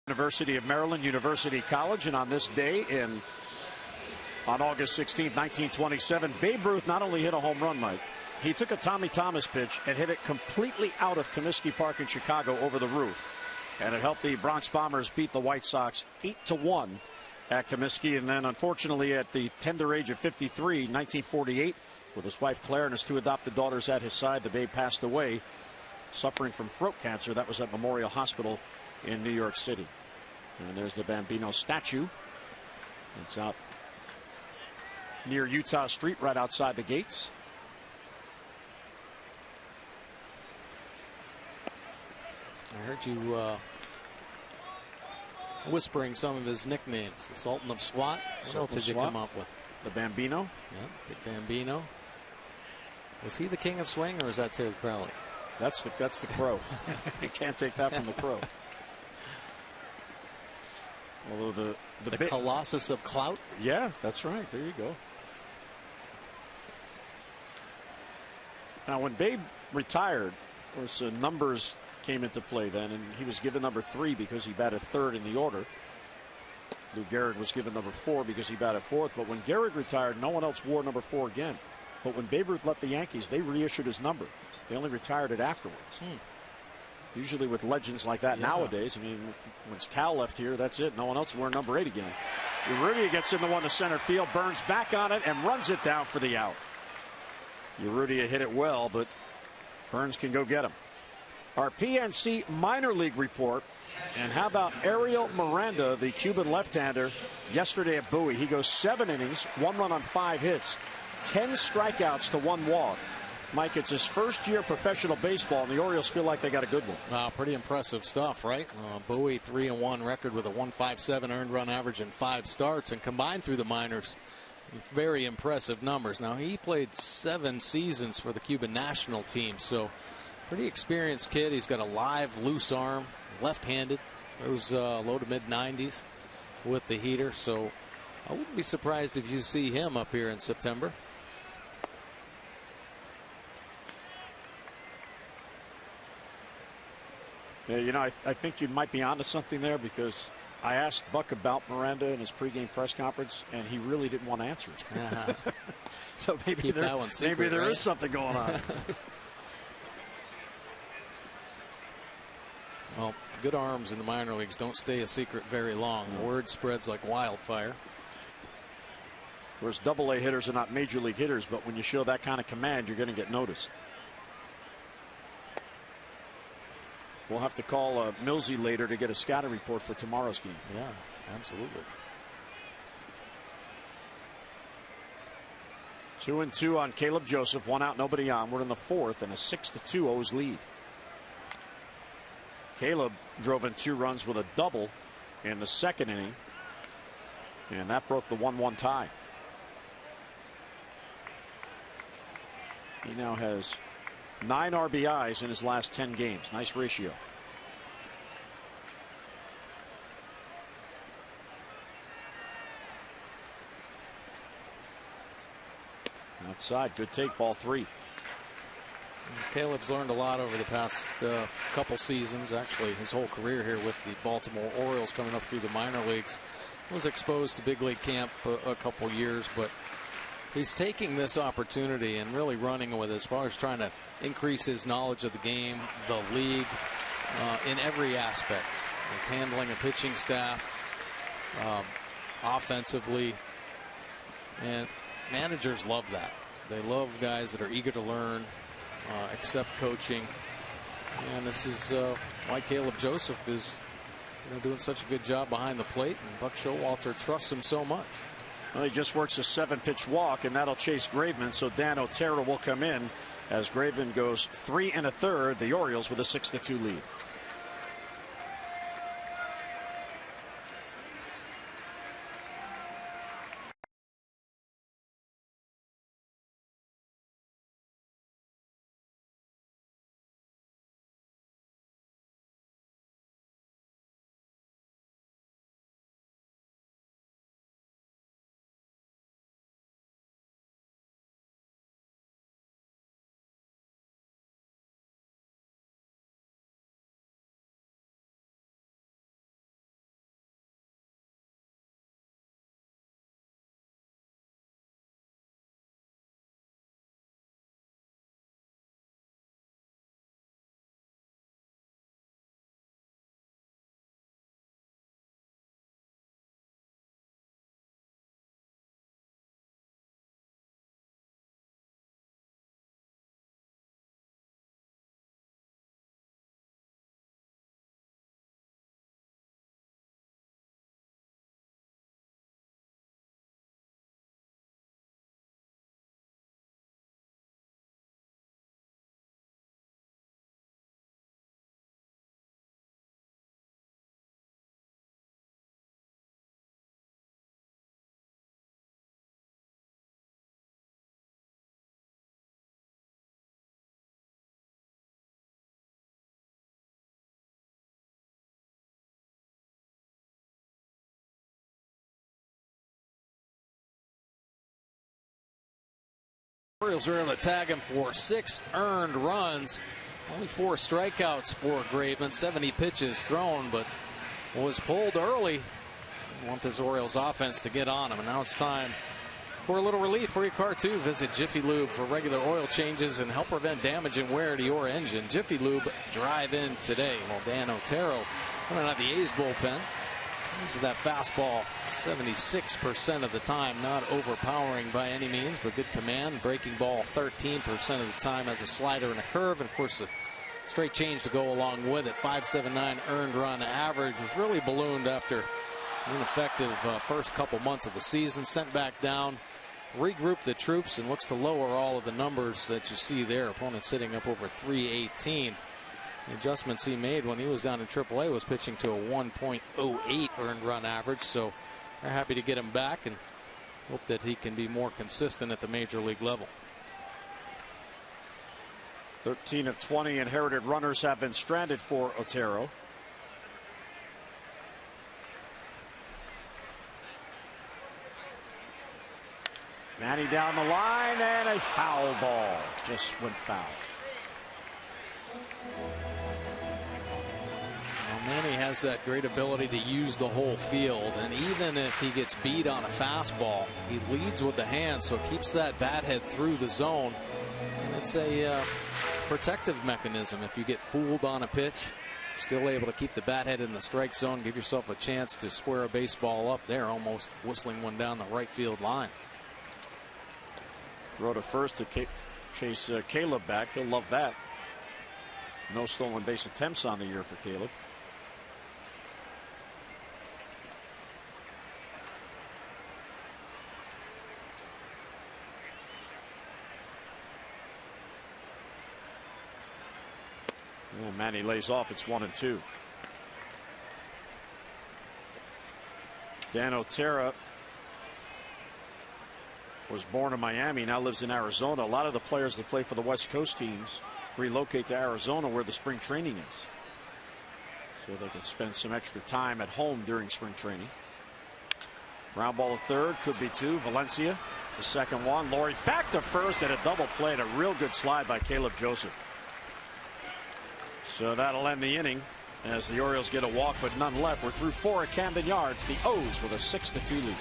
University of Maryland, University College, and on this day on August 16, 1927, Babe Ruth not only hit a home run, Mike, he took a Tommy Thomas pitch and hit it completely out of Comiskey Park in Chicago over the roof. And it helped the Bronx Bombers beat the White Sox 8-1 at Comiskey. And then, unfortunately, at the tender age of 53, 1948, with his wife Claire and his two adopted daughters at his side, the Babe passed away, suffering from throat cancer. That was at Memorial Hospital in New York City. And there's the Bambino statue. It's out near Utah Street, right outside the gates. I heard you whispering some of his nicknames. The Sultan of SWAT. What else did you come up with? The Bambino. Yeah, Big Bambino. Was he the king of swing, or is that Terry Crowley? That's the Crow. You can't take that from the Crow. Although the Colossus of Clout. Yeah, that's right. There you go. Now, when Babe retired, of course, numbers came into play then, and he was given number 3 because he batted third in the order. Lou Gehrig was given number 4 because he batted fourth. But when Gehrig retired, no one else wore number 4 again. But when Babe Ruth left the Yankees, they reissued his number. They only retired it afterwards. Usually with legends like that nowadays, I mean, when Cal left here, that's it. No one else wore number 8 again. Urrutia gets in the one to center field, Burns back on it, and runs it down for the out. Urrutia hit it well, but Burns can go get him. Our PNC minor league report. And how about Ariel Miranda, the Cuban left-hander, yesterday at Bowie? He goes 7 innings, 1 run on 5 hits, 10 strikeouts to 1 walk. Mike, it's his first year professional baseball, and the Orioles feel like they got a good one. Wow, pretty impressive stuff, right? Bowie 3-1 record with a 1.57 earned run average in 5 starts, and combined through the minors, very impressive numbers. Now, he played 7 seasons for the Cuban national team, so pretty experienced kid. He's got a live, loose arm, left-handed. Those low to mid-90s with the heater, so I wouldn't be surprised if you see him up here in September. Yeah, you know, I think you might be onto something there, because I asked Buck about Miranda in his pregame press conference, and he really didn't want to answer it. So maybe there is something going on. Well, good arms in the minor leagues don't stay a secret very long. Word spreads like wildfire. Of course, AA hitters are not major league hitters, but when you show that kind of command, you're going to get noticed. We'll have to call Millsy later to get a scouting report for tomorrow's game. Yeah, absolutely. 2-2 on Caleb Joseph. 1 out, nobody on. We're in the 4th, and a 6-2 O's lead. Caleb drove in 2 runs with a double in the 2nd inning, and that broke the 1-1 tie. He now has 9 RBIs in his last 10 games. Nice ratio. Outside, good take, ball 3. Caleb's learned a lot over the past couple seasons, actually his whole career here with the Baltimore Orioles, coming up through the minor leagues. Was exposed to big league camp a couple years, but he's taking this opportunity and really running with it as far as trying to increase his knowledge of the game, the league, in every aspect. Like handling a pitching staff, offensively, and managers love that. They love guys that are eager to learn, accept coaching, and this is why Caleb Joseph is doing such a good job behind the plate, and Buck Showalter trusts him so much. Well, he just works a 7-pitch walk, and that'll chase Graveman, so Dan Otero will come in as Graveman goes 3 1/3. The Orioles with a 6-2 lead. Orioles were able to tag him for 6 earned runs. Only 4 strikeouts for Graveman. 70 pitches thrown, but was pulled early. Want this Orioles offense to get on him. And now it's time for a little relief for your car too. Visit Jiffy Lube for regular oil changes and help prevent damage and wear to your engine. Jiffy Lube, drive in today. Well, Dan Otero coming out of the A's bullpen. Uses that fastball 76% of the time, not overpowering by any means, but good command. Breaking ball 13% of the time, has a slider and a curve, and of course a straight change to go along with it. 5.79 earned run average was really ballooned after an ineffective first couple months of the season. Sent back down, regrouped the troops, and looks to lower all of the numbers that you see there. Opponent sitting up over 318. The adjustments he made when he was down in AAA was pitching to a 1.08 earned run average, so they're happy to get him back and hope that he can be more consistent at the major league level. 13 of 20 inherited runners have been stranded for Otero. Manny down the line, and a foul ball just went foul. Manny has that great ability to use the whole field, and even if he gets beat on a fastball, he leads with the hand, so keeps that bat head through the zone. And it's a protective mechanism. If you get fooled on a pitch, still able to keep the bat head in the strike zone, give yourself a chance to square a baseball up there, almost whistling one down the right field line. Throw to first to chase Caleb back. He'll love that. No stolen base attempts on the year for Caleb. Oh, Manny lays off. It's 1-2. Dan Otero was born in Miami, now lives in Arizona. A lot of the players that play for the West Coast teams relocate to Arizona where the spring training is, so they can spend some extra time at home during spring training. Ground ball to third, could be 2. Valencia, the second one. Laurie back to first, and a double play, and a real good slide by Caleb Joseph. So that'll end the inning as the Orioles get a walk, but none left. We're through 4 at Camden Yards. The O's with a 6-2 lead.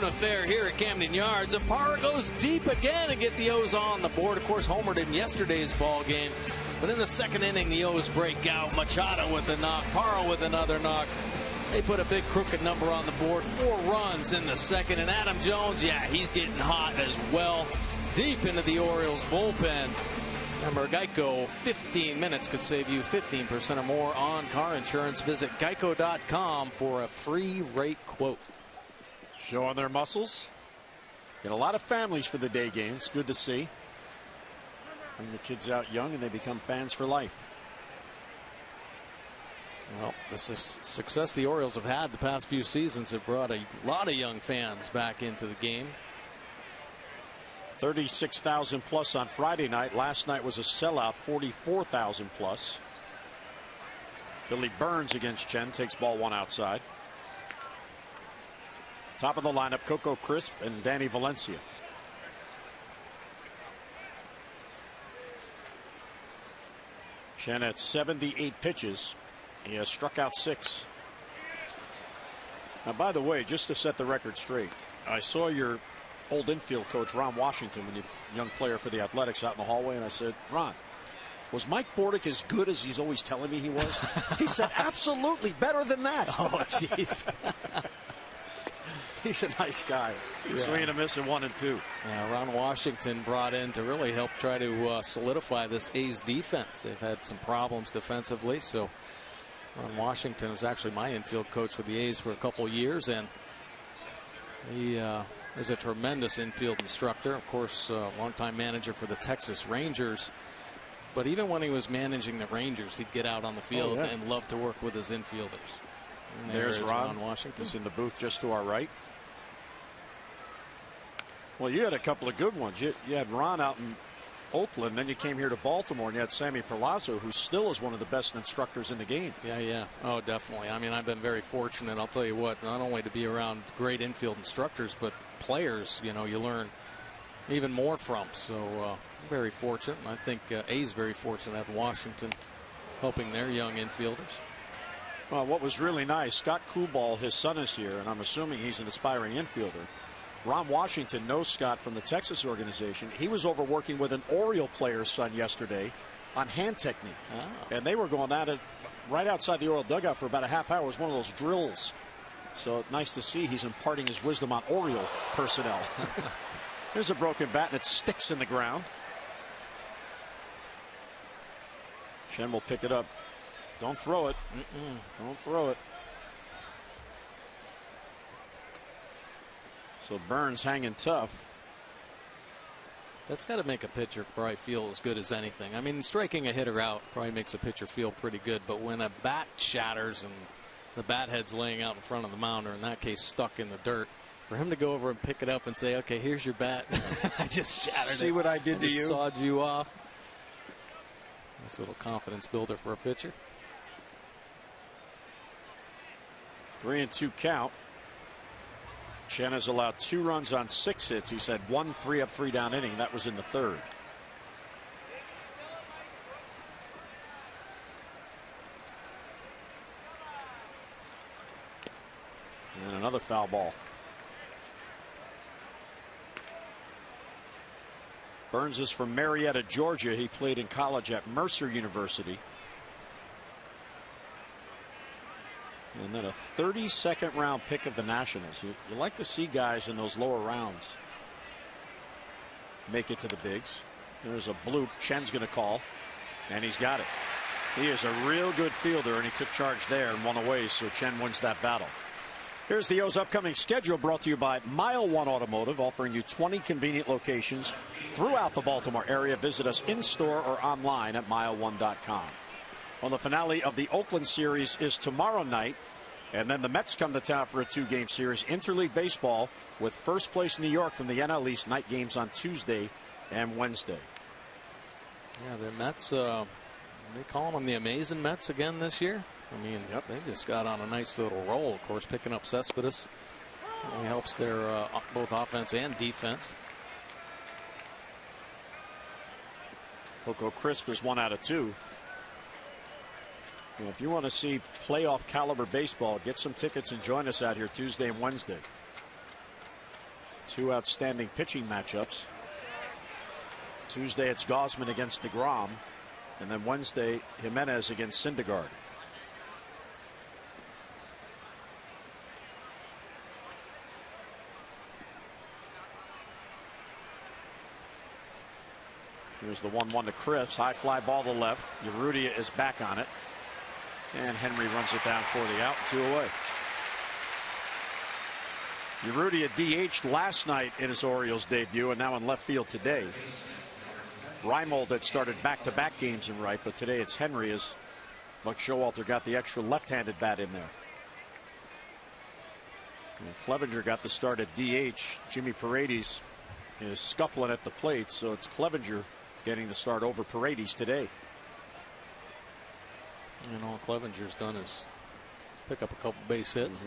Affair here at Camden Yards. Parra goes deep again to get the O's on the board. Of course, homered in yesterday's ball game, but in the second inning, the O's break out. Machado with a knock, Parra with another knock. They put a big crooked number on the board. 4 runs in the second, and Adam Jones, yeah, he's getting hot as well. Deep into the Orioles bullpen. Remember, Geico, 15 minutes could save you 15% or more on car insurance. Visit geico.com for a free rate quote. Showing their muscles. Get a lot of families for the day games. Good to see. Bring the kids out young and they become fans for life. Well, the success the Orioles have had the past few seasons have brought a lot of young fans back into the game. 36,000 plus on Friday night. Last night was a sellout, 44,000 plus. Billy Burns against Chen takes ball one outside. Top of the lineup, Coco Crisp and Danny Valencia. Chen at 78 pitches. He has struck out 6. Now, by the way, just to set the record straight, I saw your old infield coach, Ron Washington, when you young player for the Athletics, out in the hallway, and I said, Ron, was Mike Bordick as good as he's always telling me he was? He said, absolutely, better than that. Oh, jeez. He's a nice guy. Yeah. Swinging a miss at 1 and 2. Yeah, Ron Washington brought in to really help try to solidify this A's defense. They've had some problems defensively, so Ron Washington was actually my infield coach for the A's for a couple of years, and he is a tremendous infield instructor. Of course, longtime manager for the Texas Rangers. But even when he was managing the Rangers, he'd get out on the field and love to work with his infielders. And there's Ron Washington. He's in the booth just to our right. Well, you had a couple of good ones. You had Ron out in Oakland, then you came here to Baltimore, and you had Sammy Perlazo, who still is one of the best instructors in the game. Yeah. Oh, definitely. I mean, I've been very fortunate, I'll tell you what, not only to be around great infield instructors, but players, you learn even more from. So very fortunate, and I think A's very fortunate at Washington helping their young infielders. Well, what was really nice, Scott Kubal, his son, is here, and I'm assuming he's an aspiring infielder. Ron Washington knows Scott from the Texas organization. He was over working with an Oriole player's son yesterday on hand technique. And they were going at it right outside the Oriole dugout for about a half hour. It was one of those drills. So nice to see he's imparting his wisdom on Oriole personnel. Here's a broken bat, and it sticks in the ground. Chen will pick it up. Don't throw it. Don't throw it. So Burns hanging tough. That's got to make a pitcher probably feel as good as anything. I mean, striking a hitter out probably makes a pitcher feel pretty good. But when a bat shatters and the bat head's laying out in front of the mound, or in that case stuck in the dirt, for him to go over and pick it up and say, okay, here's your bat. I just shattered it. See what I did to you? Sawed you off. Nice little confidence builder for a pitcher. 3-2 count. Chen has allowed 2 runs on 6 hits. He's had 1 3-up, 3-down inning. That was in the 3rd. And another foul ball. Burns is from Marietta, Georgia. He played in college at Mercer University. And then a 32nd round pick of the Nationals. You like to see guys in those lower rounds make it to the bigs. There's a bloop. Chen's going to call, and he's got it. He is a real good fielder, and he took charge there and won away, so Chen wins that battle. Here's the O's upcoming schedule, brought to you by Mile One Automotive, offering you 20 convenient locations throughout the Baltimore area. Visit us in-store or online at mile1.com. Well, the finale of the Oakland series is tomorrow night, and then the Mets come to town for a 2-game series. Interleague baseball with first place New York from the NL East. Night games on Tuesday and Wednesday. Yeah, the Mets, they calling them the amazing Mets again this year. I mean, they just got on a nice little roll. Of course, picking up Cespedes certainly helps their both offense and defense. Coco Crisp is 1 out of 2. Well, if you want to see playoff caliber baseball, get some tickets and join us out here Tuesday and Wednesday. 2 outstanding pitching matchups. Tuesday it's Gausman against DeGrom, and then Wednesday Jimenez against Syndergaard. Here's the 1-1 to Crisp. High fly ball to left. Urrutia is back on it. And Henry runs it down for the out. 2 away. Urrutia DH'd last night in his Orioles debut, and now in left field today. Reimold had started back-to-back games in right, but today it's Henry as Buck Showalter got the extra left-handed bat in there. And Clevenger got the start at DH. Jimmy Paredes is scuffling at the plate, so it's Clevenger getting the start over Paredes today. And all Clevenger's done is pick up a couple base hits.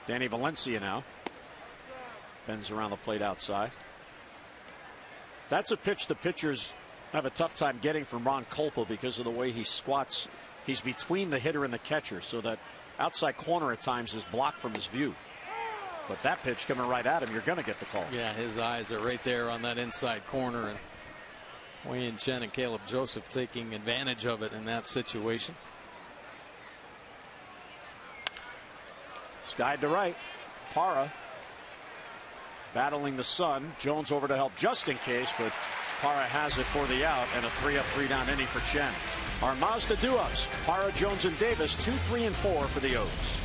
Danny Valencia now bends around the plate outside. That's a pitch the pitchers have a tough time getting from Ron Kolpa because of the way he squats. He's between the hitter and the catcher, so that outside corner at times is blocked from his view. But that pitch coming right at him, you're going to get the call. Yeah, his eyes are right there on that inside corner, and Wei-Yin Chen and Caleb Joseph taking advantage of it in that situation. Skied to right. Parra battling the sun. Jones over to help just in case, but Parra has it for the out, and a 3-up, 3-down inning for Chen. Our Mazda do-ups: Parra, Jones, and Davis, 2, 3, and 4 for the O's.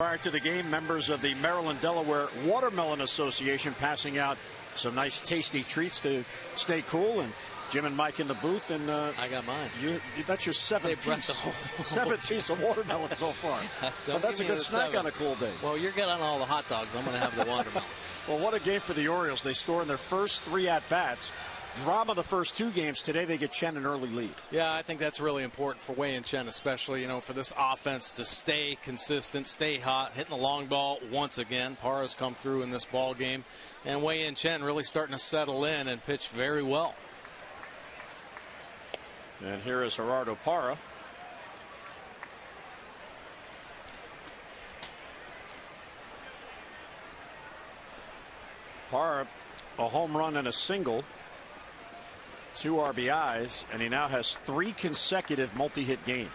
Prior to the game, members of the Maryland-Delaware Watermelon Association passing out some nice tasty treats to stay cool, and Jim and Mike in the booth, and I got mine. That's your seventh piece of watermelon so far. Well, that's a good snack on a cool day. Well, you're getting on all the hot dogs. I'm going to have the watermelon. Well, what a game for the Orioles. They score in their first 3 at-bats. Drama the first 2 games. Today they get Chen an early lead. Yeah, I think that's really important for Wei-Yin Chen, especially, for this offense to stay consistent, stay hot, hitting the long ball once again. Parra's come through in this ball game, and Wei-Yin Chen really starting to settle in and pitch very well. And here is Gerardo Parra. Parra, a home run and a single, 2 RBIs, and he now has 3 consecutive multi-hit games.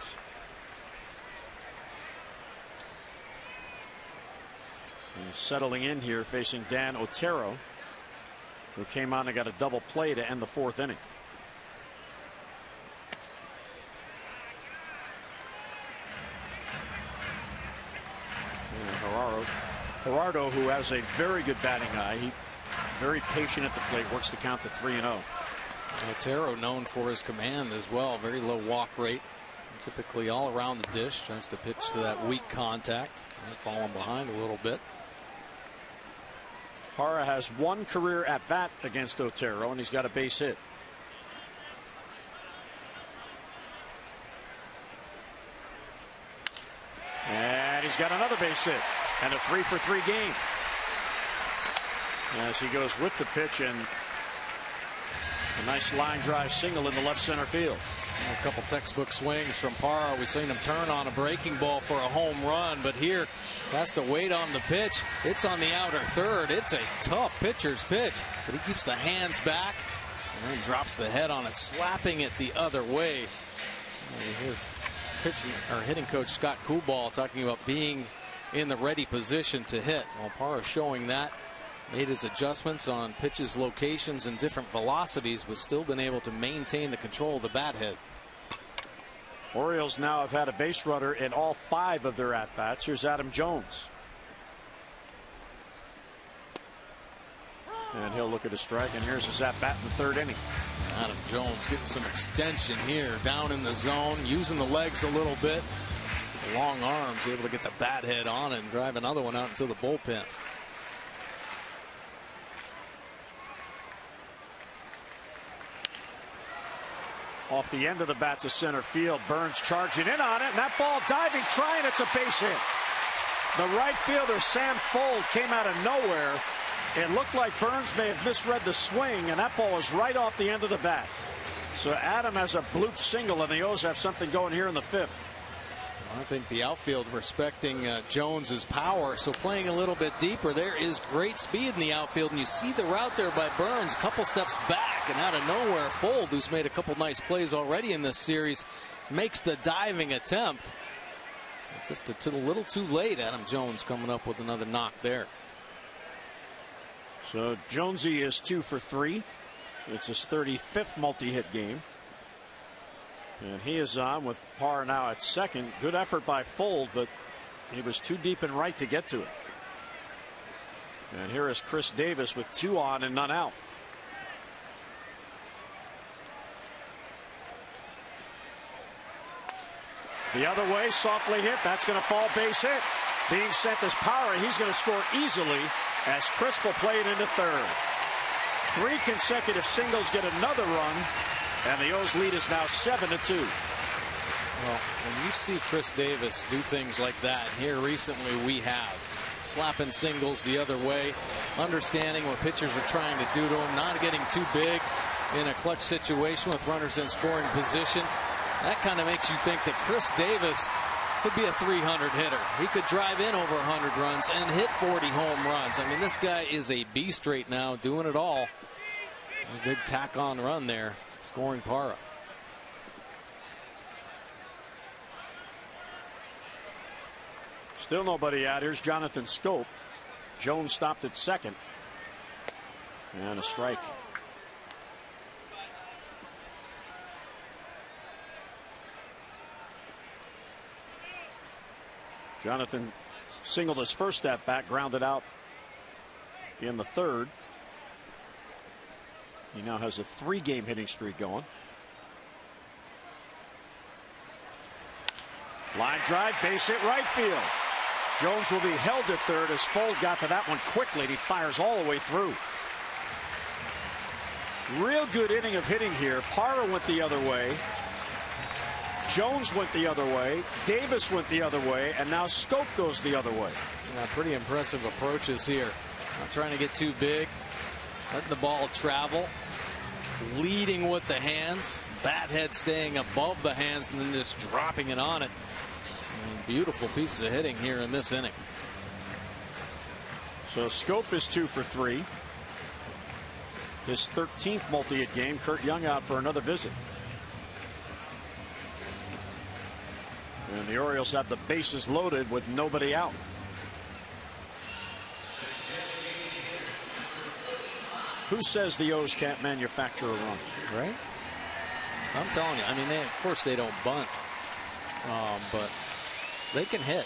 He's settling in here facing Dan Otero, who came on and got a double play to end the 4th inning. Gerardo, who has a very good batting eye. He very patient at the plate, works the count to 3-0. Otero known for his command as well, very low walk rate, typically all around the dish, tries to pitch to that weak contact, falling behind a little bit. Parra has 1 career at bat against Otero, and he's got a base hit. And he's got another base hit and a 3-for-3 game as he goes with the pitch, and a nice line drive single in the left center field. A couple textbook swings from Parra. We've seen him turn on a breaking ball for a home run, but here has to wait on the pitch. It's on the outer third. It's a tough pitcher's pitch, but he keeps the hands back and then drops the head on it, slapping it the other way. You hear hitting coach Scott Coolball talking about being in the ready position to hit. Well, Parra showing that. Made his adjustments on pitches, locations, and different velocities, but still been able to maintain the control of the bat head. Orioles now have had a base runner in all 5 of their at-bats. Here's Adam Jones. And he'll look at a strike, and here's his at-bat in the 3rd inning. Adam Jones getting some extension here, down in the zone, using the legs a little bit. The long arms, able to get the bat head on it and drive another one out into the bullpen. Off the end of the bat to center field. Burns charging in on it, and that ball diving, trying. It's a base hit. The right fielder, Sam Fuld, came out of nowhere. It looked like Burns may have misread the swing, and that ball was right off the end of the bat. So Adam has a bloop single, and the O's have something going here in the 5th. I think the outfield respecting Jones's power, so playing a little bit deeper. There is great speed in the outfield, and you see the route there by Burns, a couple steps back, and out of nowhere, Fuld, who's made a couple nice plays already in this series, makes the diving attempt. Just a little too late. Adam Jones coming up with another knock there. So Jonesy is 2 for 3. It's his 35th multi-hit game. And he is on with Parra now at second. Good effort by Fuld, but he was too deep in right to get to it. And here is Chris Davis with 2 on and none out. The other way, softly hit. That's going to fall, base hit. Being sent as Parra. He's going to score easily as Chris will play it into 3rd. 3 consecutive singles get another run. And the O's lead is now 7-2. Well, when you see Chris Davis do things like that, here recently we have slapping singles the other way, understanding what pitchers are trying to do to him, not getting too big in a clutch situation with runners in scoring position. That kind of makes you think that Chris Davis could be a 300 hitter. He could drive in over 100 runs and hit 40 home runs. I mean, this guy is a beast right now, doing it all. A big tack-on run there, scoring Parra. Still nobody out. Here's Jonathan Scope. Jones stopped at second. And a strike. Jonathan singled his first at bat, grounded out in the 3rd. He now has a 3-game hitting streak going. Line drive, base hit, right field. Jones will be held at 3rd as Fuld got to that one quickly, and he fires all the way through. Real good inning of hitting here. Parra went the other way. Jones went the other way. Davis went the other way, and now Scope goes the other way. Yeah, pretty impressive approaches here. Not trying to get too big. Letting the ball travel. Leading with the hands. Bat head staying above the hands and then just dropping it on it. And beautiful pieces of hitting here in this inning. So Scope is 2 for 3. His 13th multi-hit game. Kurt Young out for another visit. And the Orioles have the bases loaded with nobody out. Who says the O's can't manufacture a run? Right? I'm telling you. I mean, of course they don't bunt, but they can hit.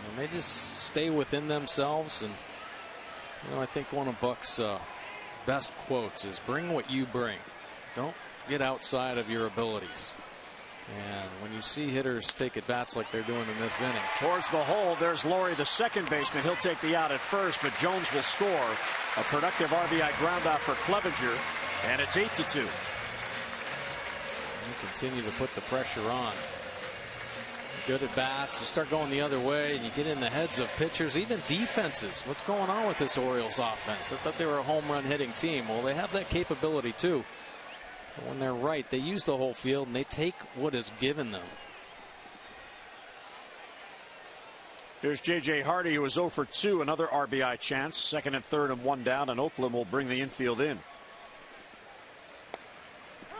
And they just stay within themselves. And I think one of Buck's best quotes is, "Bring what you bring. Don't get outside of your abilities." And when you see hitters take at bats like they're doing in this inning. Towards the hole, there's Laurie, the second baseman. He'll take the out at first, but Jones will score. A productive RBI ground out for Clevenger, and it's 8-2. You continue to put the pressure on. Good at bats. You start going the other way, and you get in the heads of pitchers, even defenses. What's going on with this Orioles offense? I thought they were a home run hitting team. Well, they have that capability too. But when they're right, they use the whole field and they take what is given them. Here's J.J. Hardy, who was 0 for 2, another RBI chance. 2nd and 3rd and 1 down, and Oakland will bring the infield in.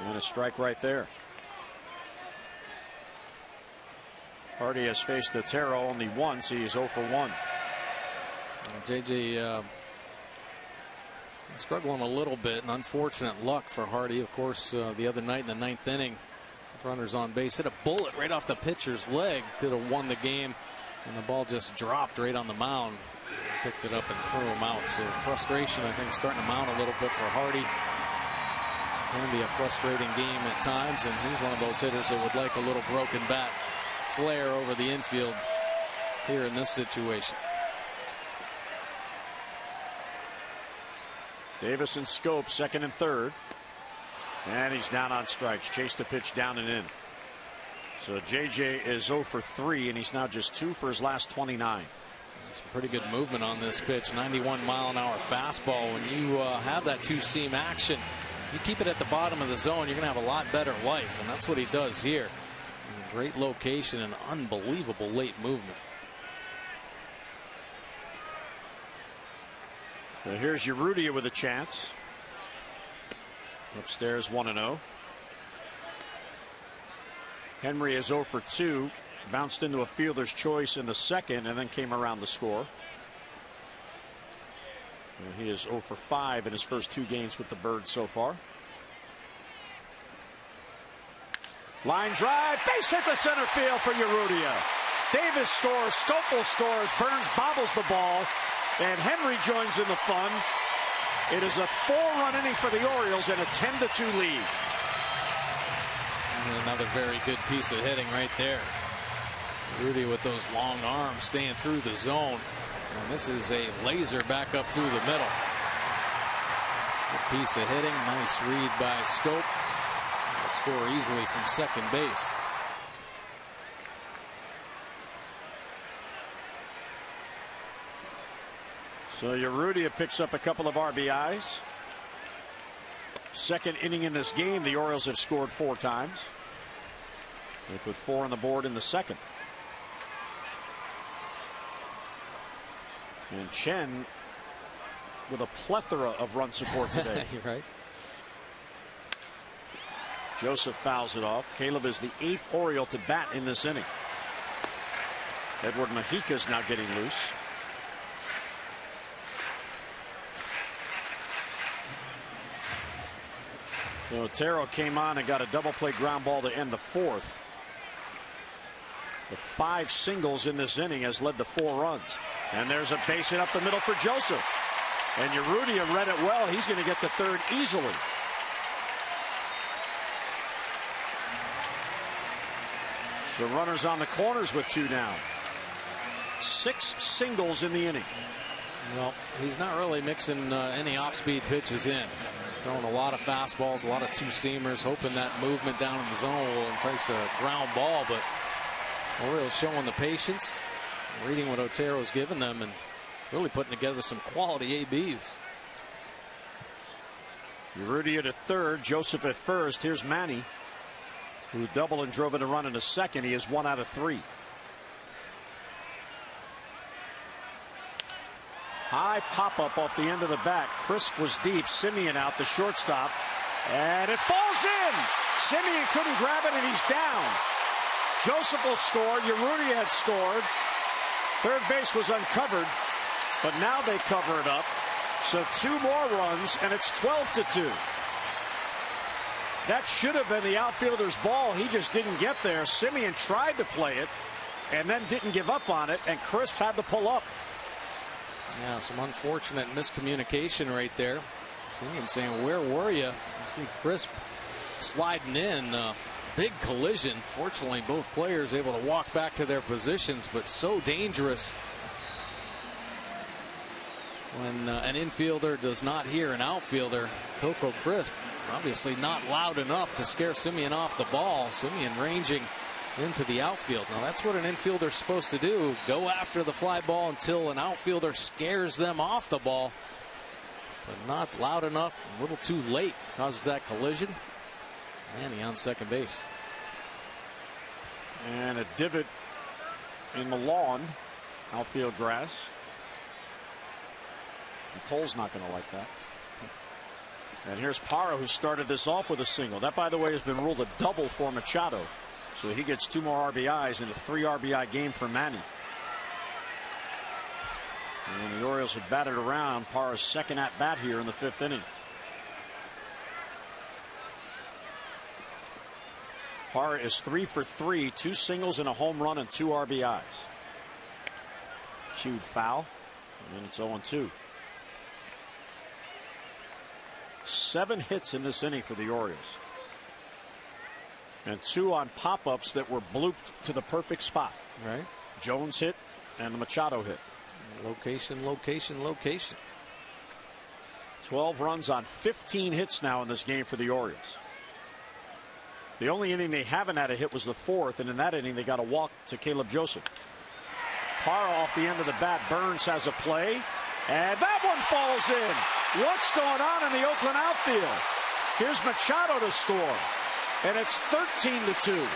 And a strike right there. Hardy has faced Otero only once. He is 0 for 1. JJ struggling a little bit, and unfortunate luck for Hardy. Of course, the other night in the 9th inning, runners on base, hit a bullet right off the pitcher's leg. Could have won the game, and the ball just dropped right on the mound. Picked it up and threw him out. So frustration, I think, starting to mount a little bit for Hardy. Can be a frustrating game at times, and he's one of those hitters that would like a little broken bat flare over the infield here in this situation. Davis and Scope, second and third. And he's down on strikes. Chased the pitch down and in. So JJ is 0 for 3, and he's now just 2 for his last 29. Some pretty good movement on this pitch. 91-mile-an-hour fastball. When you have that two-seam action, you keep it at the bottom of the zone, you're going to have a lot better life, and that's what he does here. Great location and unbelievable late movement. Well, here's Urrutia with a chance. Upstairs 1-0. Henry is 0 for 2. Bounced into a fielder's choice in the second and then came around to score. And he is 0 for 5 in his first 2 games with the Birds so far. Line drive, base hit to center field for Urrutia. Davis scores, Scopel scores, Burns bobbles the ball, and Henry joins in the fun. It is a 4-run inning for the Orioles and a 10-2 lead. And another very good piece of hitting right there. Rudy with those long arms staying through the zone. And this is a laser back up through the middle. Good piece of hitting. Nice read by Scope. They'll score easily from second base. So Urrutia picks up a couple of RBIs. Second inning in this game, the Orioles have scored 4 times. They put 4 on the board in the second. And Chen with a plethora of run support today. You're right. Joseph fouls it off. Caleb is the 8th Oriole to bat in this inning. Edward Mojica's now getting loose. So Otero came on and got a double play ground ball to end the 4th. The 5 singles in this inning has led to 4 runs. And there's a base hit up the middle for Joseph. And Urrutia read it well. He's going to get to third easily. So runners on the corners with 2 down. 6 singles in the inning. Well, he's not really mixing any off-speed pitches in. Throwing a lot of fastballs, a lot of two-seamers, hoping that movement down in the zone will entice a ground ball. But Orioles showing the patience, reading what Otero's given them, and really putting together some quality ABs. Urrutia to third, Joseph at first. Here's Manny, who doubled and drove in a run in a second. He is 1 out of 3. High pop-up off the end of the bat. Crisp was deep. Simeon out, the shortstop. And it falls in. Simeon couldn't grab it, and he's down. Joseph will score. Urrutia had scored. Third base was uncovered, but now they cover it up. So 2 more runs, and it's 12-2. That should have been the outfielder's ball. He just didn't get there. Simeon tried to play it and then didn't give up on it, and Crisp had to pull up. Yeah, some unfortunate miscommunication right there. Simeon saying, "Where were you?" You see Crisp sliding in. Big collision. Fortunately, both players able to walk back to their positions, but so dangerous when an infielder does not hear an outfielder. Coco Crisp obviously not loud enough to scare Simeon off the ball. Simeon ranging into the outfield. Now that's what an infielder's supposed to do. Go after the fly ball until an outfielder scares them off the ball. But not loud enough. A little too late. Causes that collision. Manny on second base. And a divot in the lawn. Outfield grass. Cole's not going to like that. And here's Parra, who started this off with a single. That, by the way, has been ruled a double for Machado. So he gets 2 more RBIs in a 3 RBI game for Manny. And the Orioles have batted around Parra's second at bat here in the 5th inning. Parra is 3 for 3, 2 singles and a home run and 2 RBIs. Cued foul, and it's 0-2. 7 hits in this inning for the Orioles. And 2 on pop-ups that were blooped to the perfect spot. Right. Jones hit and the Machado hit. Location, location, location. 12 runs on 15 hits now in this game for the Orioles. The only inning they haven't had a hit was the 4th, and in that inning they got a walk to Caleb Joseph. Parra off the end of the bat. Burns has a play, and that one falls in. What's going on in the Oakland outfield? Here's Machado to score, and it's 13-2.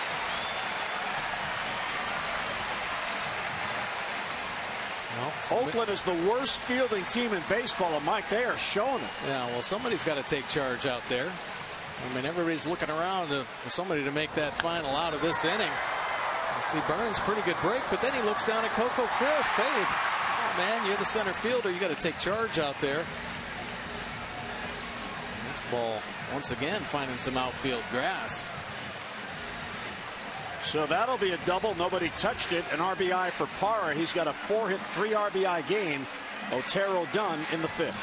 Oakland is the worst fielding team in baseball, and Mike, they are showing it. Yeah, well, somebody's got to take charge out there. I mean, everybody's looking around for somebody to make that final out of this inning. You see Burns, pretty good break, but then he looks down at Coco Crisp. Hey, oh man, you're the center fielder. You got to take charge out there. And this ball, once again, finding some outfield grass. So that'll be a double. Nobody touched it. An RBI for Parra. He's got a 4-hit, 3 RBI game. Otero done in the 5th.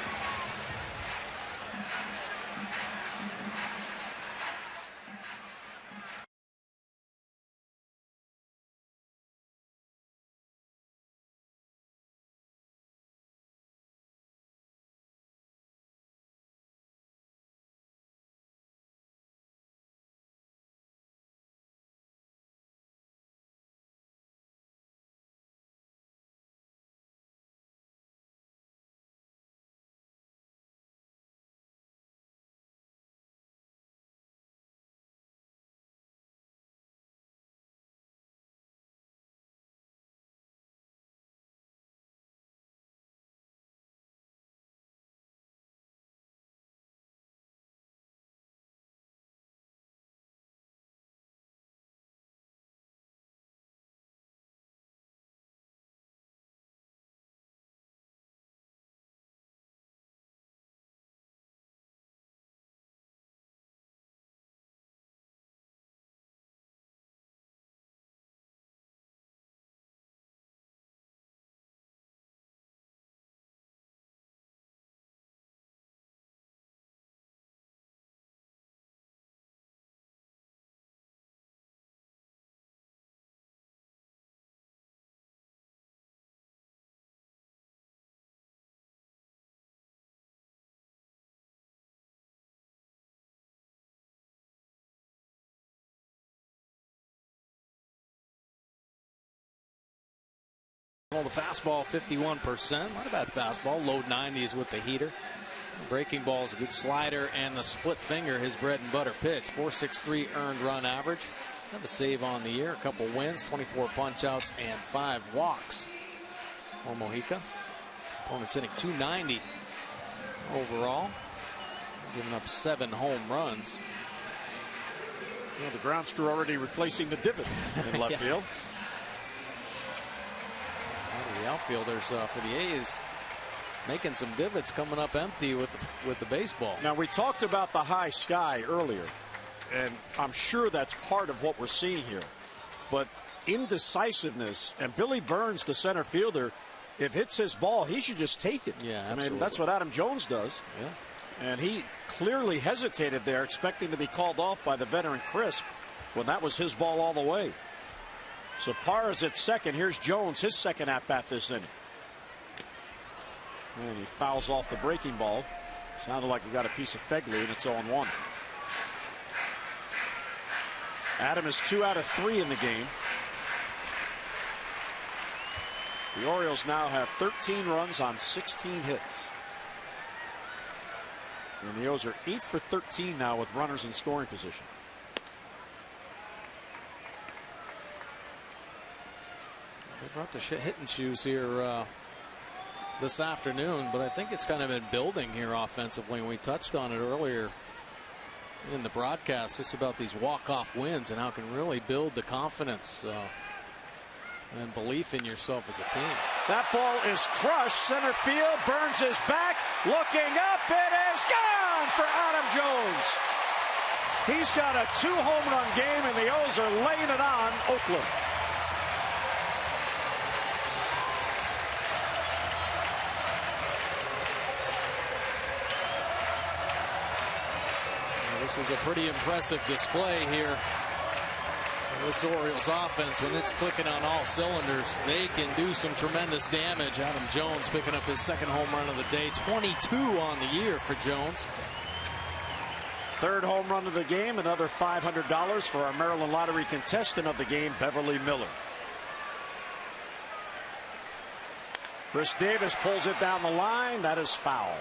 Well, the fastball 51%. Not a bad fastball. Low 90s with the heater. Breaking ball is a good slider, and the split finger, his bread and butter pitch. 4.63 earned run average. Have a save on the year. A couple wins, 24 punch outs, and 5 walks for Mojica. Opponent's hitting .290 overall. Giving up 7 home runs. Well, the ground crew already replacing the divot in left field. The outfielders for the A's making some divots, coming up empty with the baseball. Now, we talked about the high sky earlier, and I'm sure that's part of what we're seeing here. But indecisiveness, and Billy Burns, the center fielder, if it's his ball, he should just take it. Yeah, absolutely. I mean, that's what Adam Jones does. Yeah. And he clearly hesitated there, expecting to be called off by the veteran Crisp when that was his ball all the way. So Parra's at second. Here's Jones, his second at bat this inning. And he fouls off the breaking ball. Sounded like he got a piece of Fegley, and it's 0-1. Adam is 2 out of 3 in the game. The Orioles now have 13 runs on 16 hits. And the O's are 8 for 13 now with runners in scoring position. They brought the hitting shoes here this afternoon, but I think it's kind of been building here offensively. We touched on it earlier in the broadcast just about these walk-off wins and how it can really build the confidence and belief in yourself as a team. That ball is crushed. Center field. Burns is back. Looking up. It is gone for Adam Jones. He's got a 2-home-run game, and the O's are laying it on Oakland. This is a pretty impressive display here. This Orioles offense, when it's clicking on all cylinders, they can do some tremendous damage. Adam Jones picking up his second home run of the day, 22 on the year for Jones. Third home run of the game, another $500 for our Maryland Lottery contestant of the game, Beverly Miller. Chris Davis pulls it down the line. That is foul.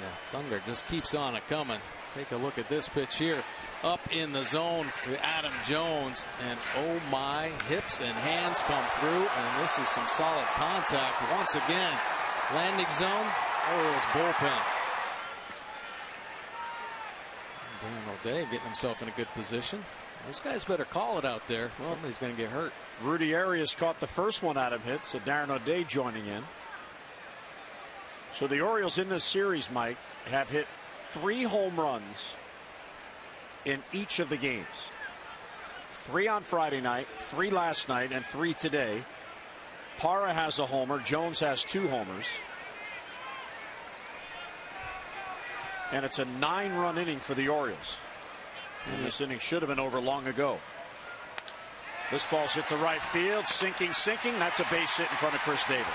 Yeah, thunder just keeps on it coming. Take a look at this pitch here. Up in the zone to Adam Jones. And oh my, hips and hands come through. And this is some solid contact once again. Landing zone, Orioles bullpen. Dan O'Day getting himself in a good position. Those guys better call it out there. Well, somebody's going to get hurt. Rudy Arias caught the first one Adam hit, so Darren O'Day joining in. So the Orioles in this series, Mike, have hit 3 home runs in each of the games. 3 on Friday night, 3 last night, and 3 today. Parra has a homer. Jones has 2 homers. And it's a 9-run inning for the Orioles. And this inning should have been over long ago. This ball's hit to right field. Sinking. That's a base hit in front of Chris Davis.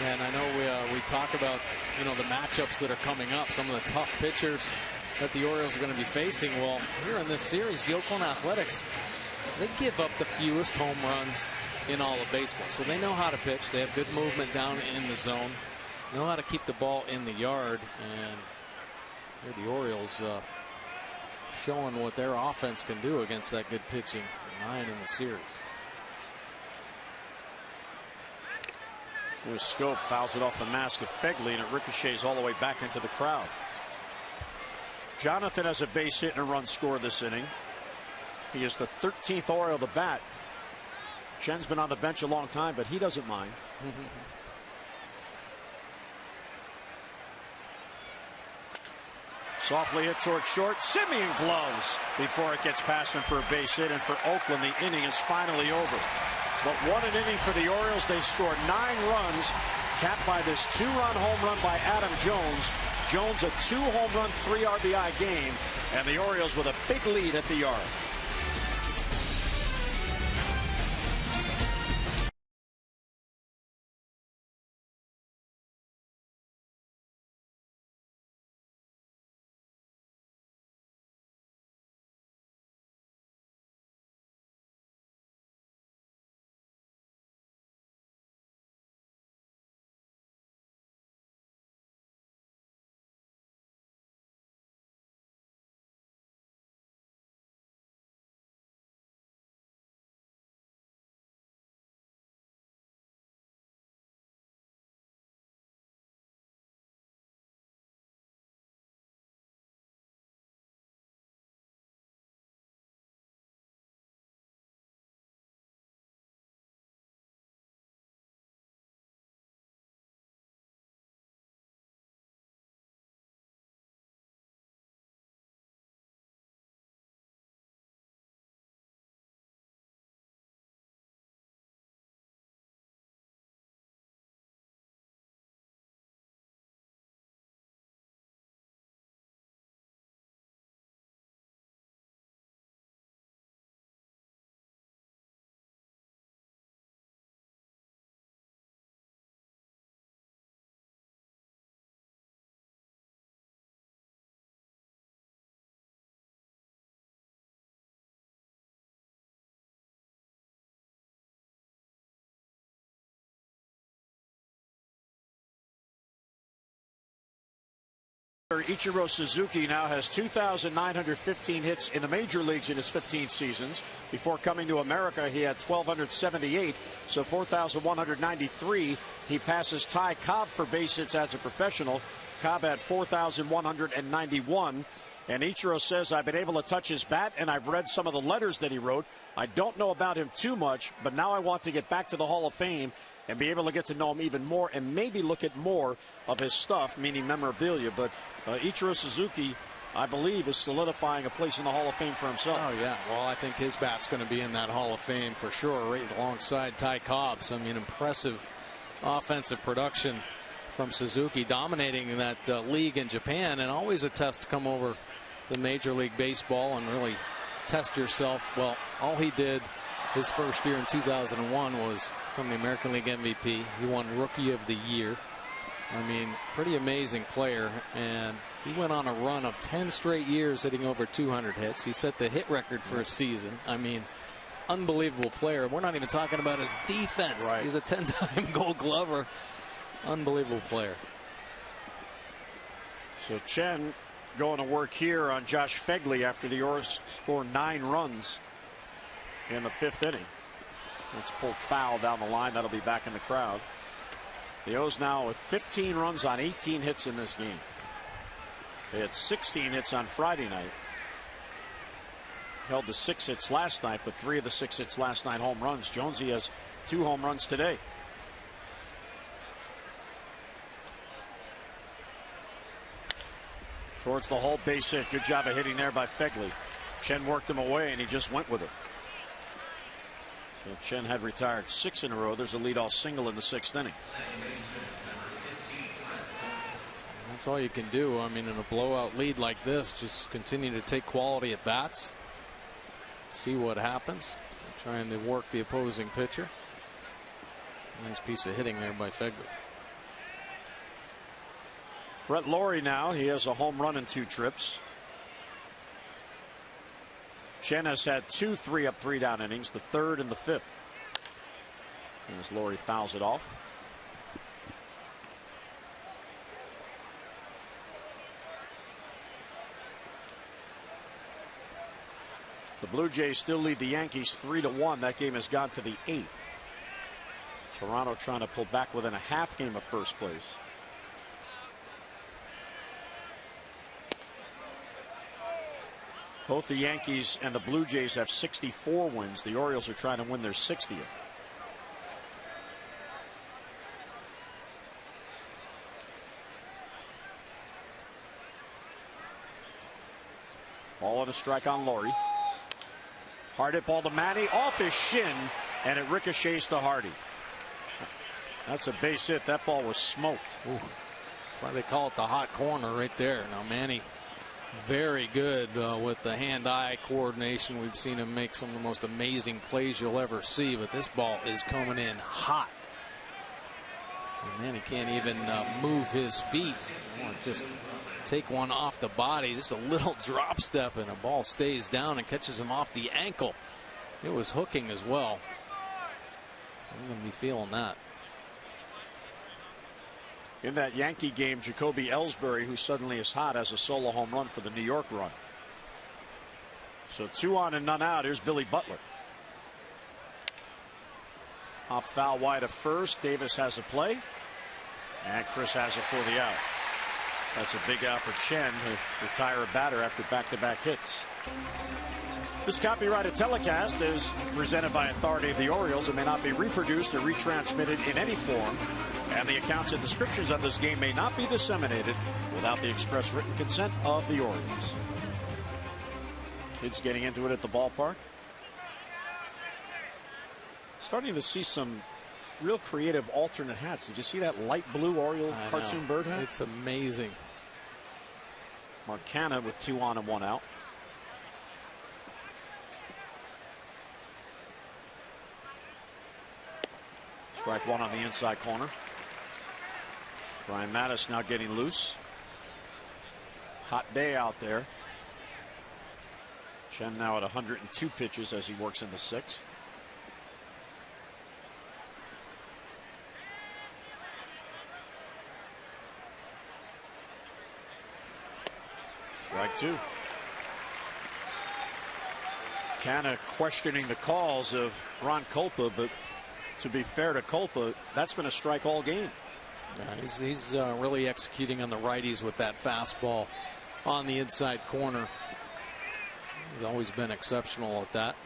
Yeah, and I know we talk about, you know, the matchups that are coming up, some of the tough pitchers that the Orioles are going to be facing. Well, here in this series, the Oakland Athletics, they give up the fewest home runs in all of baseball. So they know how to pitch. They have good movement down in the zone. Know how to keep the ball in the yard. And here the Orioles showing what their offense can do against that good pitching. 9 in the series. With Scope fouls it off the mask of Fegley, and it ricochets all the way back into the crowd. Jonathan has a base hit and a run scored this inning. He is the 13th Oriole to bat. Chen's been on the bench a long time, but he doesn't mind. Softly hit toward short. Simeon gloves before it gets past him for a base hit, and for Oakland the inning is finally over. But what an inning for the Orioles. They scored 9 runs, capped by this 2-run home run by Adam Jones. Jones a 2-home run, 3 RBI game, and the Orioles with a big lead at the yard. Ichiro Suzuki now has 2,915 hits in the major leagues in his 15 seasons. Before coming to America, he had 1,278, so 4,193 He passes Ty Cobb for base hits as a professional. Cobb had 4,191. And Ichiro says, I've been able to touch his bat, and I've read some of the letters that he wrote. I don't know about him too much, but now I want to get back to the Hall of Fame and be able to get to know him even more and maybe look at more of his stuff, meaning memorabilia. But Ichiro Suzuki, I believe, is solidifying a place in the Hall of Fame for himself. Oh, yeah. Well, I think his bat's going to be in that Hall of Fame for sure, right alongside Ty Cobb's. I mean, impressive offensive production from Suzuki, dominating that league in Japan, and always a test to come over the Major League Baseball and really test yourself. Well, all he did his first year in 2001 was become the American League MVP. He won Rookie of the Year. I mean, pretty amazing player, and he went on a run of 10 straight years hitting over 200 hits. He set the hit record for a season. I mean, unbelievable player. We're not even talking about his defense. Right. He's a 10-time Gold Glover. Unbelievable player. So Chen going to work here on Josh Phegley after the Orioles scored 9 runs in the 5th inning. It's pulled foul down the line. That'll be back in the crowd. The O's now with 15 runs on 18 hits in this game. They had 16 hits on Friday night. Held to 6 hits last night, but 3 of the 6 hits last night home runs. Jonesy has 2 home runs today. Towards the whole base hit. Good job of hitting there by Phegley. Chen worked him away, and he just went with it. So Chen had retired 6 in a row. There's a leadoff single in the 6th inning. That's all you can do. I mean, in a blowout lead like this, just continue to take quality at bats. See what happens. Trying to work the opposing pitcher. Nice piece of hitting there by Phegley. Brett Lawrie now. He has a home run in 2 trips. Chen has had 2 3-up 3-down innings, the 3rd and the 5th. As Lawrie fouls it off. The Blue Jays still lead the Yankees 3-1. That game has gone to the 8th. Toronto trying to pull back within a half game of first place. Both the Yankees and the Blue Jays have 64 wins. The Orioles are trying to win their 60th. Ball and a strike on Lawrie. Hard hit ball to Manny off his shin, and it ricochets to Hardy. That's a base hit. That ball was smoked. Ooh. That's why they call it the hot corner right there. Now Manny, very good with the hand-eye coordination. We've seen him make some of the most amazing plays you'll ever see, but this ball is coming in hot. And Manny can't even move his feet. Just take one off the body, just a little drop step, and the ball stays down and catches him off the ankle. It was hooking as well. I'm going to be feeling that. In that Yankee game, Jacoby Ellsbury, who suddenly is hot, has a solo home run for the New York run. So 2 on and none out. Here's Billy Butler. Hop foul wide of first. Davis has a play. And Chris has it for the out. That's a big out for Chen to retire a batter after back-to-back hits. This copyrighted telecast is presented by authority of the Orioles and may not be reproduced or retransmitted in any form. And the accounts and descriptions of this game may not be disseminated without the express written consent of the Orioles. Kids getting into it at the ballpark. Starting to see some real creative alternate hats. Did you see that light blue Oriole cartoon bird hat? It's amazing. Marcana with 2 on and 1 out. Strike 1 on the inside corner. Brian Mattis now getting loose. Hot day out there. Chen now at 102 pitches as he works in the 6th. Strike 2. Canna questioning the calls of Ron Kulpa, but to be fair to Culpa, that's been a strike all game. He's really executing on the righties with that fastball on the inside corner. He's always been exceptional at that.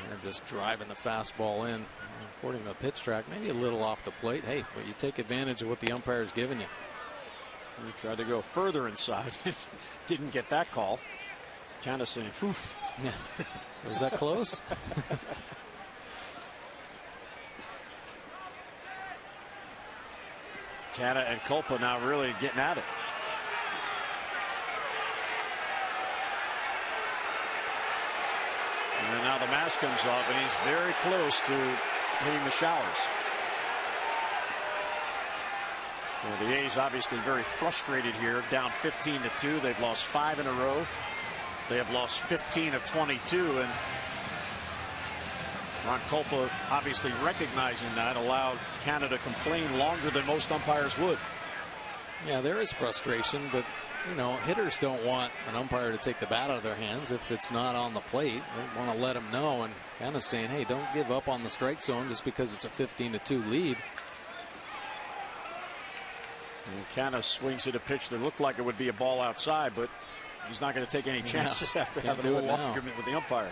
They're just driving the fastball in. According to the pitch track, maybe a little off the plate. Hey, but you take advantage of what the umpire's giving you. He tried to go further inside. Didn't get that call. Kind of saying, "Oof." Yeah. Was that close? Canna and Culpa now really getting at it. And now the mask comes off, and he's very close to hitting the showers. Well, the A's obviously very frustrated here, down 15-2. They've lost 5 in a row. They have lost 15 of 22, and Ron Culpa obviously recognizing that allowed Canada to complain longer than most umpires would. Yeah, there is frustration, but you know, hitters don't want an umpire to take the bat out of their hands if it's not on the plate. They want to let them know, and kind of saying, hey, don't give up on the strike zone just because it's a 15-2 lead. And Canna swings at a pitch that looked like it would be a ball outside, but he's not going to take any chances after having a little argument with the umpire.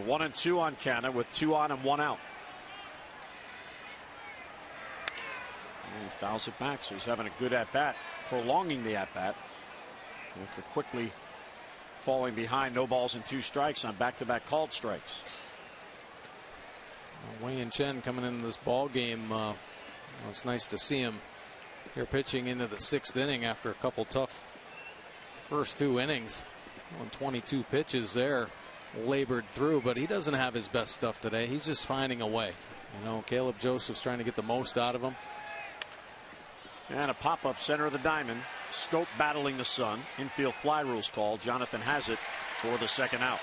1-2 on Canna with 2 on and 1 out. And he fouls it back, so he's having a good at bat, prolonging the at bat after quickly falling behind. No balls and 2 strikes on back-to-back called strikes. Wei Chen coming into this ball game. It's nice to see him here pitching into the 6th inning after a couple tough first 2 innings. 22 pitches there, labored through, but he doesn't have his best stuff today. He's just finding a way. You know, Caleb Joseph's trying to get the most out of him. And a pop-up center of the diamond. Scope battling the sun. Infield fly rules called. Jonathan has it for the 2nd out.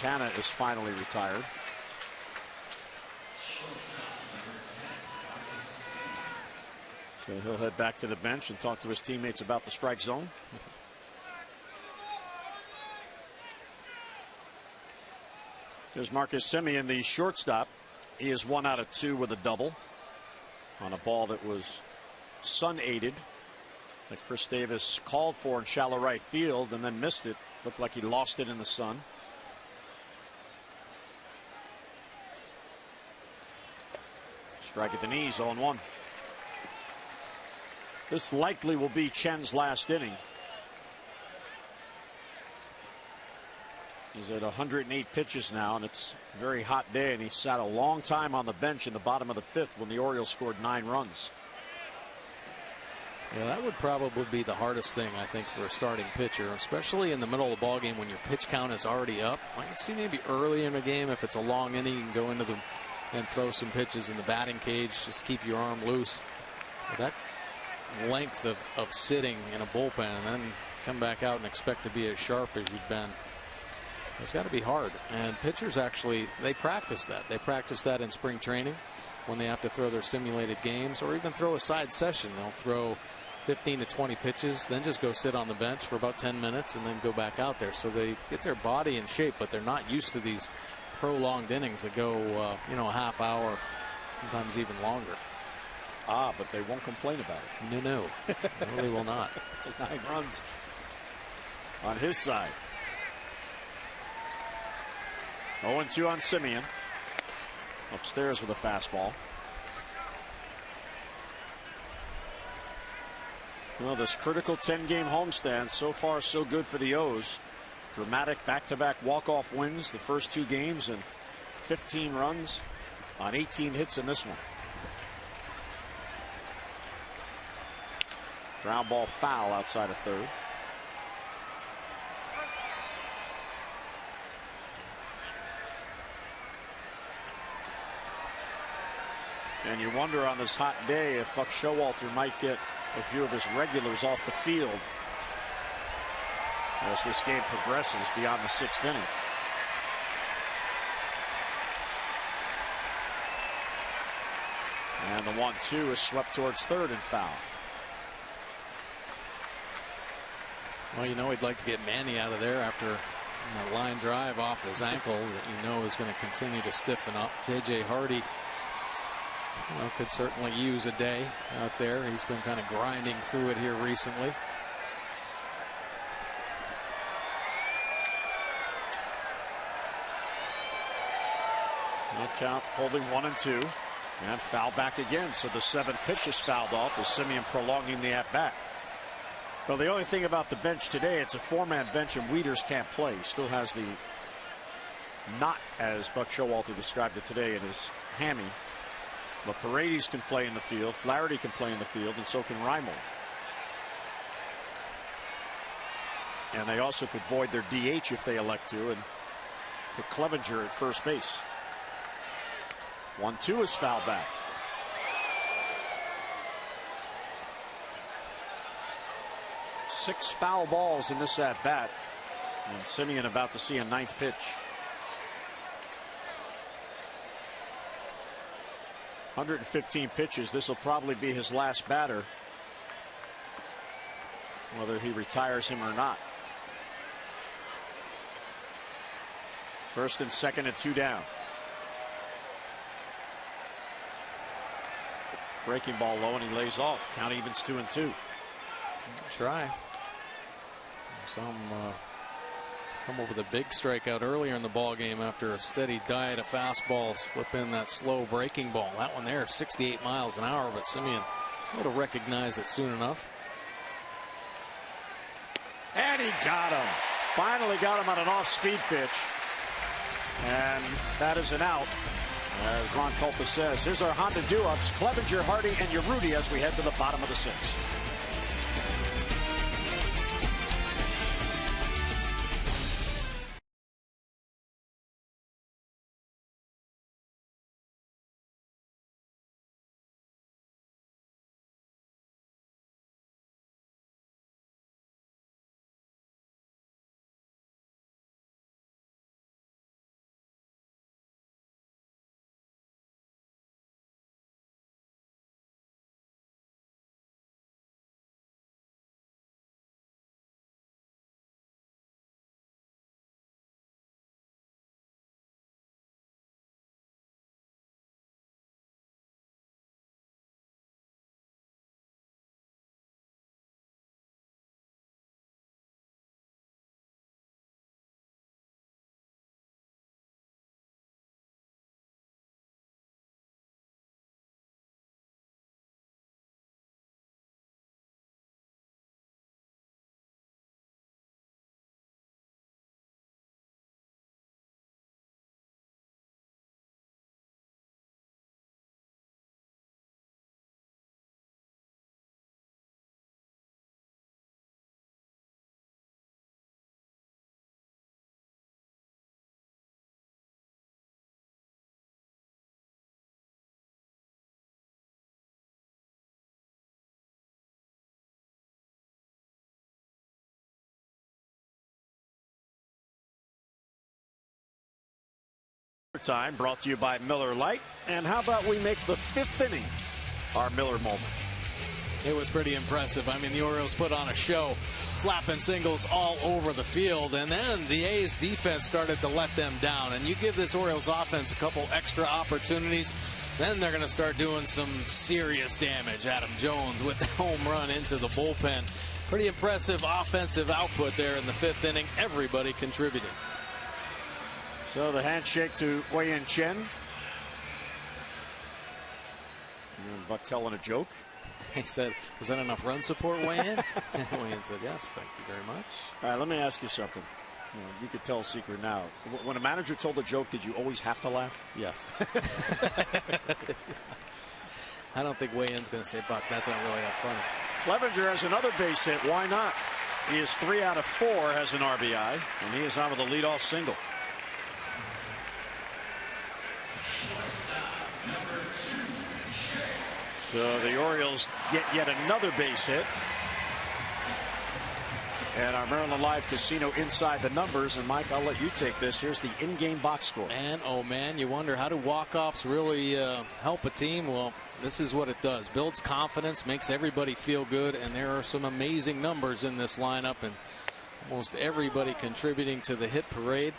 Canna is finally retired. So he'll head back to the bench and talk to his teammates about the strike zone. There's Marcus Semien, the shortstop. He is 1 out of 2 with a double on a ball that was sun-aided that Chris Davis called for in shallow right field and then missed it. Looked like he lost it in the sun. Strike at the knees, 0-1. This likely will be Chen's last inning. He's at 108 pitches now, and it's a very hot day, and he sat a long time on the bench in the bottom of the 5th when the Orioles scored 9 runs. Yeah, that would probably be the hardest thing, I think, for a starting pitcher, especially in the middle of the ball game when your pitch count is already up. I can see maybe early in the game, if it's a long inning, you can go into the and throw some pitches in the batting cage, just keep your arm loose. But that length of sitting in a bullpen and then come back out and expect to be as sharp as you've been, it's got to be hard. And pitchers actually, they practice that. They practice that in spring training when they have to throw their simulated games or even throw a side session. They'll throw 15 to 20 pitches, then just go sit on the bench for about 10 minutes and then go back out there. So they get their body in shape, but they're not used to these prolonged innings that go, a half hour, sometimes even longer. But they won't complain about it. No, they will not. 9 runs on his side. 0-2 on Semien. Upstairs with a fastball. Well, this critical 10-game homestand, so far so good for the O's. Dramatic back-to-back walk-off wins the first 2 games and 15 runs on 18 hits in this one. Ground ball foul outside of third. And you wonder on this hot day if Buck Showalter might get a few of his regulars off the field as this game progresses beyond the 6th inning. And the 1-2 is swept towards third and foul. Well, you know he'd like to get Manny out of there after a line drive off his ankle that you know is going to continue to stiffen up. J.J. Hardy could certainly use a day out there. He's been kind of grinding through it here recently. No count, holding 1-2. And foul back again. So the 7th pitch is fouled off as Simeon prolonging the at-bat. Well, the only thing about the bench today, it's a 4-man bench and Wieters can't play. He still has the knot, as Buck Showalter described it today, in his hammy. But Paredes can play in the field, Flaherty can play in the field, and so can Reimold. And they also could void their DH if they elect to and put Clevenger at first base. 1-2 is fouled back. Six foul balls in this at bat, and Simeon about to see a 9th pitch. 115 pitches. This will probably be his last batter, whether he retires him or not. First and second and 2 down. Breaking ball low, and he lays off. Count evens 2-2. Try. Some come up with a big strikeout earlier in the ball game after a steady diet of fastballs. Flip in that slow breaking ball. That one there, 68 miles an hour, but Simeon would have recognized it soon enough. And he got him. Finally got him on an off-speed pitch. And that is an out. As Ron Culpa says, here's our Honda do-ups, Clevenger, Hardy, and Urruti as we head to the bottom of the 6th. Time brought to you by Miller Lite. And how about we make the 5th inning our Miller moment? It was pretty impressive. I mean, the Orioles put on a show, slapping singles all over the field, and then the A's defense started to let them down. And you give this Orioles offense a couple extra opportunities, then they're going to start doing some serious damage. Adam Jones with the home run into the bullpen. Pretty impressive offensive output there in the 5th inning. Everybody contributing. So the handshake to Wei-Yin Chen. And Buck telling a joke. He said, was that enough run support, Wei-Yin? And Wei-Yin said, yes, thank you very much. All right, let me ask you something. You could tell a secret now. When a manager told a joke, did you always have to laugh? Yes. I don't think Wei-Yin's going to say, Buck, that's not really that funny. Clevenger has another base hit. Why not? He is 3 out of 4, has an RBI, and he is on with a leadoff single. So the Orioles get yet another base hit. And our Maryland Live Casino inside the numbers. And Mike, I'll let you take this. Here's the in-game box score. And oh man, you wonder, how do walk-offs really help a team? Well, This is what it does. Builds confidence, makes everybody feel good, and there are some amazing numbers in this lineup, and almost everybody contributing to the hit parade.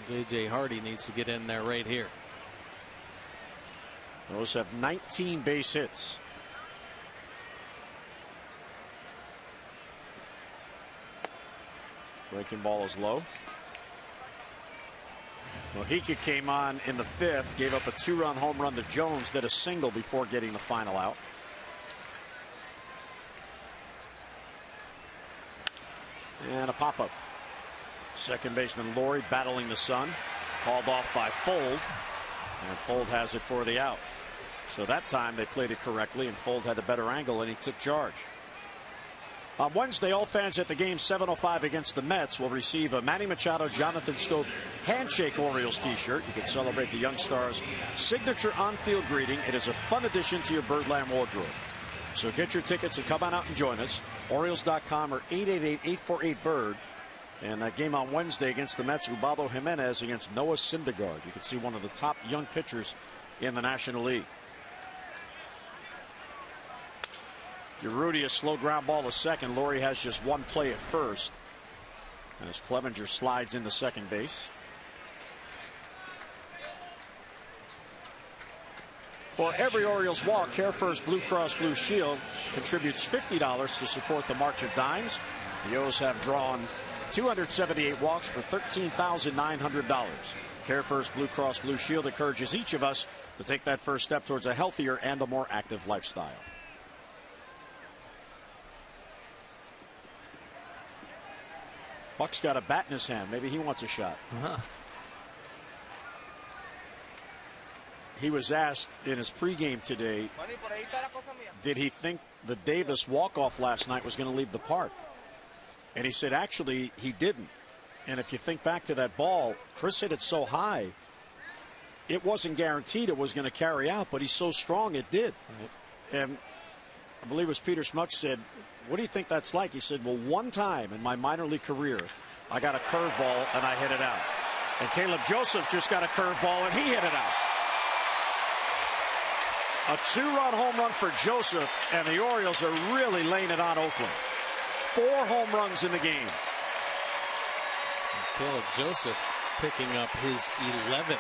J.J. Hardy needs to get in there right here. Those have 19 base hits. Breaking ball is low. Mojica came on in the 5th, gave up a 2-run home run to Jones, did a single before getting the final out. And a pop-up. Second baseman Laurie battling the sun, called off by Fold, and Fold has it for the out. So that time they played it correctly, and Fold had the better angle, and he took charge. On Wednesday, all fans at the game 7:05 against the Mets will receive a Manny Machado, Jonathan Schoop Handshake Orioles t-shirt. You can celebrate the young star's signature on-field greeting. It is a fun addition to your Birdland wardrobe. So get your tickets and come on out and join us. Orioles.com or 888-848-BIRD. And that game on Wednesday against the Mets, Ubaldo Jimenez against Noah Syndergaard. You can see one of the top young pitchers in the National League. Urruti, a slow ground ball to second. Laurie has just one play at first as Clevenger slides into second base. For every Orioles walk, Care First Blue Cross Blue Shield contributes $50 to support the March of Dimes. The O's have drawn 278 walks for $13,900. Care First Blue Cross Blue Shield encourages each of us to take that first step towards a healthier and a more active lifestyle. Buck's got a bat in his hand. Maybe he wants a shot. He was asked in his pregame today, did he think the Davis walk-off last night was going to leave the park? And he said, actually, he didn't. And if you think back to that ball, Chris hit it so high, it wasn't guaranteed it was going to carry out, but he's so strong it did. And I believe it was Peter Schmuck said, what do you think that's like? He said, well, one time in my minor league career, I got a curveball and I hit it out. And Caleb Joseph just got a curveball and he hit it out. A 2-run home run for Joseph, and the Orioles are really laying it on Oakland. 4 home runs in the game. Caleb Joseph picking up his 11th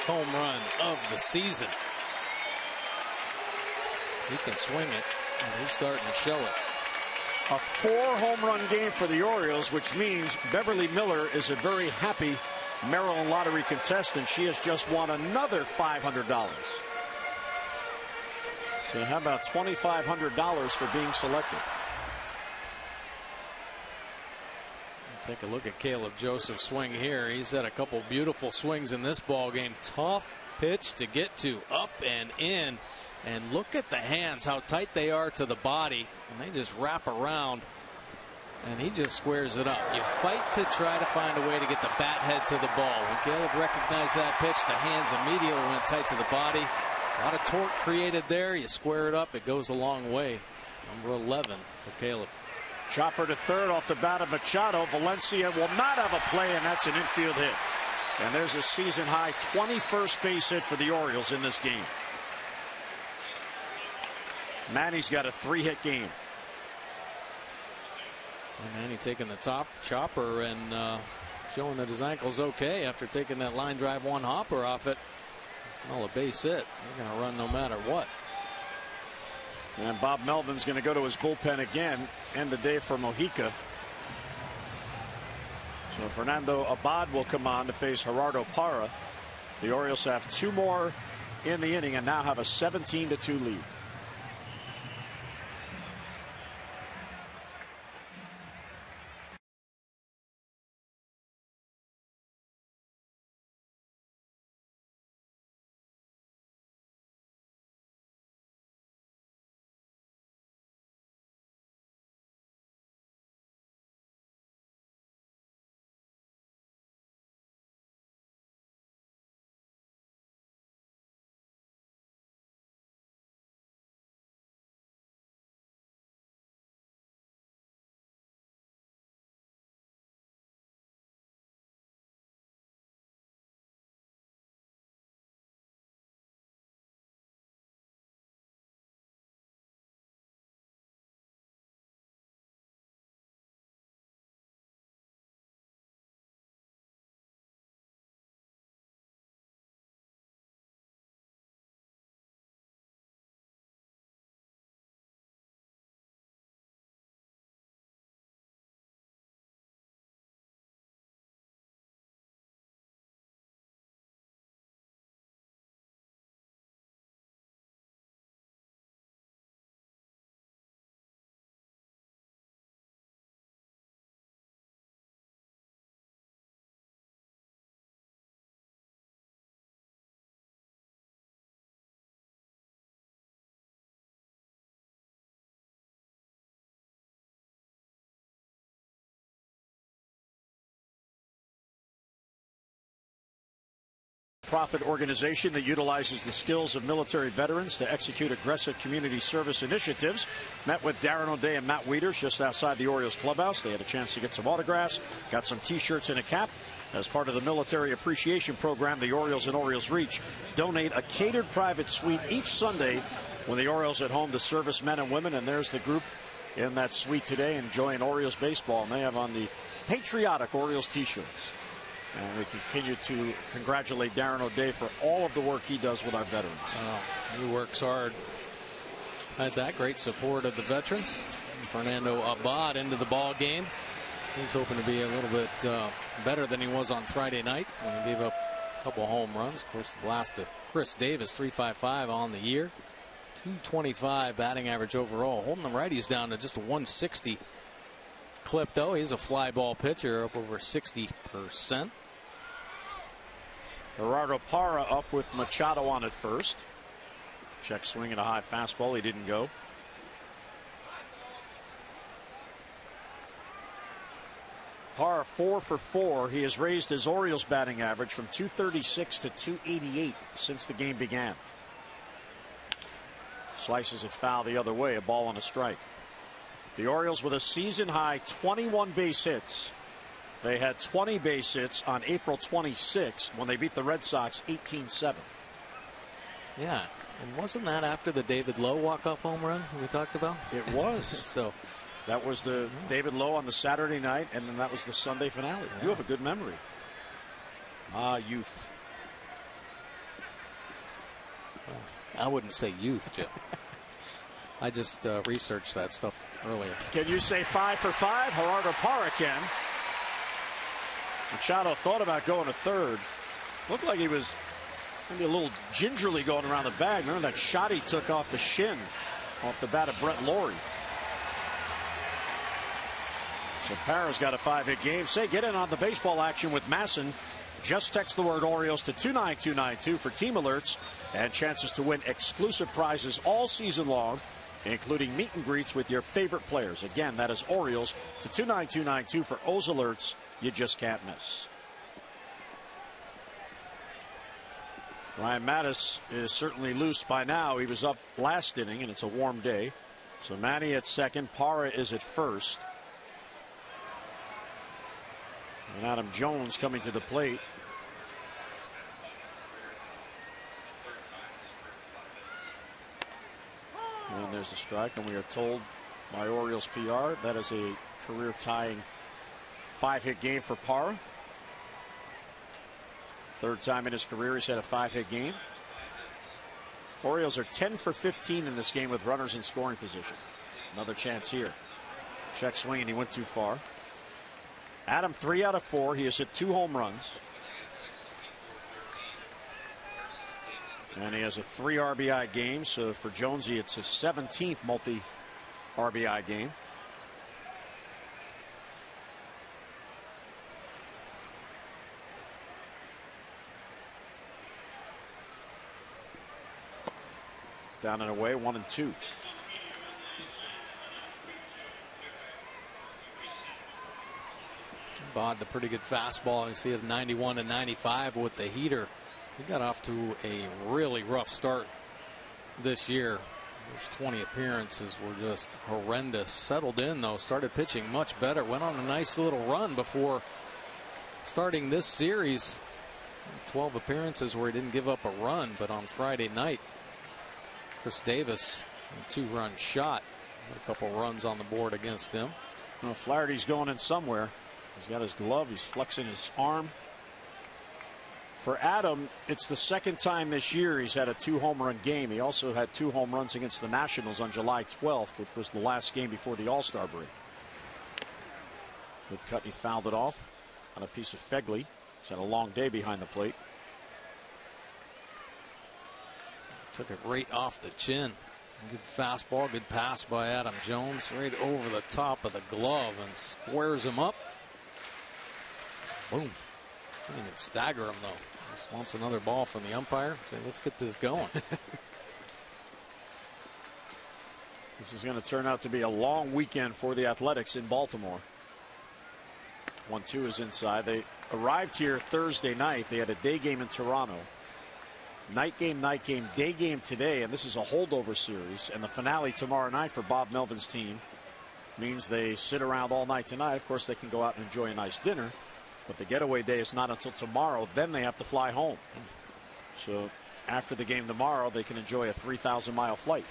home run of the season. He can swing it, and he's starting to show it. A 4 home run game for the Orioles, which means Beverly Miller is a very happy Maryland Lottery contestant. She has just won another $500. So how about $2,500 for being selected? Take a look at Caleb Joseph's swing here. He's had a couple beautiful swings in this ball game. Tough pitch to get to, up and in. And look at the hands, how tight they are to the body. And they just wrap around. And he just squares it up. You fight to try to find a way to get the bat head to the ball. When Caleb recognized that pitch, the hands immediately went tight to the body. A lot of torque created there. You square it up, it goes a long way. Number 11 for Caleb. Chopper to third off the bat of Machado. Valencia will not have a play, and that's an infield hit. And there's a season high 21st base hit for the Orioles in this game. Manny's got a 3-hit game. And Manny taking the top chopper and showing that his ankle's okay after taking that line drive 1 hopper off it. Well, a base hit. They're going to run no matter what. And Bob Melvin's going to go to his bullpen again. End the day for Mojica. So Fernando Abad will come on to face Gerardo Parra. The Orioles have 2 more in the inning and now have a 17-2 lead. nonprofit organization that utilizes the skills of military veterans to execute aggressive community service initiatives. Met with Darren O'Day and Matt Wieters just outside the Orioles clubhouse. They had a chance to get some autographs, got some T-shirts and a cap. As part of the military appreciation program, the Orioles and Orioles Reach donate a catered private suite each Sunday when the Orioles at home to servicemen and women. And there's the group in that suite today enjoying Orioles baseball. And they have on the patriotic Orioles T-shirts. And we continue to congratulate Darren O'Day for all of the work he does with our veterans. He works hard. Had that great support of the veterans. Fernando Abad into the ball game. He's hoping to be a little bit better than he was on Friday night when he gave up a couple home runs. Of course, the blast to Chris Davis, 3.55 on the year. 225 batting average overall. Holding the righties down to just a 160 clip, though. He's a fly ball pitcher, up over 60%. Gerardo Parra up with Machado on at first. Check swing and a high fastball. He didn't go. Parra 4 for 4. He has raised his Orioles batting average from 236 to 288 since the game began. Slices it foul the other way, a ball and a strike. The Orioles with a season high 21 base hits. They had 20 base hits on April 26 when they beat the Red Sox 18-7. Yeah, and wasn't that after the David Lowe walk-off home run we talked about? It was. So that was the David Lowe on the Saturday night, and then that was the Sunday finale. Yeah. You have a good memory. Youth. I wouldn't say youth, Jim. I just researched that stuff earlier. Can you say 5 for 5? Gerardo Parra can. Machado thought about going to third. Looked like he was maybe a little gingerly going around the bag. Remember that shot he took off the shin, off the bat of Brett Laurie. So Parra's got a 5-hit game. Say, get in on the baseball action with Masson. Just text the word Orioles to 29292 for team alerts and chances to win exclusive prizes all season long, including meet and greets with your favorite players. Again, that is Orioles to 29292 for O's alerts you just can't miss. Ryan Mattis is certainly loose by now. He was up last inning, and it's a warm day. So Manny at second, Parra is at first. And Adam Jones coming to the plate. And there's a strike, and we are told by Orioles PR that is a career-tying 5-hit game for Parra. Third time in his career he's had a 5-hit game. Orioles are 10 for 15 in this game with runners in scoring position. Another chance here. Check swing, and he went too far. Adam 3 out of 4. He has hit 2 home runs. And he has a 3 RBI game. So for Jonesy, it's his 17th multi-RBI game. Down and away, 1-2. Bod, the pretty good fastball. You see it 91 and 95 with the heater. He got off to a really rough start this year. Those 20 appearances were just horrendous. Settled in, though, started pitching much better. Went on a nice little run before starting this series. 12 appearances where he didn't give up a run, but on Friday night, Chris Davis, a 2-run shot. A couple runs on the board against him. Well, Flaherty's going in somewhere. He's got his glove. He's flexing his arm. For Adam, it's the second time this year he's had a 2-home-run game. He also had 2 home runs against the Nationals on July 12th, which was the last game before the All-Star break. Good cut. He fouled it off on a piece of Fegley. He's had a long day behind the plate. Took it right off the chin. Good fastball, good pass by Adam Jones, right over the top of the glove and squares him up. Boom. Didn't even stagger him, though. Just wants another ball from the umpire. Say, let's get this going. This is going to turn out to be a long weekend for the Athletics in Baltimore. 1-2 is inside. They arrived here Thursday night. They had a day game in Toronto. night game, day game today, and this is a holdover series, and the finale tomorrow night for Bob Melvin's team means they sit around all night tonight. Of course, they can go out and enjoy a nice dinner, but the getaway day is not until tomorrow. Then they have to fly home. So after the game tomorrow, they can enjoy a 3,000-mile flight.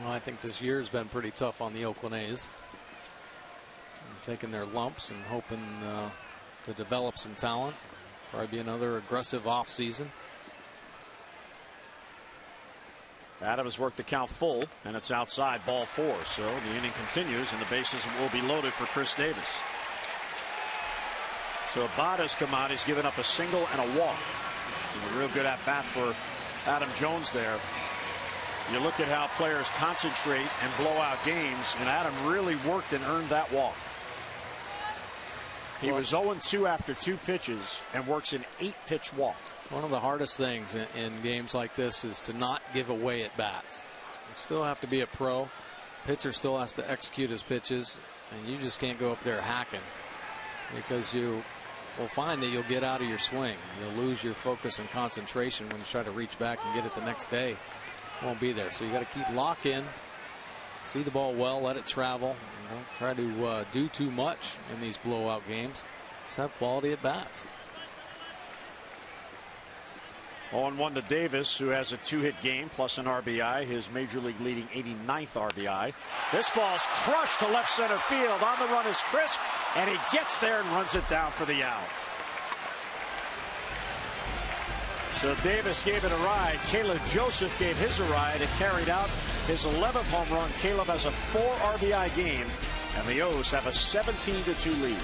Well, I think this year's been pretty tough on the Oakland A's. Taking their lumps and hoping to develop some talent. Probably be another aggressive offseason. Adams worked the count full, and it's outside, ball 4. So the inning continues, and the bases will be loaded for Chris Davis. So Abada's come out. He's given up a single and a walk. And a real good at bat for Adam Jones there. You look at how players concentrate and blow out games, and Adam really worked and earned that walk. He was 0-2 after 2 pitches and works an 8-pitch walk. One of the hardest things in games like this is to not give away at bats. You still have to be a pro. Pitcher still has to execute his pitches, and you just can't go up there hacking, because you will find that you'll get out of your swing. You'll lose your focus and concentration when you try to reach back and get it the next day. It won't be there. So you got to keep lock in, see the ball well, let it travel. Don't try to do too much in these blowout games. Just have quality at bats. 0-1 to Davis, who has a 2-hit game plus an RBI, his major league leading 89th RBI. This ball's crushed to left center field. On the run is Crisp, and he gets there and runs it down for the out. So Davis gave it a ride. Caleb Joseph gave his a ride. It carried out his 11th home run. Caleb has a 4 RBI game, and the O's have a 17-2 lead.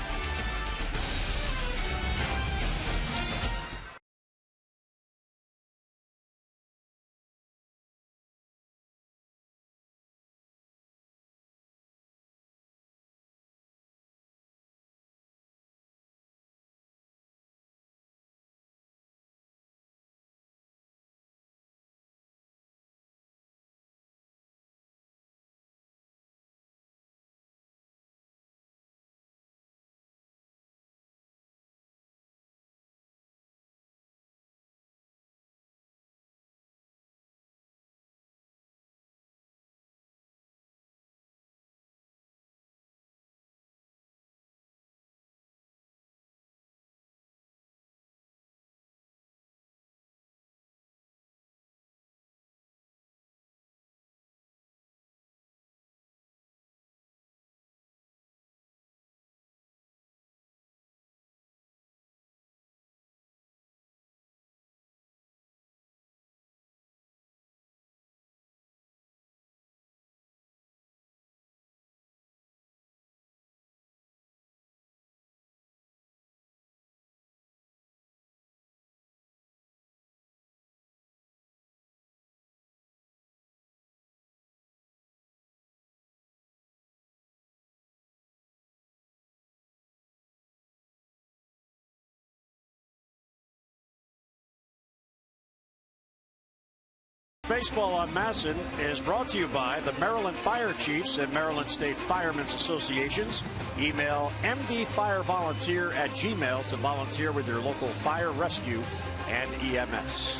Baseball on Masson is brought to you by the Maryland Fire Chiefs and Maryland State Firemen's Associations. Email mdfirevolunteer@gmail to volunteer with your local fire, rescue, and EMS.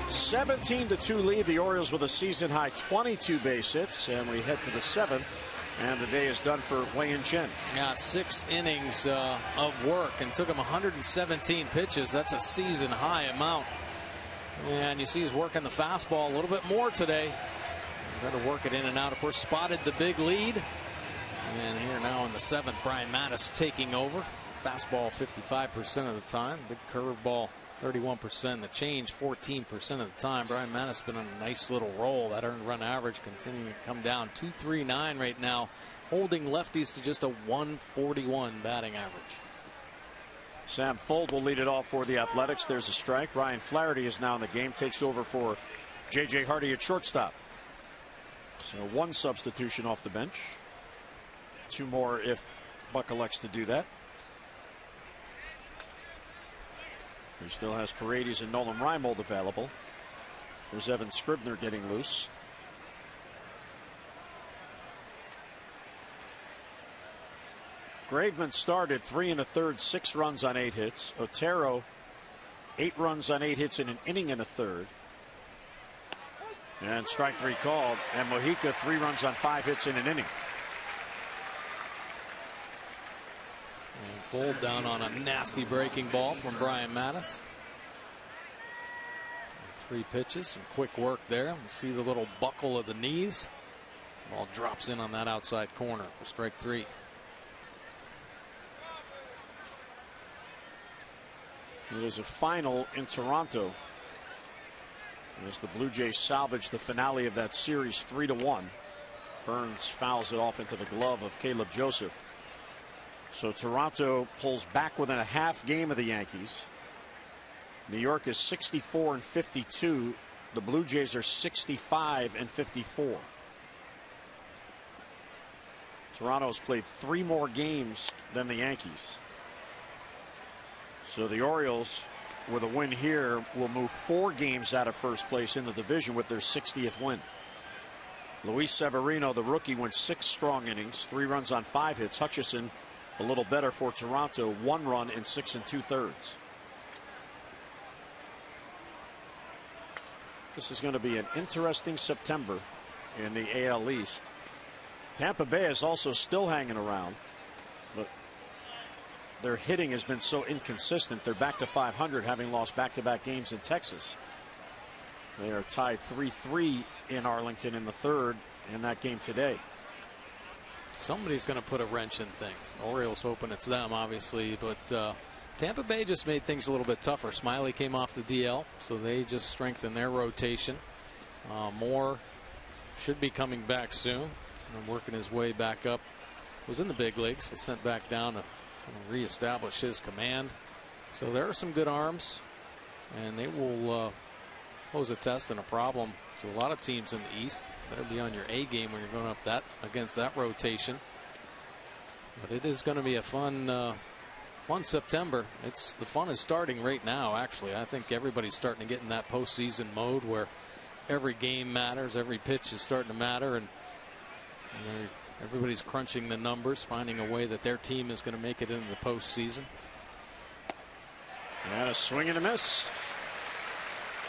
17-2 lead. The Orioles with a season high 22 base hits, and we head to the 7th. And the day is done for Wei-Yin Chen. Yeah, 6 innings of work, and took him 117 pitches. That's a season high amount. And you see he's working the fastball a little bit more today. He's got to work it in and out. Of course, spotted the big lead. And here now in the 7th, Brian Mattis taking over. Fastball 55% of the time. Big curveball 31%. The change 14% of the time. Brian Mattis been on a nice little roll. That earned run average continuing to come down. 2.39 right now, holding lefties to just a 141 batting average. Sam Fuld will lead it off for the Athletics. There's a strike. Ryan Flaherty is now in the game. Takes over for J.J. Hardy at shortstop. So 1 substitution off the bench. 2 more if Buck elects to do that. He still has Paredes and Nolan Reimold available. There's Evan Scribner getting loose. Graveman started 3 1/3, 6 runs on 8 hits. Otero 8 runs on 8 hits in an inning and a third. And strike 3 called. And Mojica 3 runs on 5 hits in an inning. And pulled down on a nasty breaking ball from Brian Mattis. 3 pitches, some quick work there. You see the little buckle of the knees. Ball drops in on that outside corner for strike 3. It was a final in Toronto as the Blue Jays salvaged the finale of that series 3-1. Burns fouls it off into the glove of Caleb Joseph. So Toronto pulls back within a half game of the Yankees. New York is 64-52. The Blue Jays are 65-54. Toronto has played 3 more games than the Yankees. So the Orioles, with a win here, will move 4 games out of first place in the division with their 60th win. Luis Severino, the rookie, went 6 strong innings, 3 runs on 5 hits. Hutchison, a little better for Toronto, 1 run in 6 2/3. This is going to be an interesting September in the AL East. Tampa Bay is also still hanging around, but their hitting has been so inconsistent. They're back to 500, having lost back-to-back games in Texas. They are tied 3-3 in Arlington in the 3rd in that game today. Somebody's going to put a wrench in things. Orioles hoping it's them, obviously, but Tampa Bay just made things a little bit tougher. Smiley came off the DL, so they just strengthened their rotation. Moore should be coming back soon and working his way back up. Was in the big leagues, but sent back down to reestablish his command. So there are some good arms, and they will pose a test and a problem to a lot of teams in the East. Better be on your A game when you're going up against that rotation. But it is going to be a fun September. The fun is starting right now. Actually, I think everybody's starting to get in that postseason mode where every game matters, every pitch is starting to matter, and everybody's crunching the numbers, finding a way that their team is going to make it into the postseason. And a swing and a miss.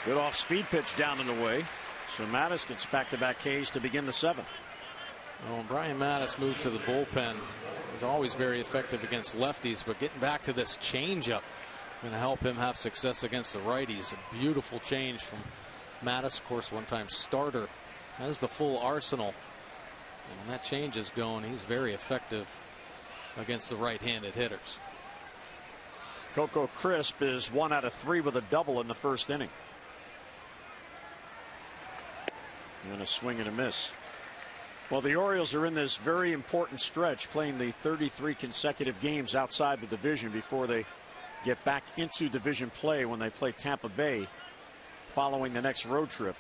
Good off-speed pitch down and away. So Mattis gets back-to-back Ks to begin the 7th. Well, Brian Mattis moved to the bullpen. He's always very effective against lefties, but getting back to this changeup going to help him have success against the righties. A beautiful change from Mattis, of course, one-time starter, has the full arsenal. And when that change is going, he's very effective against the right-handed hitters. Coco Crisp is 1 out of 3 with a double in the 1st inning. And a swing and a miss. Well, the Orioles are in this very important stretch, playing the 33 consecutive games outside the division before they get back into division play when they play Tampa Bay following the next road trip.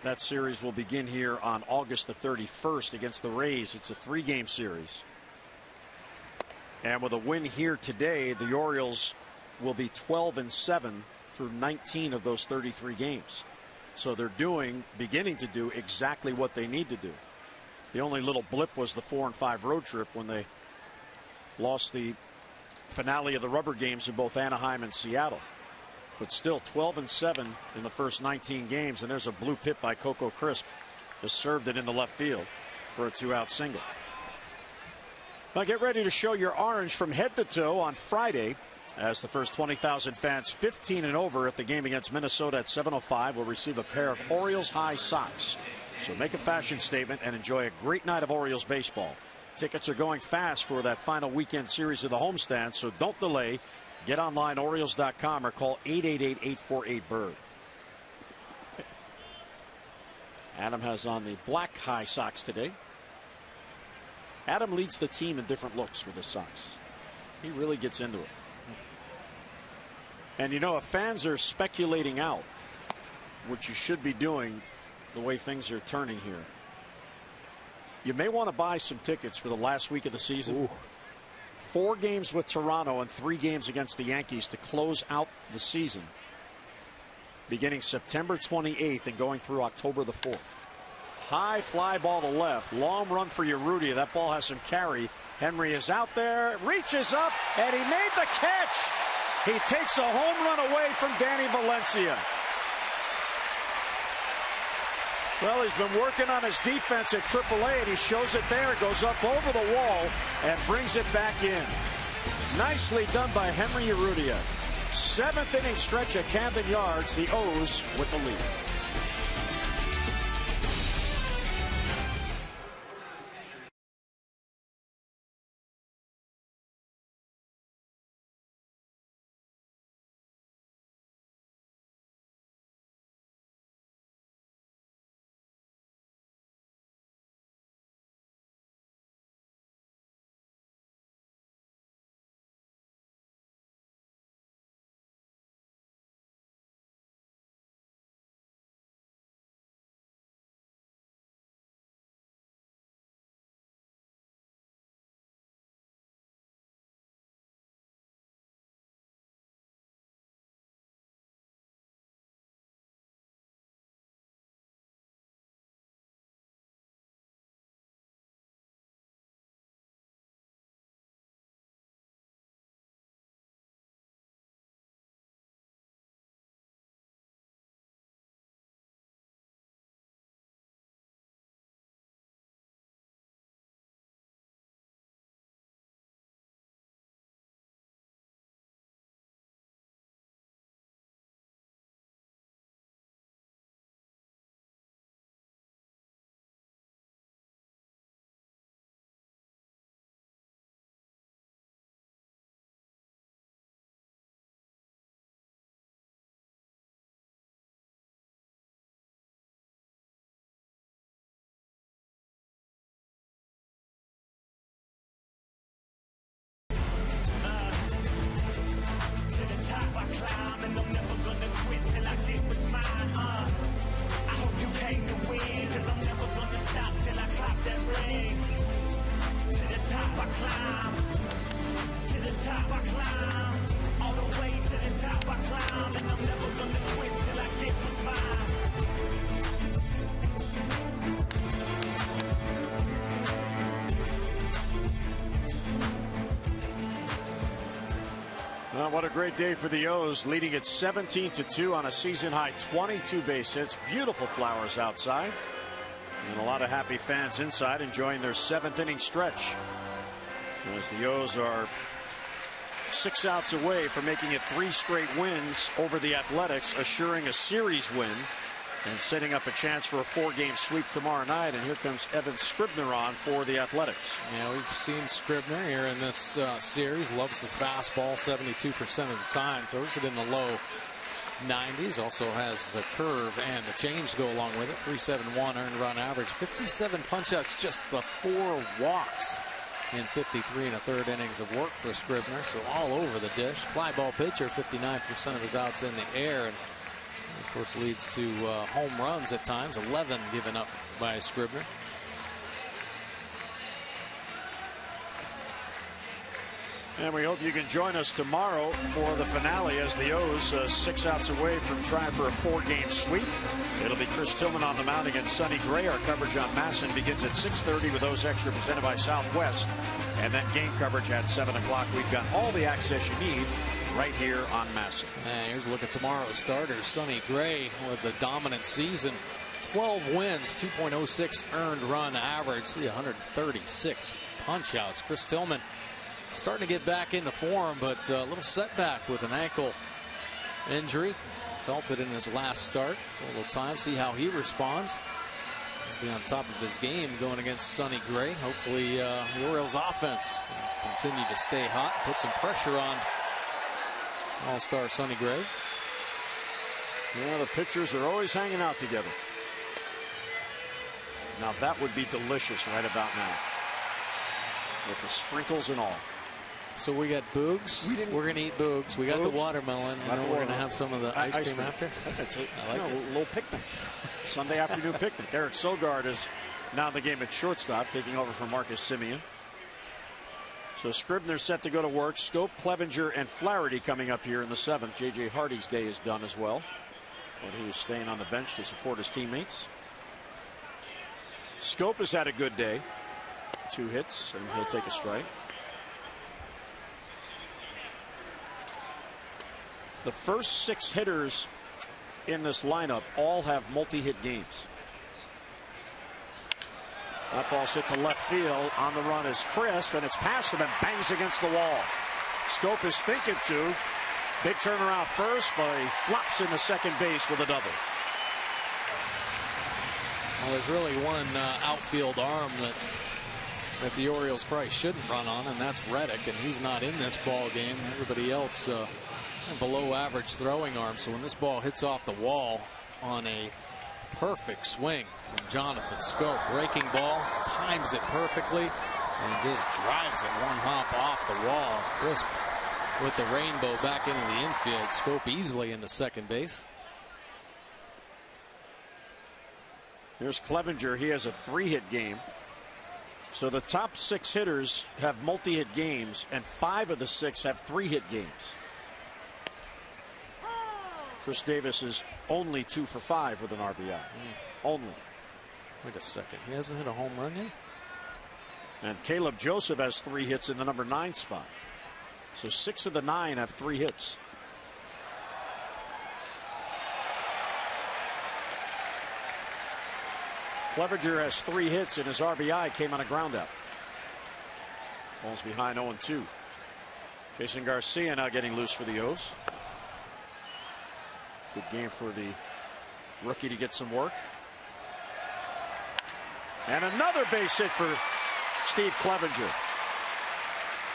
That series will begin here on August the 31st against the Rays. It's a 3-game series. And with a win here today, the Orioles will be 12-7 through 19 of those 33 games. So they're beginning to do exactly what they need to do. The only little blip was the 4-5 road trip when they lost the finale of the rubber games in both Anaheim and Seattle. But still 12-7 in the first 19 games, and there's a blue pip by Coco Crisp. Just served it in the left field for a 2-out single. Now get ready to show your orange from head to toe on Friday as the first 20,000 fans 15 and over at the game against Minnesota at 7:05 will receive a pair of Orioles high socks. So make a fashion statement and enjoy a great night of Orioles baseball. Tickets are going fast for that final weekend series of the homestand, so don't delay. Get online, Orioles.com, or call 888-848-BIRD. Adam has on the black high socks today. Adam leads the team in different looks with his socks. He really gets into it. And you know, if fans are speculating out, which you should be doing the way things are turning here, you may want to buy some tickets for the last week of the season. Ooh. 4 games with Toronto and 3 games against the Yankees to close out the season, beginning September 28th and going through October the 4th. High fly ball to left. Long run for Urrutia. That ball has some carry. Henry is out there, reaches up, and he made the catch. He takes a home run away from Danny Valencia. Well, he's been working on his defense at AAA, and he shows it there. It goes up over the wall and brings it back in. Nicely done by Henry Urrutia. 7th inning stretch at Camden Yards. The O's with the lead. Well, what a great day for the O's, leading at 17-2 on a season-high 22 base hits. Beautiful flowers outside. And a lot of happy fans inside enjoying their 7th inning stretch. As the O's are 6 outs away from making it 3 straight wins over the Athletics, assuring a series win and setting up a chance for a 4-game sweep tomorrow night. And here comes Evan Scribner on for the Athletics. Yeah, we've seen Scribner here in this series. Loves the fastball 72% of the time. Throws it in the low 90s. Also has a curve and a change to go along with it. 3.71 earned run average. 57 punch-outs, just the 4 walks in 53 1/3 innings of work for Scribner. So all over the dish. Fly ball pitcher, 59% of his outs in the air. And of course leads to home runs at times. 11 given up by Scribner. And we hope you can join us tomorrow for the finale as the O's 6 outs away from trying for a 4-game sweep. It'll be Chris Tillman on the mound against Sonny Gray. Our coverage on MASN begins at 6:30 with O's Extra presented by Southwest. And then game coverage at 7 o'clock. We've got all the access you need right here on MASN. And here's a look at tomorrow's starters. Sonny Gray with the dominant season. 12 wins, 2.06 earned run average, 136 punch outs. Chris Tillman starting to get back into form, but a little setback with an ankle injury. Felt it in his last start for a little time. See how he responds. He'll be on top of his game going against Sonny Gray. Hopefully the Orioles offense can continue to stay hot, put some pressure on All-Star Sonny Gray. Yeah, the pitchers are always hanging out together. Now that would be delicious right about now, with the sprinkles and all. So we got Boogs. We're going to eat Boogs. We got the watermelon. And then we're going to have some of the ice cream after. That's it. I like a little picnic. Sunday afternoon picnic. Eric Sogard is now in the game at shortstop, taking over from Marcus Semien. So Scribner set to go to work. Scope, Clevenger, and Flaherty coming up here in the 7th. J.J. Hardy's day is done as well, but he is staying on the bench to support his teammates. Scope has had a good day. 2 hits, and he'll take a strike. The first 6 hitters in this lineup all have multi-hit games. That ball's hit to left field. On the run is Crisp, and it's past him and bangs against the wall. Scope is thinking to. Big turnaround first, but he flops into second base with a double. Well, there's really one outfield arm that the Orioles probably shouldn't run on, and that's Reddick, and he's not in this ball game. Everybody else below average throwing arm. So when this ball hits off the wall on a perfect swing from Jonathan Scope, breaking ball, times it perfectly, and just drives it one hop off the wall. Crisp with the rainbow back into the infield. Scope easily into second base. Here's Clevenger. He has a 3-hit game. So the top 6 hitters have multi-hit games, and 5 of the 6 have 3-hit games. Chris Davis is only 2 for 5 with an RBI. Only. Wait a second. He hasn't hit a home run yet? And Caleb Joseph has 3 hits in the number 9 spot. So 6 of the 9 have 3 hits. Clevenger has 3 hits, and his RBI came on a groundout. Falls behind 0-2. Jason Garcia now getting loose for the O's. Good game for the rookie to get some work. And another base hit for Steve Clevenger.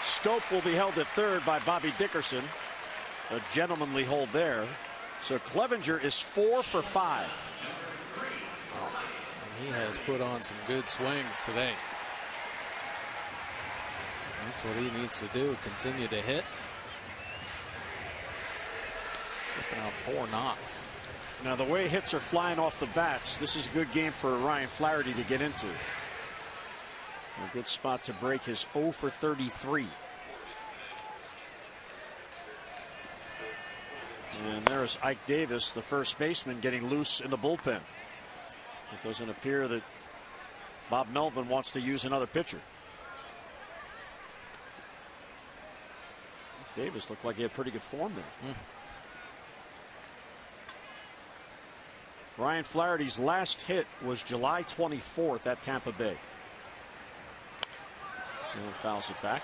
Scope will be held at third by Bobby Dickerson. A gentlemanly hold there. So Clevenger is 4 for 5. He has put on some good swings today. That's what he needs to do. Continue to hit. Picking out 4 knocks. Now the way hits are flying off the bats, this is a good game for Ryan Flaherty to get into. A good spot to break his 0 for 33. And there's Ike Davis, the first baseman, getting loose in the bullpen. It doesn't appear that Bob Melvin wants to use another pitcher. Davis looked like he had pretty good form there. Ryan Flaherty's last hit was July 24th at Tampa Bay. And fouls it back.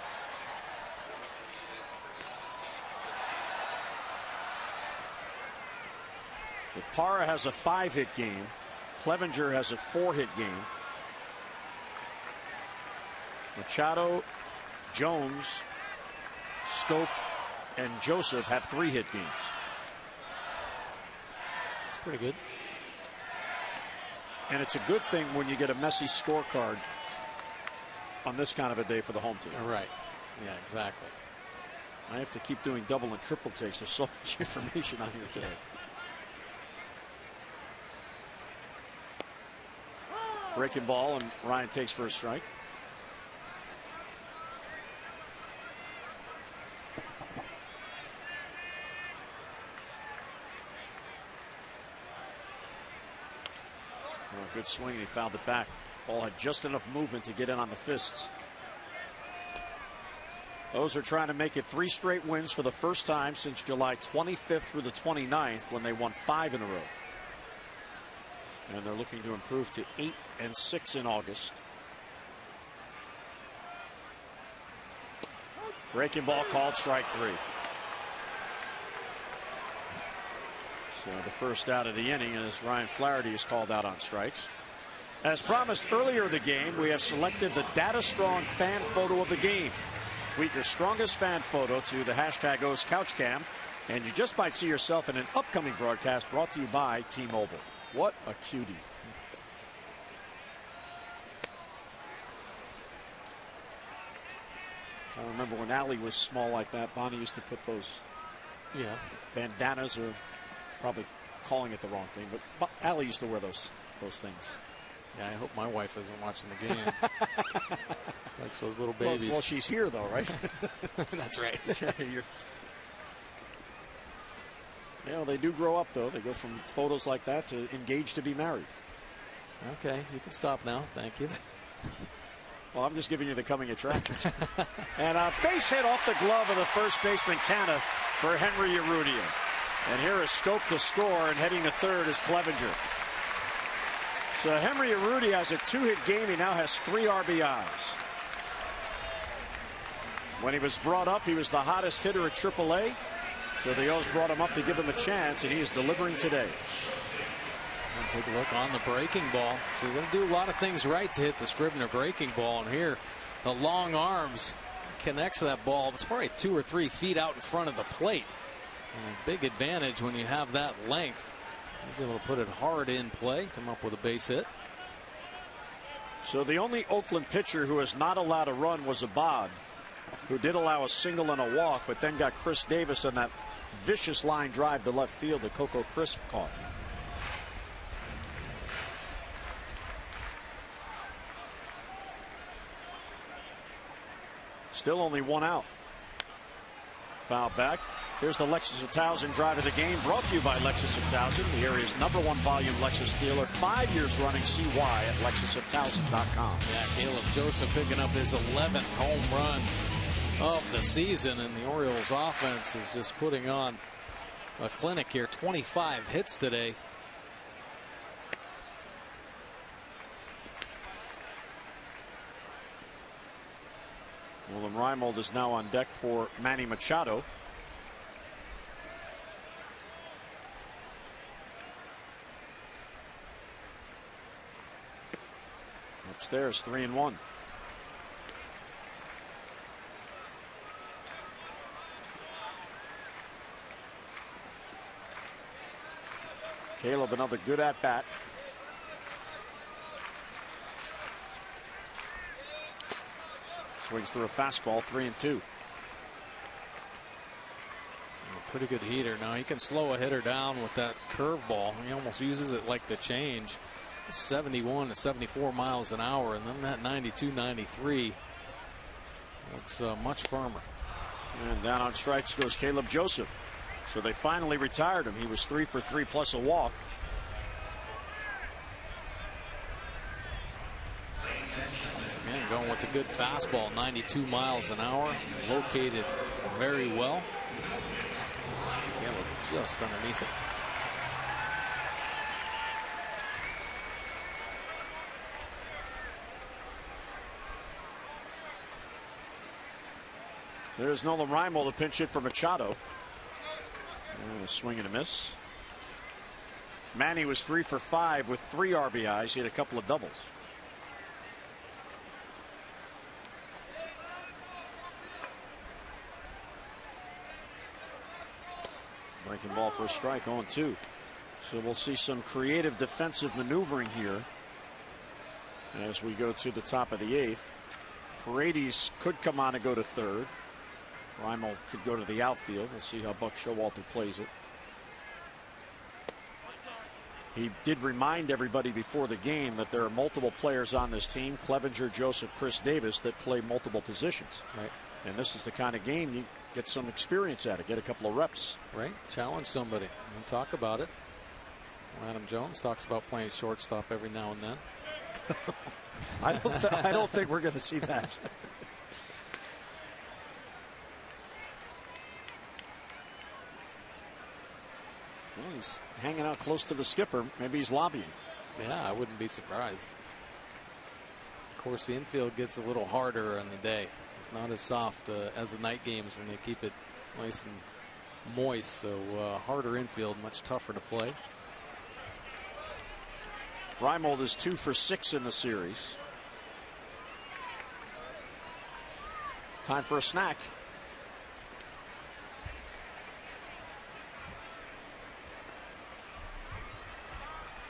But Parra has a 5-hit game. Clevenger has a 4-hit game. Machado, Jones, Scope, and Joseph have 3-hit games. That's pretty good. And it's a good thing when you get a messy scorecard on this kind of a day for the home team. Right. Yeah, exactly. I have to keep doing double and triple takes. There's so much information on here today. Breaking ball, and Ryan takes for a strike. Oh, good swing, and he fouled it back. Ball had just enough movement to get in on the fists. Those are trying to make it 3 straight wins for the first time since July 25th through the 29th, when they won 5 in a row. And they're looking to improve to 8-6 in August. Breaking ball called, strike 3. So the first out of the inning as Ryan Flaherty is called out on strikes. As promised earlier in the game, we have selected the Data Strong fan photo of the game. Tweet your strongest fan photo to the hashtag #OsCouchCam, and you just might see yourself in an upcoming broadcast brought to you by T-Mobile. What a cutie. I remember when Allie was small like that, Bonnie used to put those bandanas, or probably calling it the wrong thing, but Allie used to wear those things. Yeah, I hope my wife isn't watching the game. She likes those little babies. Well, she's here though, right? That's right. You know, they do grow up though. They go from photos like that to engaged to be married. Okay, you can stop now. Thank you. Well, I'm just giving you the coming attractions. And a base hit off the glove of the first baseman, Canna, for Henry Urrutia. And here is Scope to score, and heading to third is Clevenger. So Henry Urrutia has a 2-hit game. He now has 3 RBIs. When he was brought up, he was the hottest hitter at AAA. So the O's brought him up to give him a chance, and he is delivering today. And take a look on the breaking ball. So you're going to do a lot of things right to hit the Scribner breaking ball. And here, the long arms connects to that ball. It's probably 2 or 3 feet out in front of the plate. And a big advantage when you have that length. He's able to put it hard in play, come up with a base hit. So the only Oakland pitcher who has not allowed a run was Abad, who did allow a single and a walk, but then got Chris Davis on that vicious line drive to left field that Coco Crisp caught. Still only 1 out. Foul back. Here's the Lexus 1000 drive of the game, brought to you by Lexus 1000, the area's #1 volume Lexus dealer. 5 years running. CY at Lexus1000.com. Yeah, Caleb Joseph picking up his 11th home run of the season, and the Orioles offense is just putting on a clinic here. 25 hits today. William Reimold is now on deck for Manny Machado. Upstairs, 3-1. Caleb, another good at bat. Swings through a fastball, 3-2. Pretty good heater. Now he can slow a hitter down with that curveball. He almost uses it like the change. 71 to 74 miles an hour, and then that 92, 93 looks much firmer. And down on strikes goes Caleb Joseph. So they finally retired him. He was 3 for 3 plus a walk. Once again, going with the good fastball, 92 miles an hour, located very well. Caleb just underneath it. There's Nolan Reimold, a pinch hit for Machado. And a swing and a miss. Manny was 3 for 5 with 3 RBIs. He had a couple of doubles. Breaking ball for a strike, 0-2. So we'll see some creative defensive maneuvering here as we go to the top of the 8th. Paredes could come on and go to third. Reimold could go to the outfield. We'll see how Buck Showalter plays it. He did remind everybody before the game that there are multiple players on this team, Clevenger, Joseph, Chris Davis, that play multiple positions. Right. And this is the kind of game you get some experience at it, get a couple of reps. Right. Challenge somebody and talk about it. Well, Adam Jones talks about playing shortstop every now and then. I don't think we're going to see that. Well, he's hanging out close to the skipper. Maybe he's lobbying. Yeah, I wouldn't be surprised. Of course, the infield gets a little harder on the day. It's not as soft as the night games when they keep it nice and moist. So harder infield, much tougher to play. Reimold is 2 for 6 in the series. Time for a snack.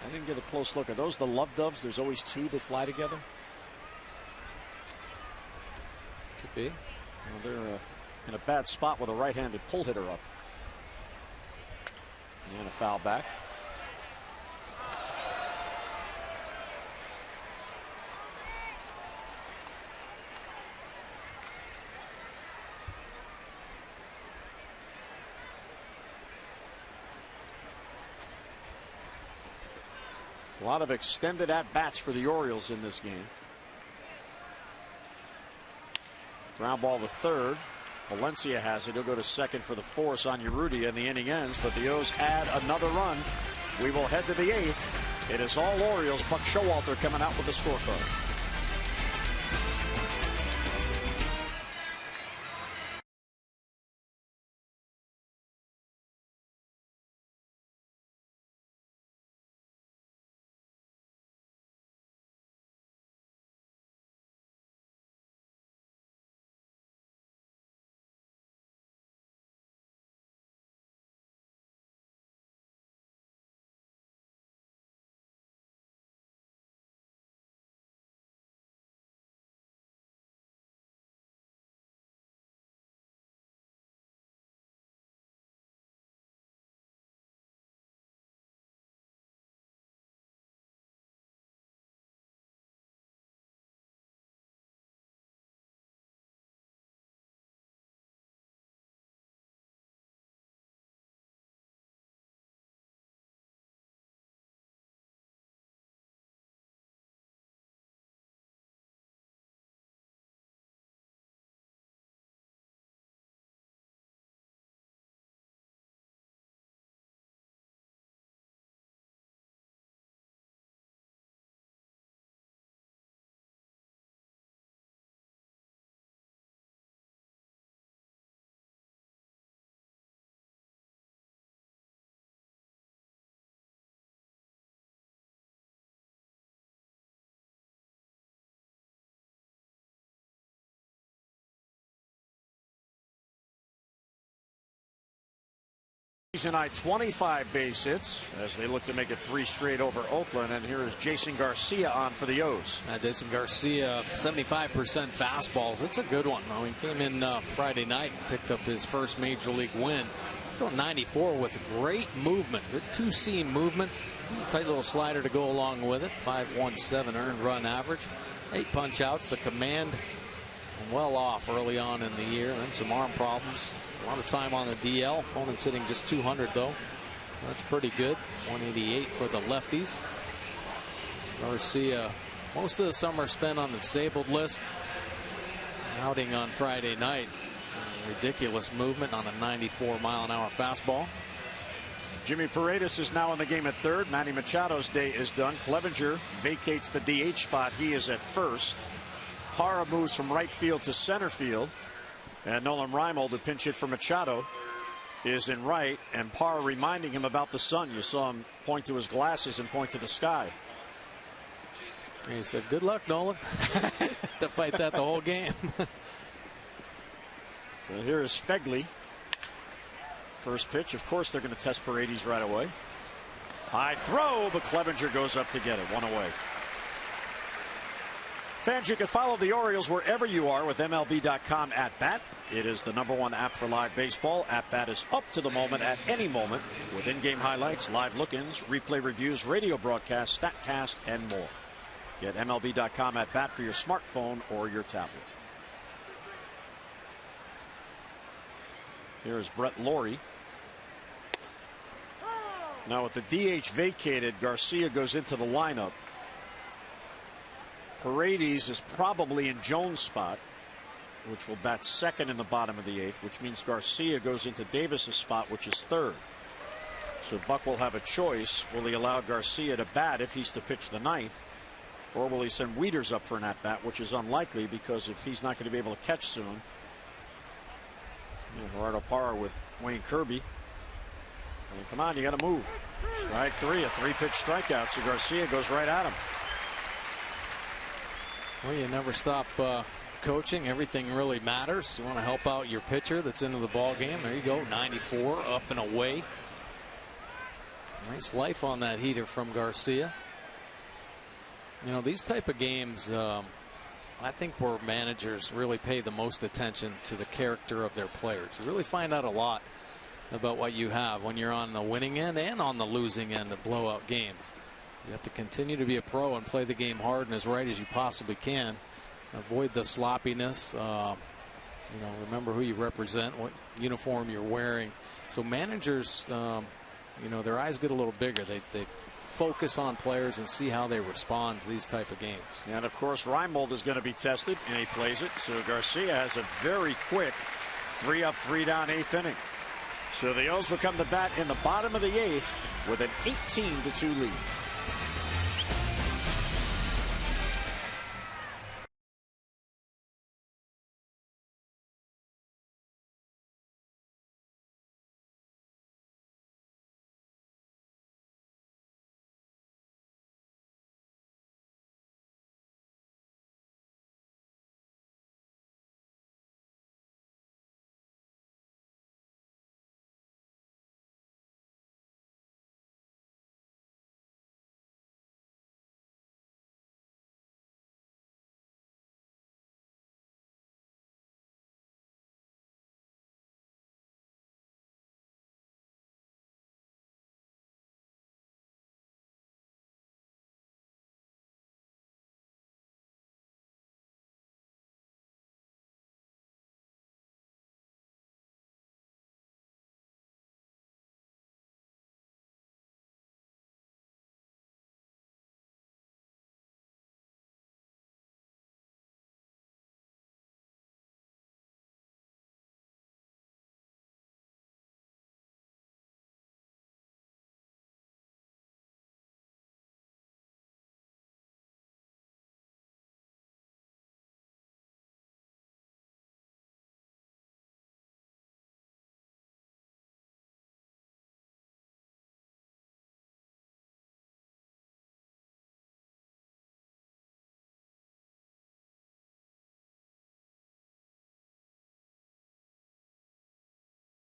I didn't get a close look. Are those the love doves? There's always 2 that fly together. Could be. Well, they're in a bad spot with a right-handed pull hitter up. And a foul back. A lot of extended at-bats for the Orioles in this game. Ground ball to third. Valencia has it. He'll go to second for the force on Urrutia, and the inning ends, but the O's add another run. We will head to the 8th. It is all Orioles. Buck Showalter coming out with the scorecard. Tonight, 25 base hits as they look to make it 3 straight over Oakland. And here is Jason Garcia on for the O's. Jason Garcia, 75% fastballs. It's a good one. He came in Friday night and picked up his first major league win. So 94 with great movement, good two-seam movement. A tight little slider to go along with it. 5.17 earned run average. 8 punch outs. The command well off early on in the year. And some arm problems. A lot of time on the DL. Opponent's hitting just 200 though. That's pretty good. 188 for the lefties. Garcia, most of the summer spent on the disabled list. Outing on Friday night. Ridiculous movement on a 94-mile-an-hour fastball. Jimmy Paredes is now in the game at third. Manny Machado's day is done. Clevenger vacates the DH spot. He is at first. Hara moves from right field to center field. And Nolan Reimold, the pinch hit for Machado, is in right. And Parr reminding him about the sun. You saw him point to his glasses and point to the sky. He said, good luck, Nolan. To fight that the whole game. So here is Fegley. First pitch. Of course, they're going to test Paredes right away. High throw, but Clevenger goes up to get it. 1 away. Fans, you can follow the Orioles wherever you are with MLB.com @bat. It is the #1 app for live baseball. @bat is up to the moment at any moment with in-game highlights, live look-ins, replay reviews, radio broadcasts, StatCast, and more. Get MLB.com @bat for your smartphone or your tablet. Here is Brett Lawrie. Now with the DH vacated, Garcia goes into the lineup. Paredes is probably in Jones' spot, which will bat second in the bottom of the 8th, which means Garcia goes into Davis's spot, which is third. So Buck will have a choice. Will he allow Garcia to bat if he's to pitch the 9th, or will he send Wieters up for an at-bat, which is unlikely because if he's not going to be able to catch soon. Gerardo Parra with Wayne Kirby. And come on, you got to move. Strike 3, a 3-pitch strikeout. So Garcia goes right at him. Well, you never stop coaching. Everything really matters. You want to help out your pitcher that's into the ball game. There you go. 94 up and away. Nice life on that heater from Garcia. You know, these type of games, I think where managers really pay the most attention to the character of their players. You really find out a lot about what you have when you're on the winning end and on the losing end of blowout games. You have to continue to be a pro and play the game hard and as right as you possibly can. Avoid the sloppiness. Remember who you represent, what uniform you're wearing. So managers, their eyes get a little bigger. They focus on players and see how they respond to these type of games. And of course, Reimold is going to be tested, and he plays it. So Garcia has a very quick 3 up, 3 down 8th inning. So the O's will come to bat in the bottom of the 8th with an 18-2 lead.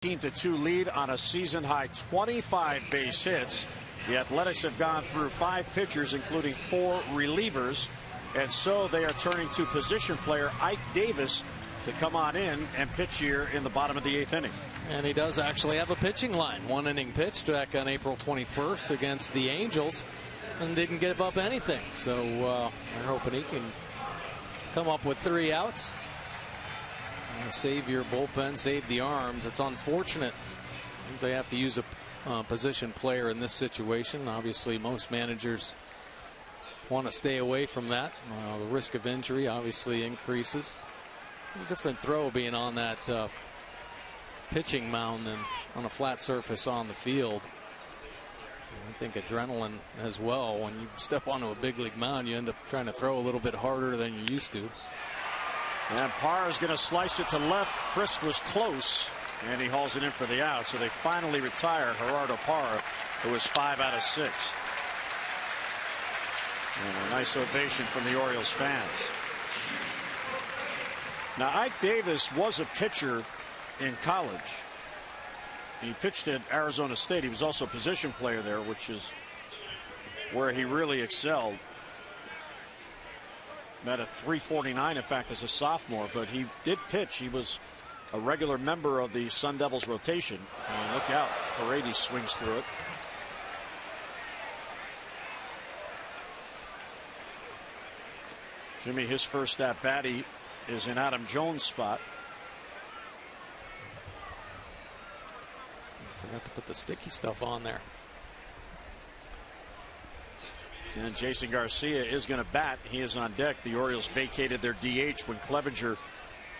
To 2 lead on a season high 25 base hits. The Athletics have gone through 5 pitchers, including 4 relievers, and so they are turning to position player Ike Davis to come on in and pitch here in the bottom of the 8th inning. And he does actually have a pitching line. 1 inning pitched back on April 21st against the Angels and didn't give up anything. So we're hoping he can come up with 3 outs. Save your bullpen, save the arms. It's unfortunate they have to use a position player in this situation. Obviously, most managers want to stay away from that. The risk of injury obviously increases. A different throw being on that pitching mound than on a flat surface on the field. I think adrenaline as well. When you step onto a big league mound, you end up trying to throw a little bit harder than you used to. And Parr is going to slice it to left. Chris was close, and he hauls it in for the out. So they finally retire Gerardo Parr, who was 5 out of 6. And a nice ovation from the Orioles fans. Now, Ike Davis was a pitcher in college. He pitched at Arizona State. He was also a position player there, which is where he really excelled. At a 349, in fact, as a sophomore, but he did pitch. He was a regular member of the Sun Devils rotation. And look out, Paredes swings through it. Jimmy, his first at bat, he is in Adam Jones' spot. Forgot to put the sticky stuff on there. And Jason Garcia is going to bat. He is on deck. The Orioles vacated their DH when Clevenger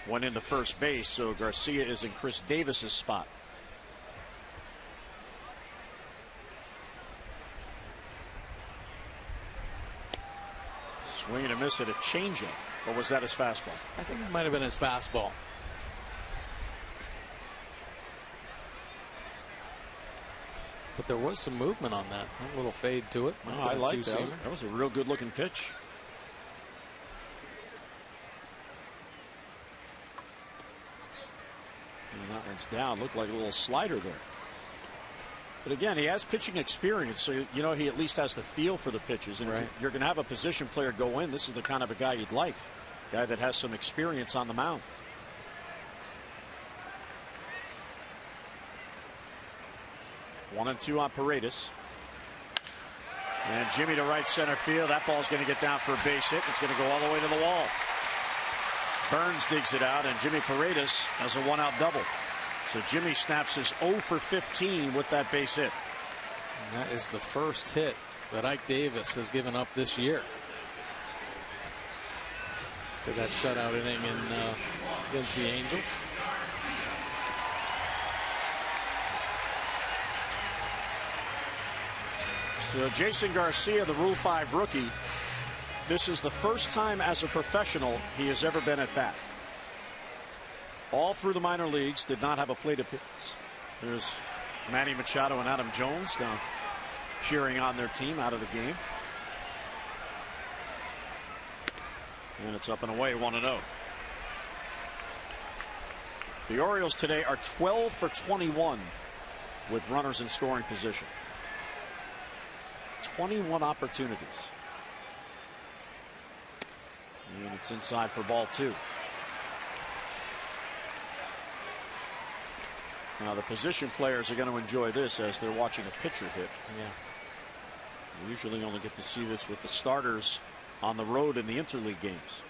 went into first base, so Garcia is in Chris Davis's spot. Swing and a miss at a changeup, or was that his fastball? I think it might have been his fastball. But there was some movement on that. A little fade to it. Oh, I like that. That was a real good looking pitch. And that one's down. Looked like a little slider there. But again, he has pitching experience, so you know he at least has the feel for the pitches. And if you're going to have a position player go in, this is the kind of a guy you'd like. A guy that has some experience on the mound. One and two on Paredes. And Jimmy to right center field. That ball's going to get down for a base hit. It's going to go all the way to the wall. Burns digs it out, and Jimmy Paredes has a 1-out double. So Jimmy snaps his 0 for 15 with that base hit. And that is the first hit that Ike Davis has given up this year. To that shutout inning against the Angels. So Jason Garcia, the Rule 5 rookie, this is the first time as a professional he has ever been at bat. All through the minor leagues, did not have a plate appearance. There's Manny Machado and Adam Jones now cheering on their team out of the game. And it's up and away, 1-0. The Orioles today are 12 for 21 with runners in scoring position. 21 opportunities. And it's inside for ball 2. Now the position players are going to enjoy this as they're watching a pitcher hit. Yeah. We usually only get to see this with the starters on the road in the interleague games.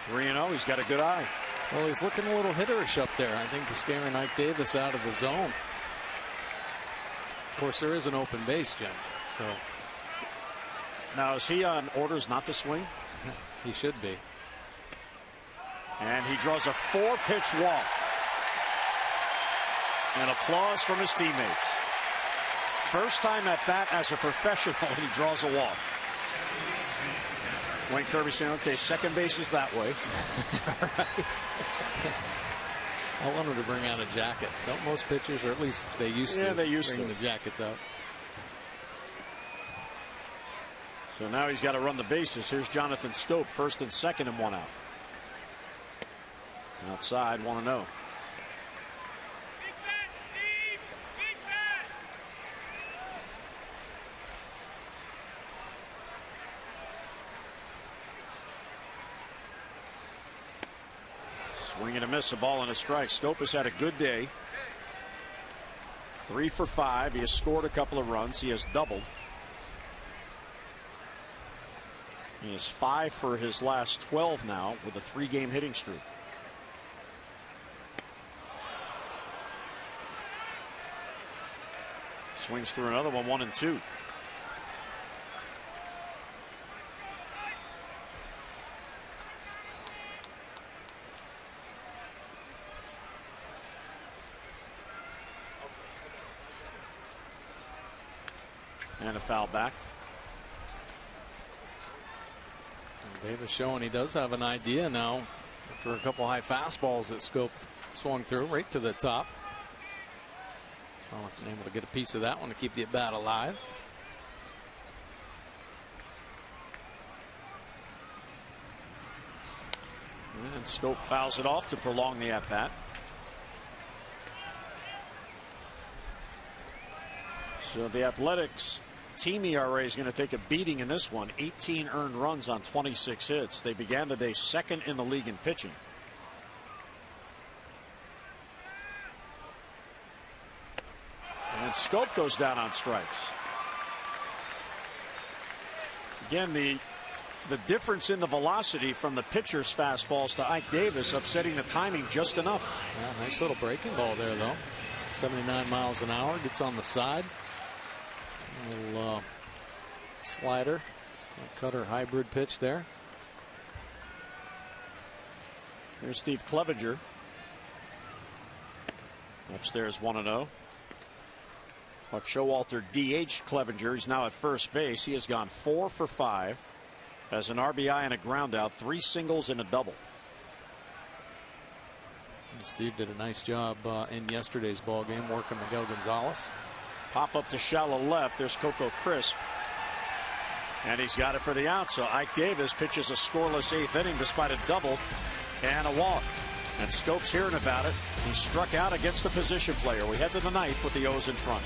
3-0. He's got a good eye. Well, he's looking a little hitterish up there. I think he's scaring Ike Davis out of the zone. Of course, there is an open base, Jim. So now is he on orders not to swing? He should be. And he draws a 4-pitch walk. And applause from his teammates. First time at bat as a professional, he draws a walk. Wayne Kirby saying, okay, second base is that way. Right. I want him to bring out a jacket. Don't most pitchers, or at least they used to, bring the jackets out. So now he's got to run the bases. Here's Jonathan Schoop, first and second, and 1 out. Outside, 1-0. Swing and a miss, a ball and a strike. Schoop has had a good day. 3 for 5. He has scored a couple of runs. He has doubled. He is 5 for his last 12 now with a 3-game hitting streak. Swings through another one, 1-2. And a foul back. And Davis showing he does have an idea now after a couple high fastballs that Schoop swung through right to the top. So able to get a piece of that one to keep the at bat alive. And Schoop fouls it off to prolong the at bat. So the Athletics team ERA is going to take a beating in this one. 18 earned runs on 26 hits. They began the day second in the league in pitching. And Schoop goes down on strikes. Again, the difference in the velocity from the pitcher's fastballs to Ike Davis upsetting the timing just enough. Yeah, nice little breaking ball there, though. 79 miles an hour. Gets on the side. A little slider. Cutter hybrid pitch there. Here's Steve Clevenger. Upstairs 1-0. Buck Showalter DH Clevenger. He's now at first base. He has gone 4 for 5. Has an RBI and a ground out, 3 singles and a double. And Steve did a nice job in yesterday's ball game working Miguel Gonzalez. Pop up to shallow left. There's Coco Crisp. And he's got it for the out. So Ike Davis pitches a scoreless 8th inning despite a double and a walk. And Schoop's hearing about it. He struck out against the position player. We head to the 9th with the O's in front.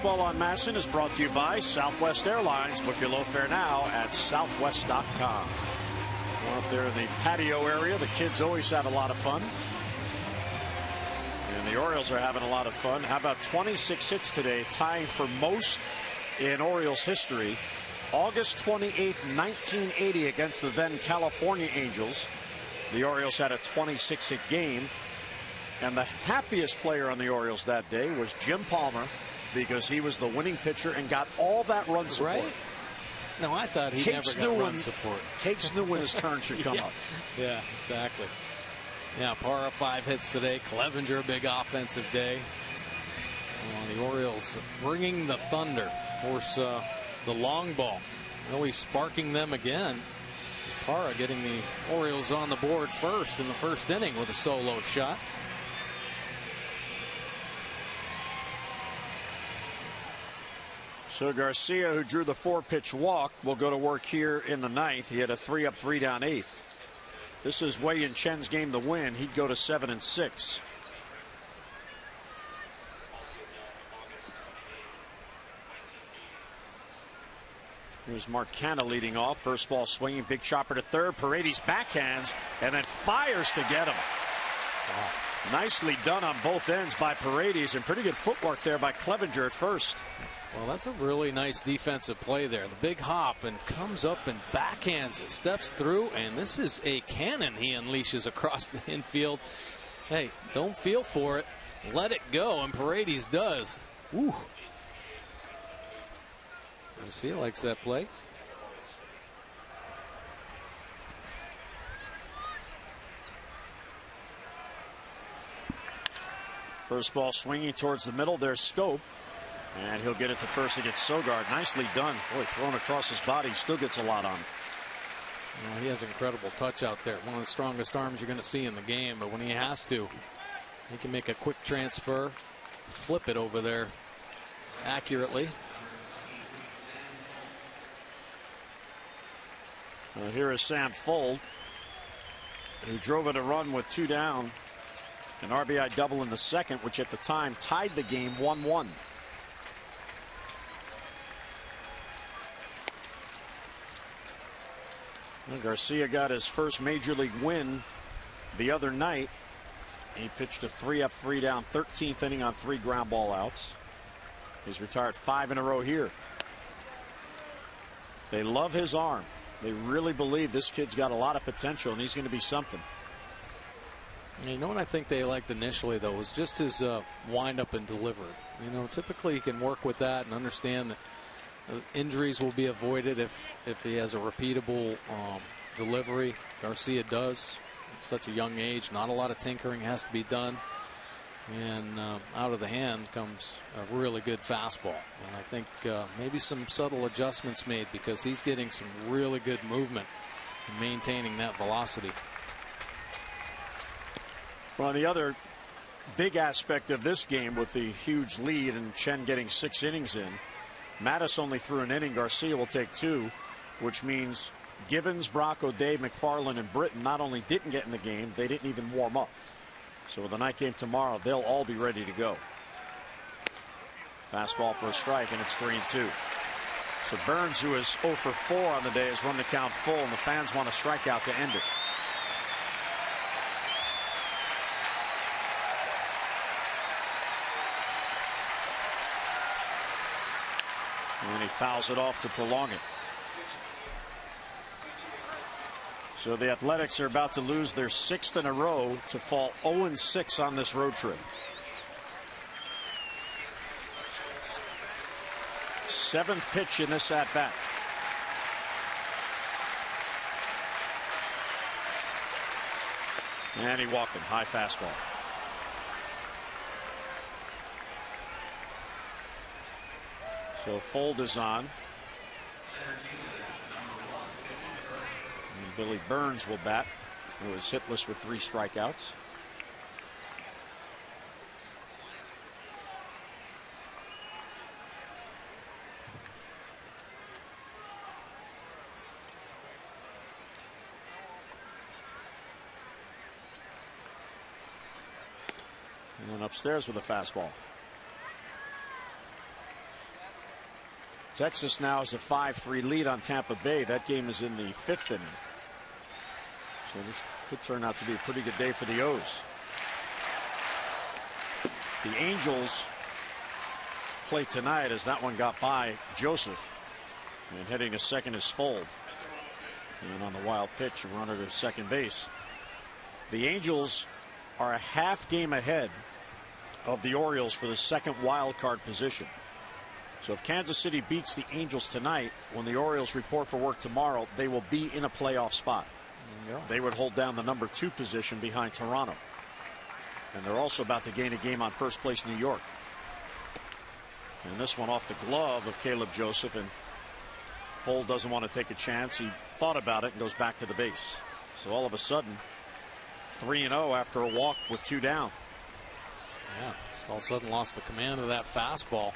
Baseball on Masson is brought to you by Southwest Airlines. Book your low fare now at southwest.com. We're up there in the patio area. The kids always have a lot of fun. And the Orioles are having a lot of fun. How about 26 hits today, tying for most in Orioles history. August 28th, 1980, against the then California Angels. The Orioles had a 26-hit game. And the happiest player on the Orioles that day was Jim Palmer, because he was the winning pitcher and got all that run support. Right? No, I thought he never got run support. Cakes knew when his turn should come up. Yeah, exactly. Yeah, Parra 5 hits today. Clevenger, a big offensive day. The Orioles bringing the thunder. Of course, the long ball really sparking them again. Parra getting the Orioles on the board first in the first inning with a solo shot. So Garcia, who drew the 4-pitch walk, will go to work here in the ninth. He had a 3-up, 3-down eighth. This is Wei Yin Chen's game to win. He'd go to 7-6. Here's Marcana leading off. First ball swinging, big chopper to third. Paredes backhands and then fires to get him. Wow. Nicely done on both ends by Paredes, and pretty good footwork there by Clevenger at first. Well, that's a really nice defensive play there. The big hop, and comes up and backhands it, steps through, and this is a cannon he unleashes across the infield. Hey, don't feel for it. Let it go, and Paredes does. Woo. Garcia likes that play. First ball swinging towards the middle. There's Scope. And he'll get it to first against Sogard. Nicely done. Boy, thrown across his body. Still gets a lot on. Well, he has incredible touch out there. One of the strongest arms you're going to see in the game. But when he has to, he can make a quick transfer, flip it over there accurately. Here is Sam Fuld, who drove it a run with 2 down. An RBI double in the second, which at the time tied the game 1-1. Garcia got his first major league win the other night. He pitched a 3-up, 3-down, 13th inning on 3 ground ball outs. He's retired 5 in a row here. They love his arm. They really believe this kid's got a lot of potential, and he's going to be something. You know what I think they liked initially, though, was just his windup and delivery. You know, typically he can work with that and understand that injuries will be avoided if he has a repeatable delivery. Garcia does. At such a young age, not a lot of tinkering has to be done. And out of the hand comes a really good fastball. And I think maybe some subtle adjustments made, because he's getting some really good movement and maintaining that velocity. Well, the other big aspect of this game, with the huge lead and Chen getting 6 innings in, Mattis only threw an inning. Garcia will take 2, which means Givens, Bracco, Day, McFarland, and Britton not only didn't get in the game, they didn't even warm up. So with the night game tomorrow, they'll all be ready to go. Fastball for a strike, and it's 3-2. So Burns, who is 0 for 4 on the day, has run the count full, and the fans want a strikeout to end it. And he fouls it off to prolong it. So the Athletics are about to lose their 6th in a row to fall 0-6 on this road trip. 7th pitch in this at bat. And he walked him. High fastball. So Fuld is on. And Billy Burns will bat, who is hitless with 3 strikeouts. And then upstairs with a fastball. Texas now has a 5-3 lead on Tampa Bay. That game is in the 5th inning. So this could turn out to be a pretty good day for the O's. The Angels play tonight as that one got by Joseph. And heading to second is Fold. And on the wild pitch, a runner to second base. The Angels are a half game ahead of the Orioles for the second wild card position. So if Kansas City beats the Angels tonight, when the Orioles report for work tomorrow, they will be in a playoff spot. They would hold down the number 2 position behind Toronto. And they're also about to gain a game on first place New York. And this one off the glove of Caleb Joseph, and Fold doesn't want to take a chance. He thought about it and goes back to the base. So all of a sudden 3-0 after a walk with 2 down. Yeah, just all of a sudden lost the command of that fastball.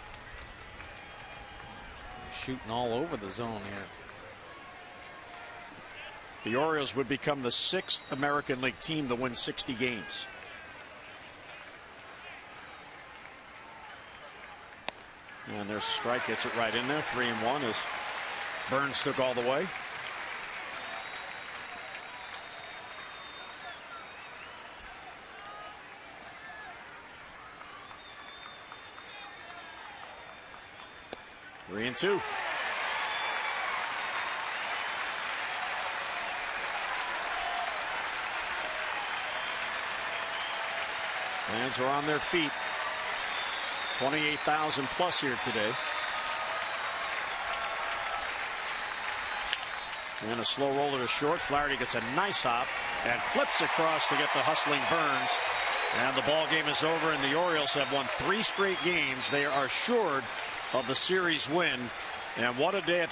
Shooting all over the zone here. The Orioles would become the 6th American League team to win 60 games. And there's a strike, hits it right in there. 3-1 as Burns took all the way. Three and 2. Fans are on their feet. 28,000 plus here today. And a slow roller to short. Flaherty gets a nice hop and flips across to get the hustling Burns. And the ball game is over, and the Orioles have won 3 straight games. They are assured of the series win. And what a day.